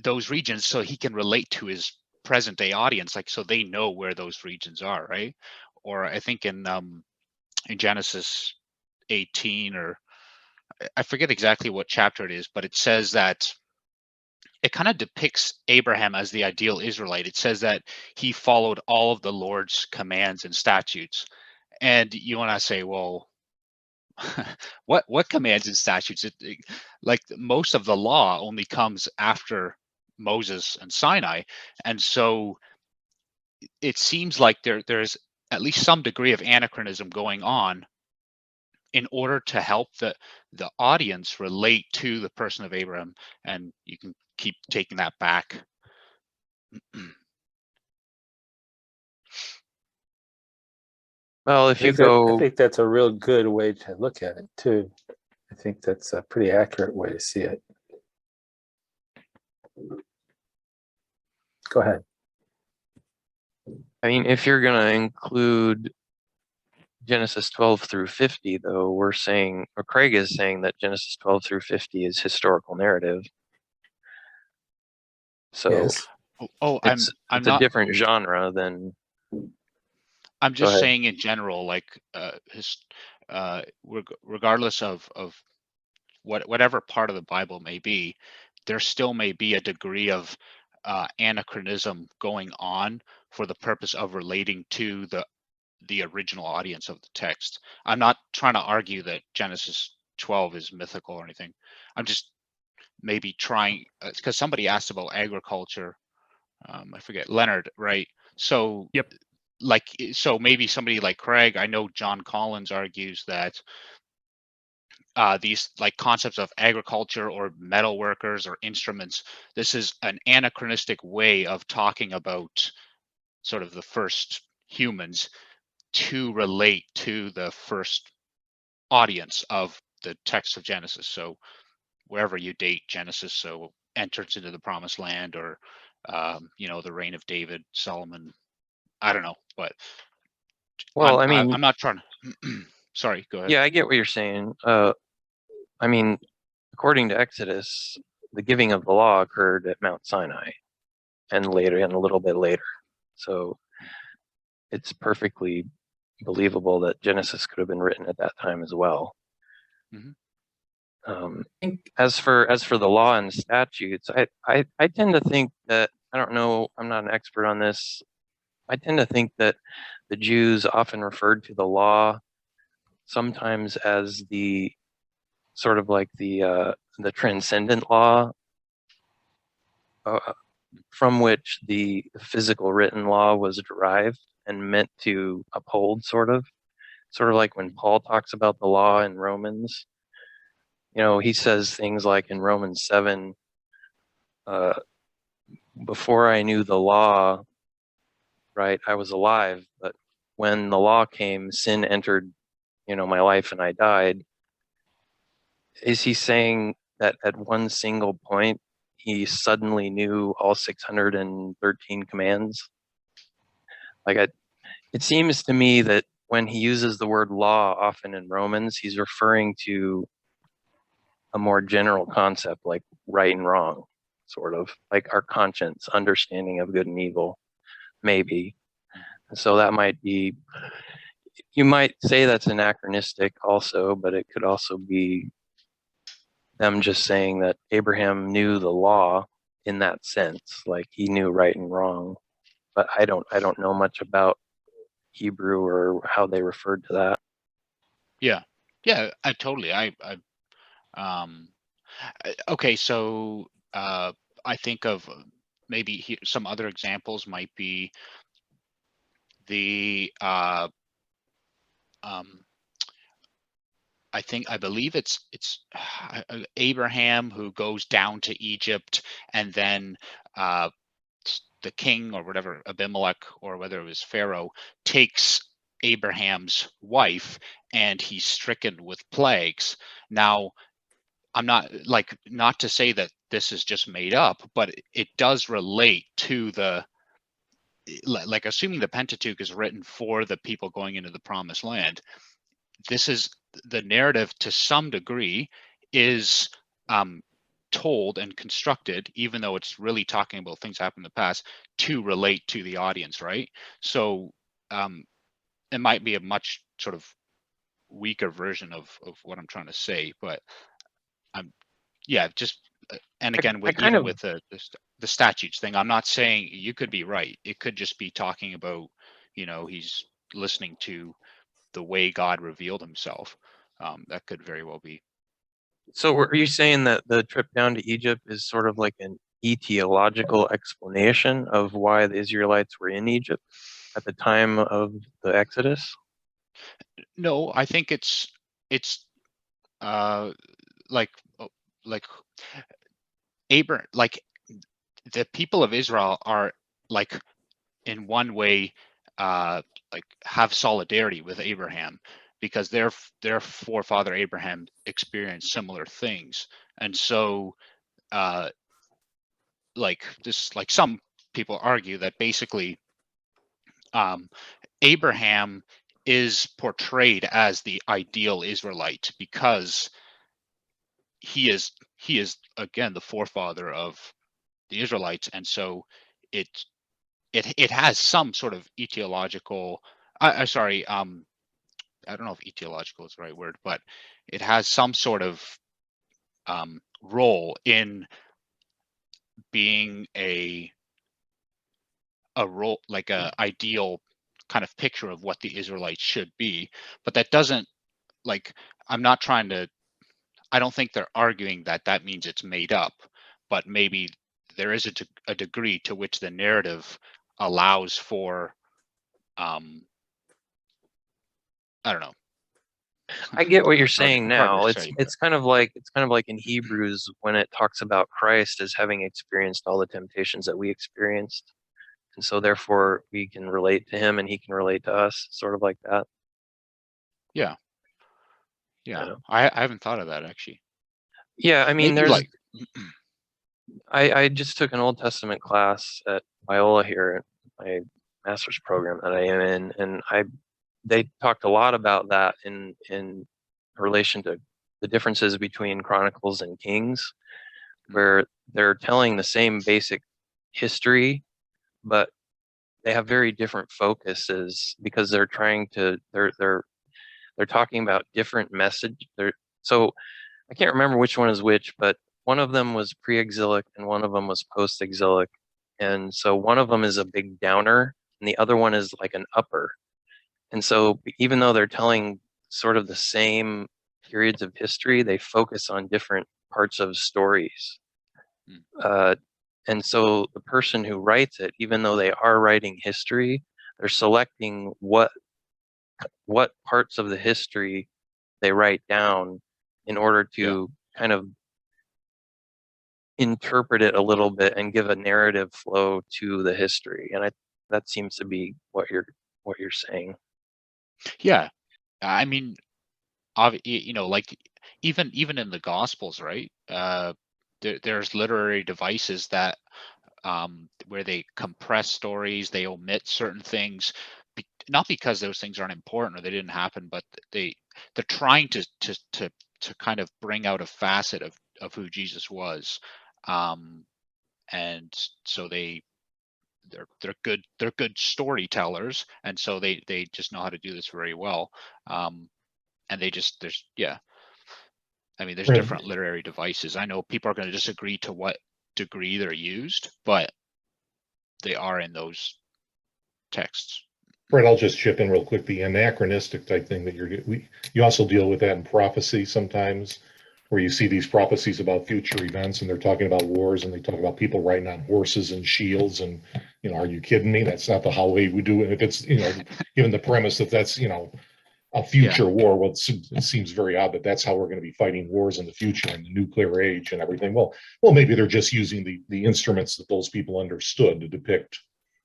those regions so he can relate to his present day audience, like so they know where those regions are, right? Or I think in Genesis 18, or I forget exactly what chapter it is, but it says that it kind of depicts Abraham as the ideal Israelite. It says that he followed all of the Lord's commands and statutes. And you want to say, well, what commands and statutes? Like most of the law only comes after Moses and Sinai, and so it seems like there's at least some degree of anachronism going on in order to help the audience relate to the person of Abraham. And you can keep taking that back. Well, if you go, I think that's a real good way to look at it too. I think that's a pretty accurate way to see it. Go ahead. I mean, if you're going to include Genesis 12 through 50, though, we're saying, or Craig is saying that Genesis 12 through 50 is historical narrative. So Yes. it's I'm a not different genre than. I'm Go just ahead. saying in general, like regardless of whatever part of the Bible may be, there still may be a degree of anachronism going on for the purpose of relating to the original audience of the text. I'm not trying to argue that Genesis 12 is mythical or anything. I'm just maybe trying, because somebody asked about agriculture. I forget, Leonard, right? So Yep. Like, so maybe somebody like Craig, I know John Collins argues that these like concepts of agriculture or metal workers or instruments, this is an anachronistic way of talking about sort of the first humans to relate to the first audience of the text of Genesis. So wherever you date Genesis, so entrance into the promised land, or the reign of David, Solomon, I don't know, but Well, I mean, I'm not trying to. Sorry, go ahead. yeah, I get what you're saying. I mean, according to Exodus, the giving of the law occurred at Mount Sinai, and a little bit later. So it's perfectly believable that Genesis could have been written at that time as well. As for the law and statutes, I tend to think that, I don't know, I'm not an expert on this. I tend to think that the Jews often referred to the law sometimes as the sort of like the transcendent law, from which the physical written law was derived and meant to uphold, sort of like when Paul talks about the law in Romans. He says things like in Romans 7, before I knew the law, right, I was alive, but when the law came, sin entered, my life, and I died. Is he saying that at one single point, he suddenly knew all 613 commands? It seems to me that when he uses the word law often in Romans, he's referring to a more general concept like right and wrong, sort of like our conscience, understanding of good and evil, maybe. So that might be, you might say that's anachronistic also, but it could also be them just saying that Abraham knew the law in that sense, like he knew right and wrong. But I don't know much about Hebrew or how they referred to that. Yeah, I totally. Okay, so I think of maybe some other examples might be the I believe it's Abraham who goes down to Egypt, and then the king or whatever, Abimelech, or whether it was Pharaoh, takes Abraham's wife, and he's stricken with plagues. Now, I'm not to say that this is just made up, but it does relate to like assuming the Pentateuch is written for the people going into the promised land, this is the narrative to some degree is told and constructed, even though it's really talking about things happened in the past, to relate to the audience, right? So it might be a much sort of weaker version of what I'm trying to say, but just and again with even with the statutes thing, I'm not saying you could be right. It could just be talking about, you know, he's listening to the way God revealed himself. That could very well be. So are you saying that the trip down to Egypt is sort of like an etiological explanation of why the Israelites were in Egypt at the time of the Exodus? No, I think it's like Abraham, like the people of Israel are like in one way like have solidarity with Abraham, because their forefather Abraham experienced similar things. And so like some people argue that basically Abraham is portrayed as the ideal Israelite because he is again the forefather of the Israelites, and so it has some sort of etiological I don't know if etiological is the right word, but it has some sort of role in being a role, like a ideal kind of picture of what the Israelites should be. But that doesn't, like, I don't think they're arguing that that means it's made up, but maybe there is a degree to which the narrative allows for I don't know. I get what you're saying now. It's kind of like in Hebrews when it talks about Christ as having experienced all the temptations that we experienced, and so therefore we can relate to him and he can relate to us, sort of like that. Yeah. I haven't thought of that actually. Yeah, I mean, Maybe I just took an Old Testament class at Biola here, my master's program that I am in, and they talked a lot about that in relation to the differences between Chronicles and Kings, where they're telling the same basic history, but they have very different focuses because they're talking about different message. So I can't remember which one is which, but one of them was pre-exilic and one of them was post-exilic. And so one of them is a big downer and the other one is like an upper. And so even though they're telling sort of the same periods of history, they focus on different parts of stories. And so the person who writes it, even though they are writing history, they're selecting what parts of the history they write down in order to kind of interpret it a little bit and give a narrative flow to the history. And that seems to be what you're saying. Yeah, I mean, you know, like even in the Gospels, right? There's literary devices that where they compress stories, they omit certain things, not because those things aren't important or they didn't happen, but they're trying to kind of bring out a facet of who Jesus was, and so they're good storytellers, and so they just know how to do this very well, and there's different literary devices. I know people are going to disagree to what degree they're used, but they are in those texts. Fred, I'll just chip in real quick. The anachronistic type thing that you also deal with that in prophecy sometimes, where you see these prophecies about future events and they're talking about wars and they talk about people riding on horses and shields, and are you kidding me? That's not the way we do it. If it's given the premise that that's a future war, well, it seems very odd that that's how we're going to be fighting wars in the future in the nuclear age and everything. Well, maybe they're just using the instruments that those people understood to depict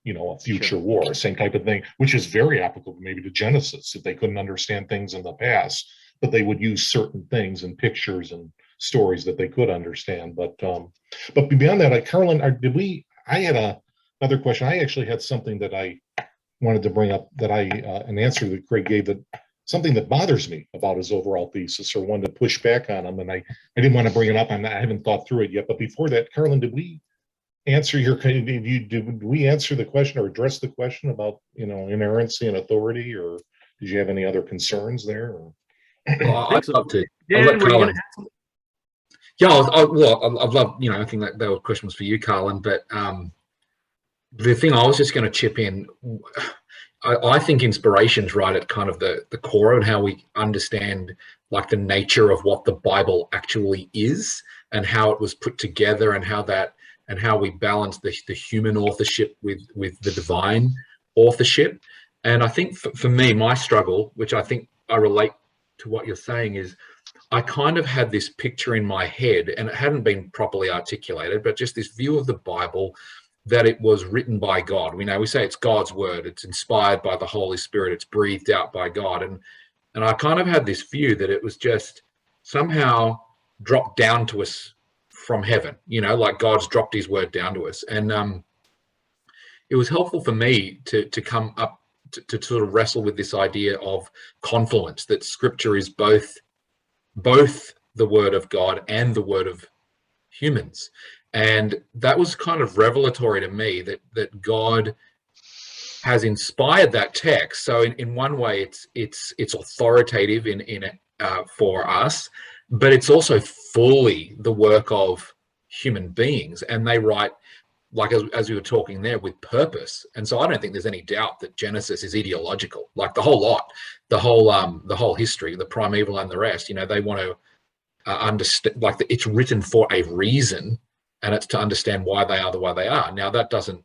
a future war, same type of thing, which is very applicable maybe to Genesis. If they couldn't understand things in the past, but they would use certain things and pictures and stories that they could understand. But beyond that, Carolyn, I had other question. I actually had something that I wanted to bring up that an answer that Craig gave, that something that bothers me about his overall thesis, or one to push back on him. And I didn't want to bring it up. I haven't thought through it yet. But before that, Carlin, did we answer did we answer the question or address the question about, inerrancy and authority, or did you have any other concerns there? Or? I'd love to. Dan, were you going to ask? Yeah, I'd love, I think that question was for you, Carlin, but the thing I was just going to chip in, I think inspiration's right at kind of the core and how we understand like the nature of what the Bible actually is and how it was put together, and how we balance the human authorship with the divine authorship. And I think for me, my struggle, which I think I relate to what you're saying, is I kind of had this picture in my head, and it hadn't been properly articulated, but just this view of the Bible, that it was written by God. We say it's God's word, it's inspired by the Holy Spirit, it's breathed out by God. And I kind of had this view that it was just somehow dropped down to us from heaven, like God's dropped his word down to us. And it was helpful for me to come up to sort of wrestle with this idea of confluence, that scripture is both the word of God and the word of humans. And that was kind of revelatory to me, that God has inspired that text. So in one way, it's authoritative for us, but it's also fully the work of human beings, and they write, like as we were talking there, with purpose. And so I don't think there's any doubt that Genesis is ideological, like the whole lot, the whole history, the primeval and the rest. They want to understand, like it's written for a reason, and it's to understand why they are the way they are. Now, that doesn't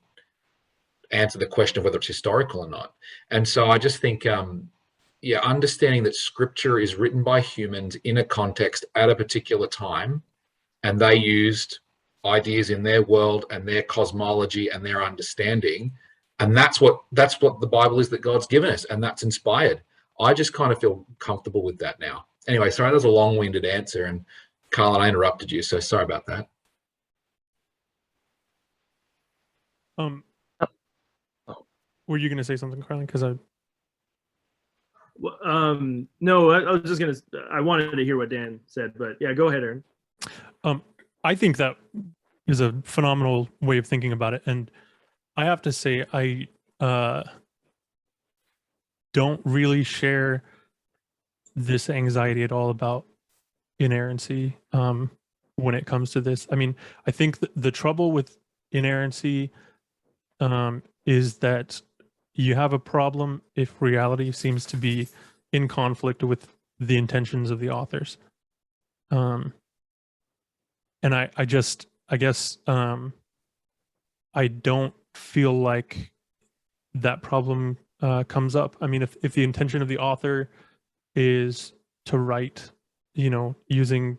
answer the question of whether it's historical or not. And so I just think, understanding that scripture is written by humans in a context at a particular time, and they used ideas in their world and their cosmology and their understanding, and that's what the Bible is that God's given us, and that's inspired. I just kind of feel comfortable with that now. Anyway, sorry, that was a long-winded answer, and Carlin, I interrupted you, so sorry about that. Were you going to say something, Carlin? Because no, I was just I wanted to hear what Dan said, but yeah, go ahead, Aaron. I think that is a phenomenal way of thinking about it, and I have to say I don't really share this anxiety at all about inerrancy when it comes to this. I mean, I think the trouble with inerrancy is that you have a problem if reality seems to be in conflict with the intentions of the authors. And I guess I don't feel like that problem comes up. I mean, if the intention of the author is to write, using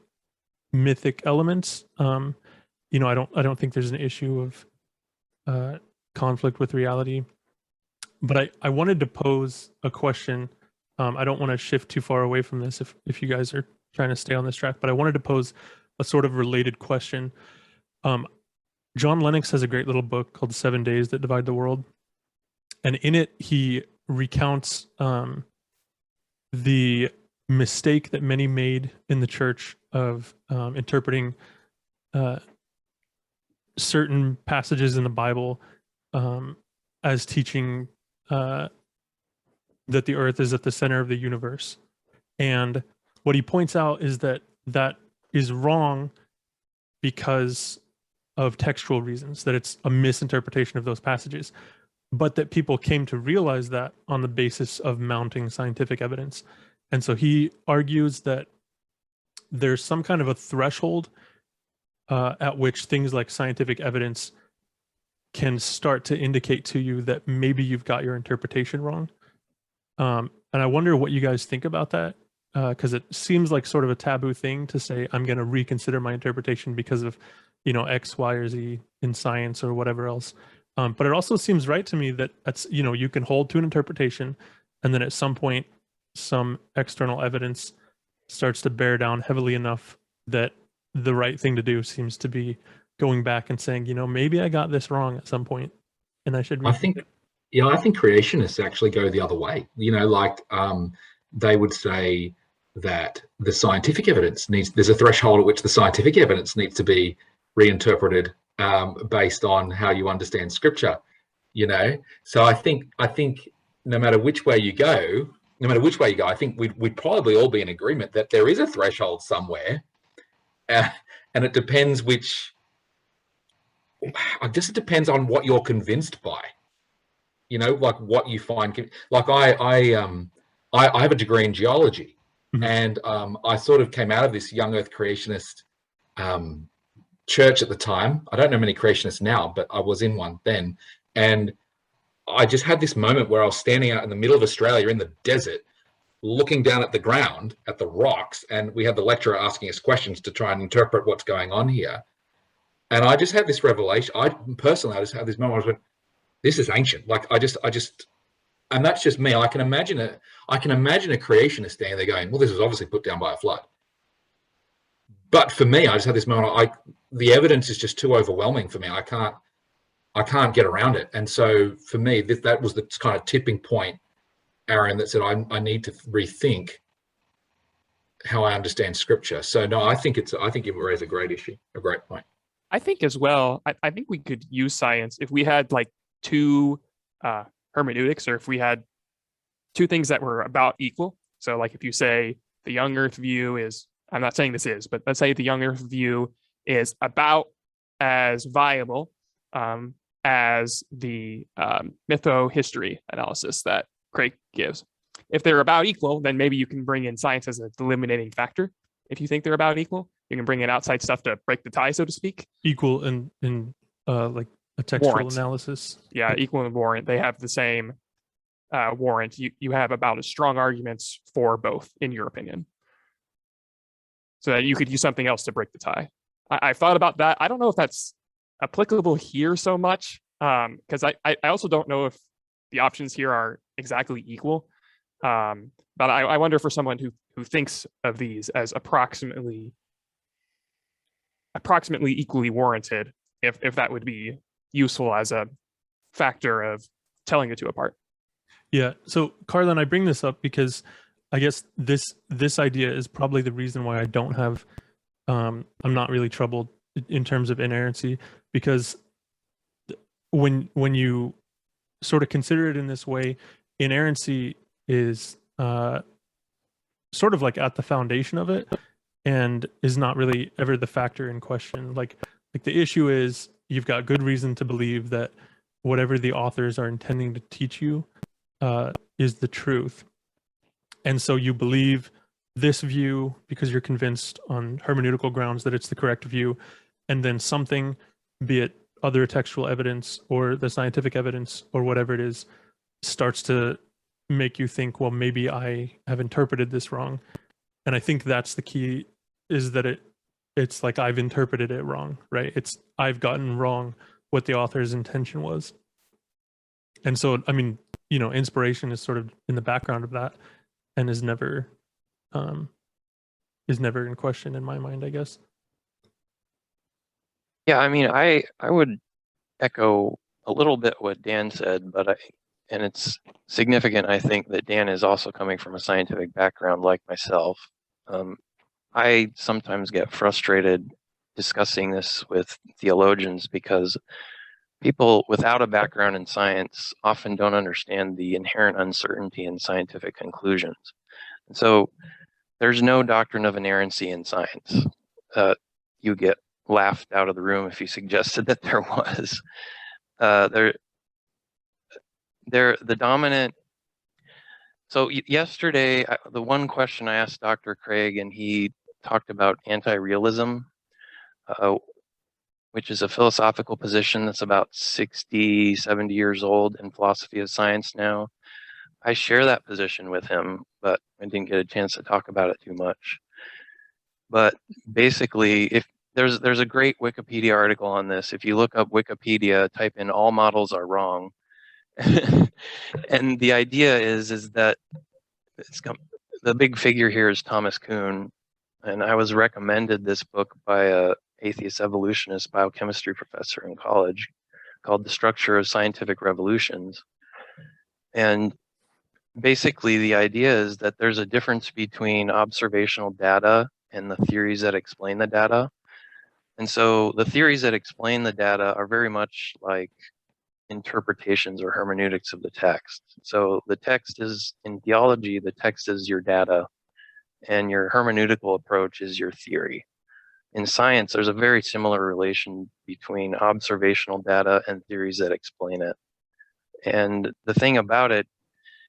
mythic elements, I don't think there's an issue of conflict with reality. But I wanted to pose a question. I don't want to shift too far away from this if you guys are trying to stay on this track, but I wanted to pose a sort of related question. John Lennox has a great little book called 7 Days That Divide the World. And in it, he recounts the mistake that many made in the church of interpreting certain passages in the Bible as teaching that the earth is at the center of the universe. And what he points out is that is wrong because of textual reasons, that it's a misinterpretation of those passages, but that people came to realize that on the basis of mounting scientific evidence. And so he argues that there's some kind of a threshold at which things like scientific evidence can start to indicate to you that maybe you've got your interpretation wrong. And I wonder what you guys think about that, because it seems like sort of a taboo thing to say, I'm going to reconsider my interpretation because of, X, Y, or Z in science or whatever else. But it also seems right to me that that's, you can hold to an interpretation, and then at some point, some external evidence starts to bear down heavily enough that the right thing to do seems to be going back and saying, maybe I got this wrong at some point. and I should I rethink think, it. yeah, I think creationists actually go the other way. You know, like they would say that the scientific evidence there's a threshold at which the scientific evidence needs to be reinterpreted based on how you understand scripture. You know, so I think no matter which way you go, I think we'd probably all be in agreement that there is a threshold somewhere, and it depends I guess it depends on what you're convinced by. You know, like what you find. Like I have a degree in geology, and I sort of came out of this young Earth creationist church at the time. I don't know many creationists now, but I was in one then, and I just had this moment where I was standing out in the middle of Australia in the desert, looking down at the ground, at the rocks, and we had the lecturer asking us questions to try and interpret what's going on here. And I just had this revelation. I just had this moment. I was like, this is ancient. Like I just, and that's just me. I can imagine a creationist standing there going, well, this was obviously put down by a flood. But for me, I just had this moment. The evidence is just too overwhelming for me. I can't get around it. And so for me, that was the kind of tipping point, Aaron, that said I need to rethink how I understand scripture. So no, I think you raise a great issue, a great point. I think as well, I think we could use science if we had like two hermeneutics, or if we had two things that were about equal. So like if you say the young Earth view is, I'm not saying this is, but let's say the young Earth view is about as viable as the mytho-history analysis that Craig gives. If they're about equal, then maybe you can bring in science as a delimiting factor. If you think they're about equal, you can bring in outside stuff to break the tie, so to speak. Equal in like a textual Warrant. analysis. Yeah, equal and warrant. They have the same warrant. You have about as strong arguments for both, in your opinion. So that you could use something else to break the tie. I've thought about that. I don't know if that's applicable here so much, because I also don't know if the options here are exactly equal. But I wonder for someone who thinks of these as approximately equally warranted, if that would be useful as a factor of telling the two apart. Yeah. So Carlin, I bring this up because I guess this idea is probably the reason why I don't have I'm not really troubled in terms of inerrancy, because when you sort of consider it in this way, inerrancy is sort of like at the foundation of it and is not really ever the factor in question. Like the issue is you've got good reason to believe that whatever the authors are intending to teach you is the truth. And so you believe this view because you're convinced on hermeneutical grounds that it's the correct view, and then something, be it other textual evidence or the scientific evidence or whatever it is, starts to make you think, well, maybe I have interpreted this wrong. And I think that's the key, is that it's like I've interpreted it wrong, right? I've gotten wrong what the author's intention was. And so, I mean, inspiration is sort of in the background of that and is never in question in my mind, I guess. Yeah, I mean, I would echo a little bit what Dan said, and it's significant, I think, that Dan is also coming from a scientific background like myself. I sometimes get frustrated discussing this with theologians because people without a background in science often don't understand the inherent uncertainty in scientific conclusions. And so there's no doctrine of inerrancy in science. You get laughed out of the room if you suggested that there was. The dominant. So yesterday, the one question I asked Dr. Craig, and he talked about anti-realism, which is a philosophical position that's about 60, 70 years old in philosophy of science now. I share that position with him, but I didn't get a chance to talk about it too much. But basically, if there's a great Wikipedia article on this. If you look up Wikipedia, type in "all models are wrong," and the idea is that the big figure here is Thomas Kuhn, and I was recommended this book by a atheist evolutionist biochemistry professor in college, called The Structure of Scientific Revolutions. And basically the idea is that there's a difference between observational data and the theories that explain the data. And so the theories that explain the data are very much like interpretations or hermeneutics of the text. So the text is, in theology, the text is your data, and your hermeneutical approach is your theory. In science, there's a very similar relation between observational data and theories that explain it. And the thing about it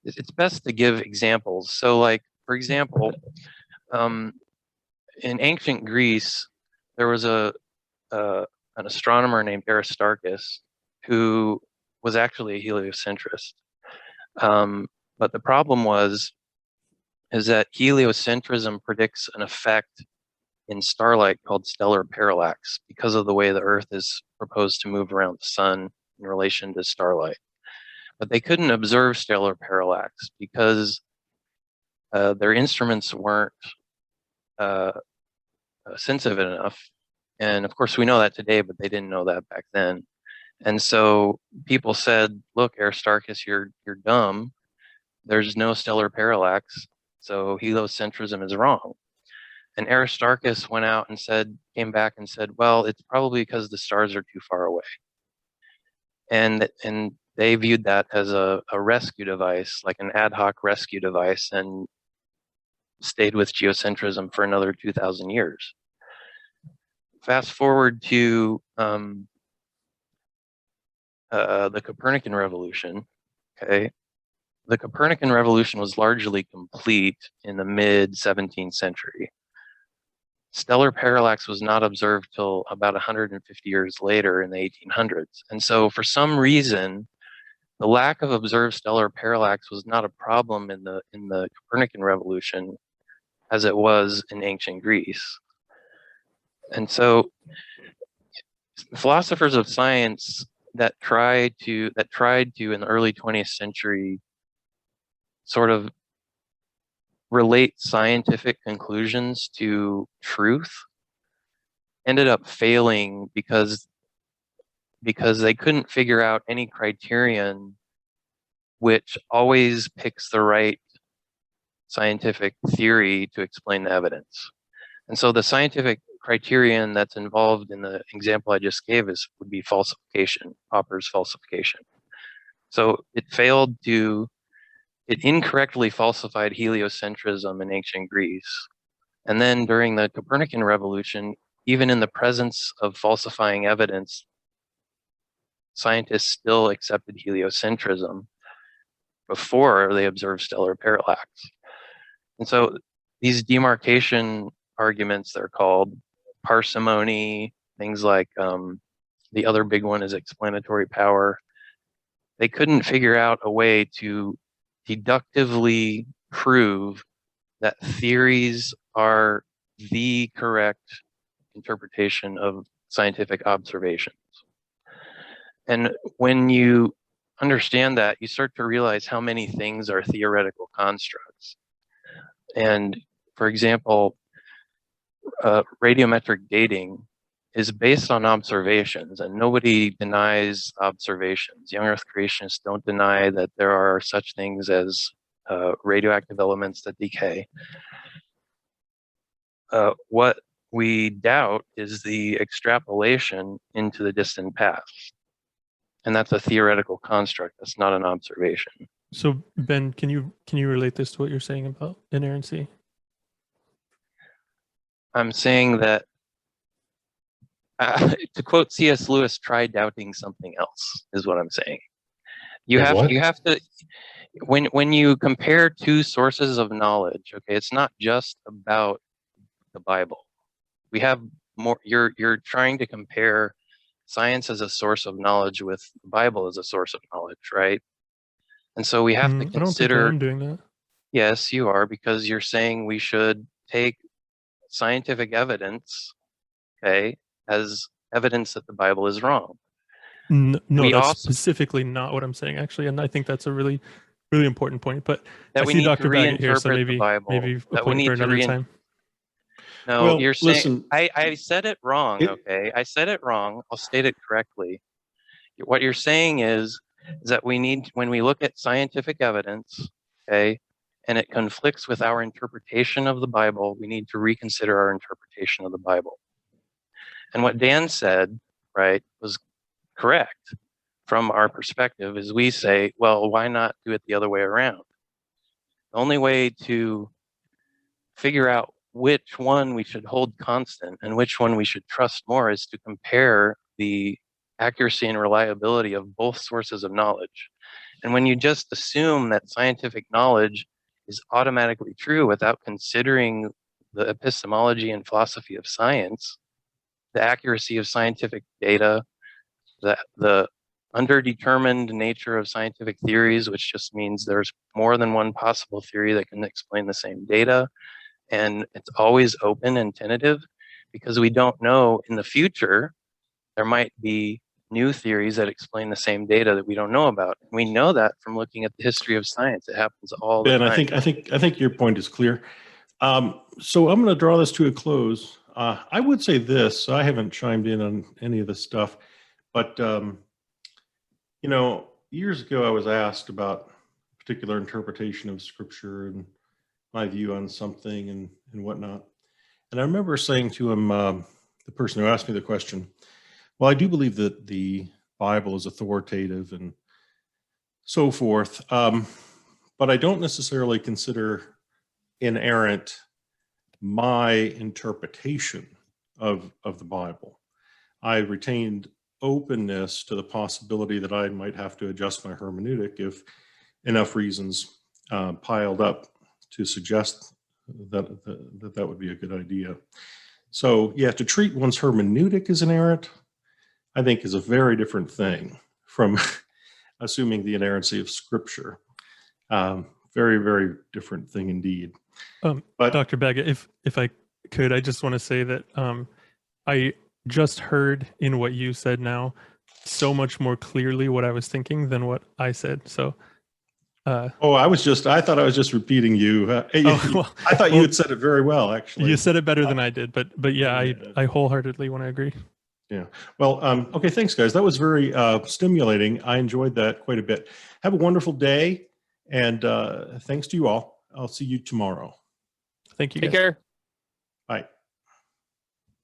is it's best to give examples. So like, for example, in ancient Greece, there was an astronomer named Aristarchus who was actually a heliocentrist. But the problem is that heliocentrism predicts an effect in starlight called stellar parallax because of the way the Earth is proposed to move around the sun in relation to starlight. But they couldn't observe stellar parallax because their instruments weren't sensitive enough. And of course, we know that today, but they didn't know that back then. And so people said, look, Aristarchus, you're dumb. There's no stellar parallax, so heliocentrism is wrong. And Aristarchus went out and came back and said, well, it's probably because the stars are too far away. And they viewed that as a rescue device, like an ad hoc rescue device, and stayed with geocentrism for another 2,000 years. Fast forward to the Copernican revolution, okay? The Copernican revolution was largely complete in the mid-17th century. Stellar parallax was not observed till about 150 years later in the 1800s. And so for some reason, the lack of observed stellar parallax was not a problem in the Copernican revolution as it was in ancient Greece. And so philosophers of science that tried to in the early 20th century sort of relate scientific conclusions to truth ended up failing because they couldn't figure out any criterion which always picks the right scientific theory to explain the evidence. And so the scientific criterion that's involved in the example I just gave would be falsification, Popper's falsification. So it incorrectly falsified heliocentrism in ancient Greece. And then during the Copernican revolution, even in the presence of falsifying evidence, scientists still accepted heliocentrism before they observed stellar parallax. And so these demarcation arguments, they're called parsimony, things like the other big one is explanatory power. They couldn't figure out a way to deductively prove that theories are the correct interpretation of scientific observations. And when you understand that, you start to realize how many things are theoretical constructs. And for example, radiometric dating is based on observations, and nobody denies observations. Young Earth creationists don't deny that there are such things as radioactive elements that decay. What we doubt is the extrapolation into the distant past. And that's a theoretical construct. That's not an observation. So Ben, can you relate this to what you're saying about inerrancy? I'm saying that, to quote C.S. Lewis, try doubting something else is what I'm saying. You have to, when you compare two sources of knowledge, okay, it's not just about the Bible. We have more, you're trying to compare science as a source of knowledge with the Bible as a source of knowledge, right? And so we have to consider. I don't think I'm doing that. Yes, you are, because you're saying we should take scientific evidence, okay, as evidence that the Bible is wrong. No, that's specifically not what I'm saying, actually, and I think that's a really, really important point. But I see Dr. Baggett here, so maybe a point for another time. No, Well, you're saying listen. I said it wrong. Okay, I said it wrong. I'll state it correctly. What you're saying is that we need, when we look at scientific evidence, okay, and it conflicts with our interpretation of the Bible, we need to reconsider our interpretation of the Bible. And what Dan said, right, was correct from our perspective, is we say, well, why not do it the other way around? The only way to figure out which one we should hold constant and which one we should trust more is to compare the accuracy and reliability of both sources of knowledge. And when you just assume that scientific knowledge is automatically true without considering the epistemology and philosophy of science, the accuracy of scientific data, the underdetermined nature of scientific theories, which just means there's more than one possible theory that can explain the same data, and it's always open and tentative because we don't know in the future there might be new theories that explain the same data that we don't know about. We know that from looking at the history of science. It happens all the Ben, time. I think your point is clear. So I'm going to draw this to a close. I would say this. I haven't chimed in on any of this stuff, but you know, years ago I was asked about a particular interpretation of Scripture and my view on something and whatnot. And I remember saying to him, the person who asked me the question, well, I do believe that the Bible is authoritative and so forth, but I don't necessarily consider inerrant my interpretation of the Bible. I retained openness to the possibility that I might have to adjust my hermeneutic if enough reasons piled up to suggest that that would be a good idea. So yeah, to treat one's hermeneutic as inerrant, I think is a very different thing from assuming the inerrancy of Scripture. Very, very different thing indeed. But Dr. Baggett, if I could, I just want to say that I just heard in what you said now so much more clearly what I was thinking than what I said. So I thought I was just repeating you. I thought you had said it very well, actually. You said it better than I did, but yeah, I wholeheartedly want to agree. Yeah. Well, okay. Thanks, guys. That was very stimulating. I enjoyed that quite a bit. Have a wonderful day, and thanks to you all. I'll see you tomorrow. Thank you. Take care. Bye.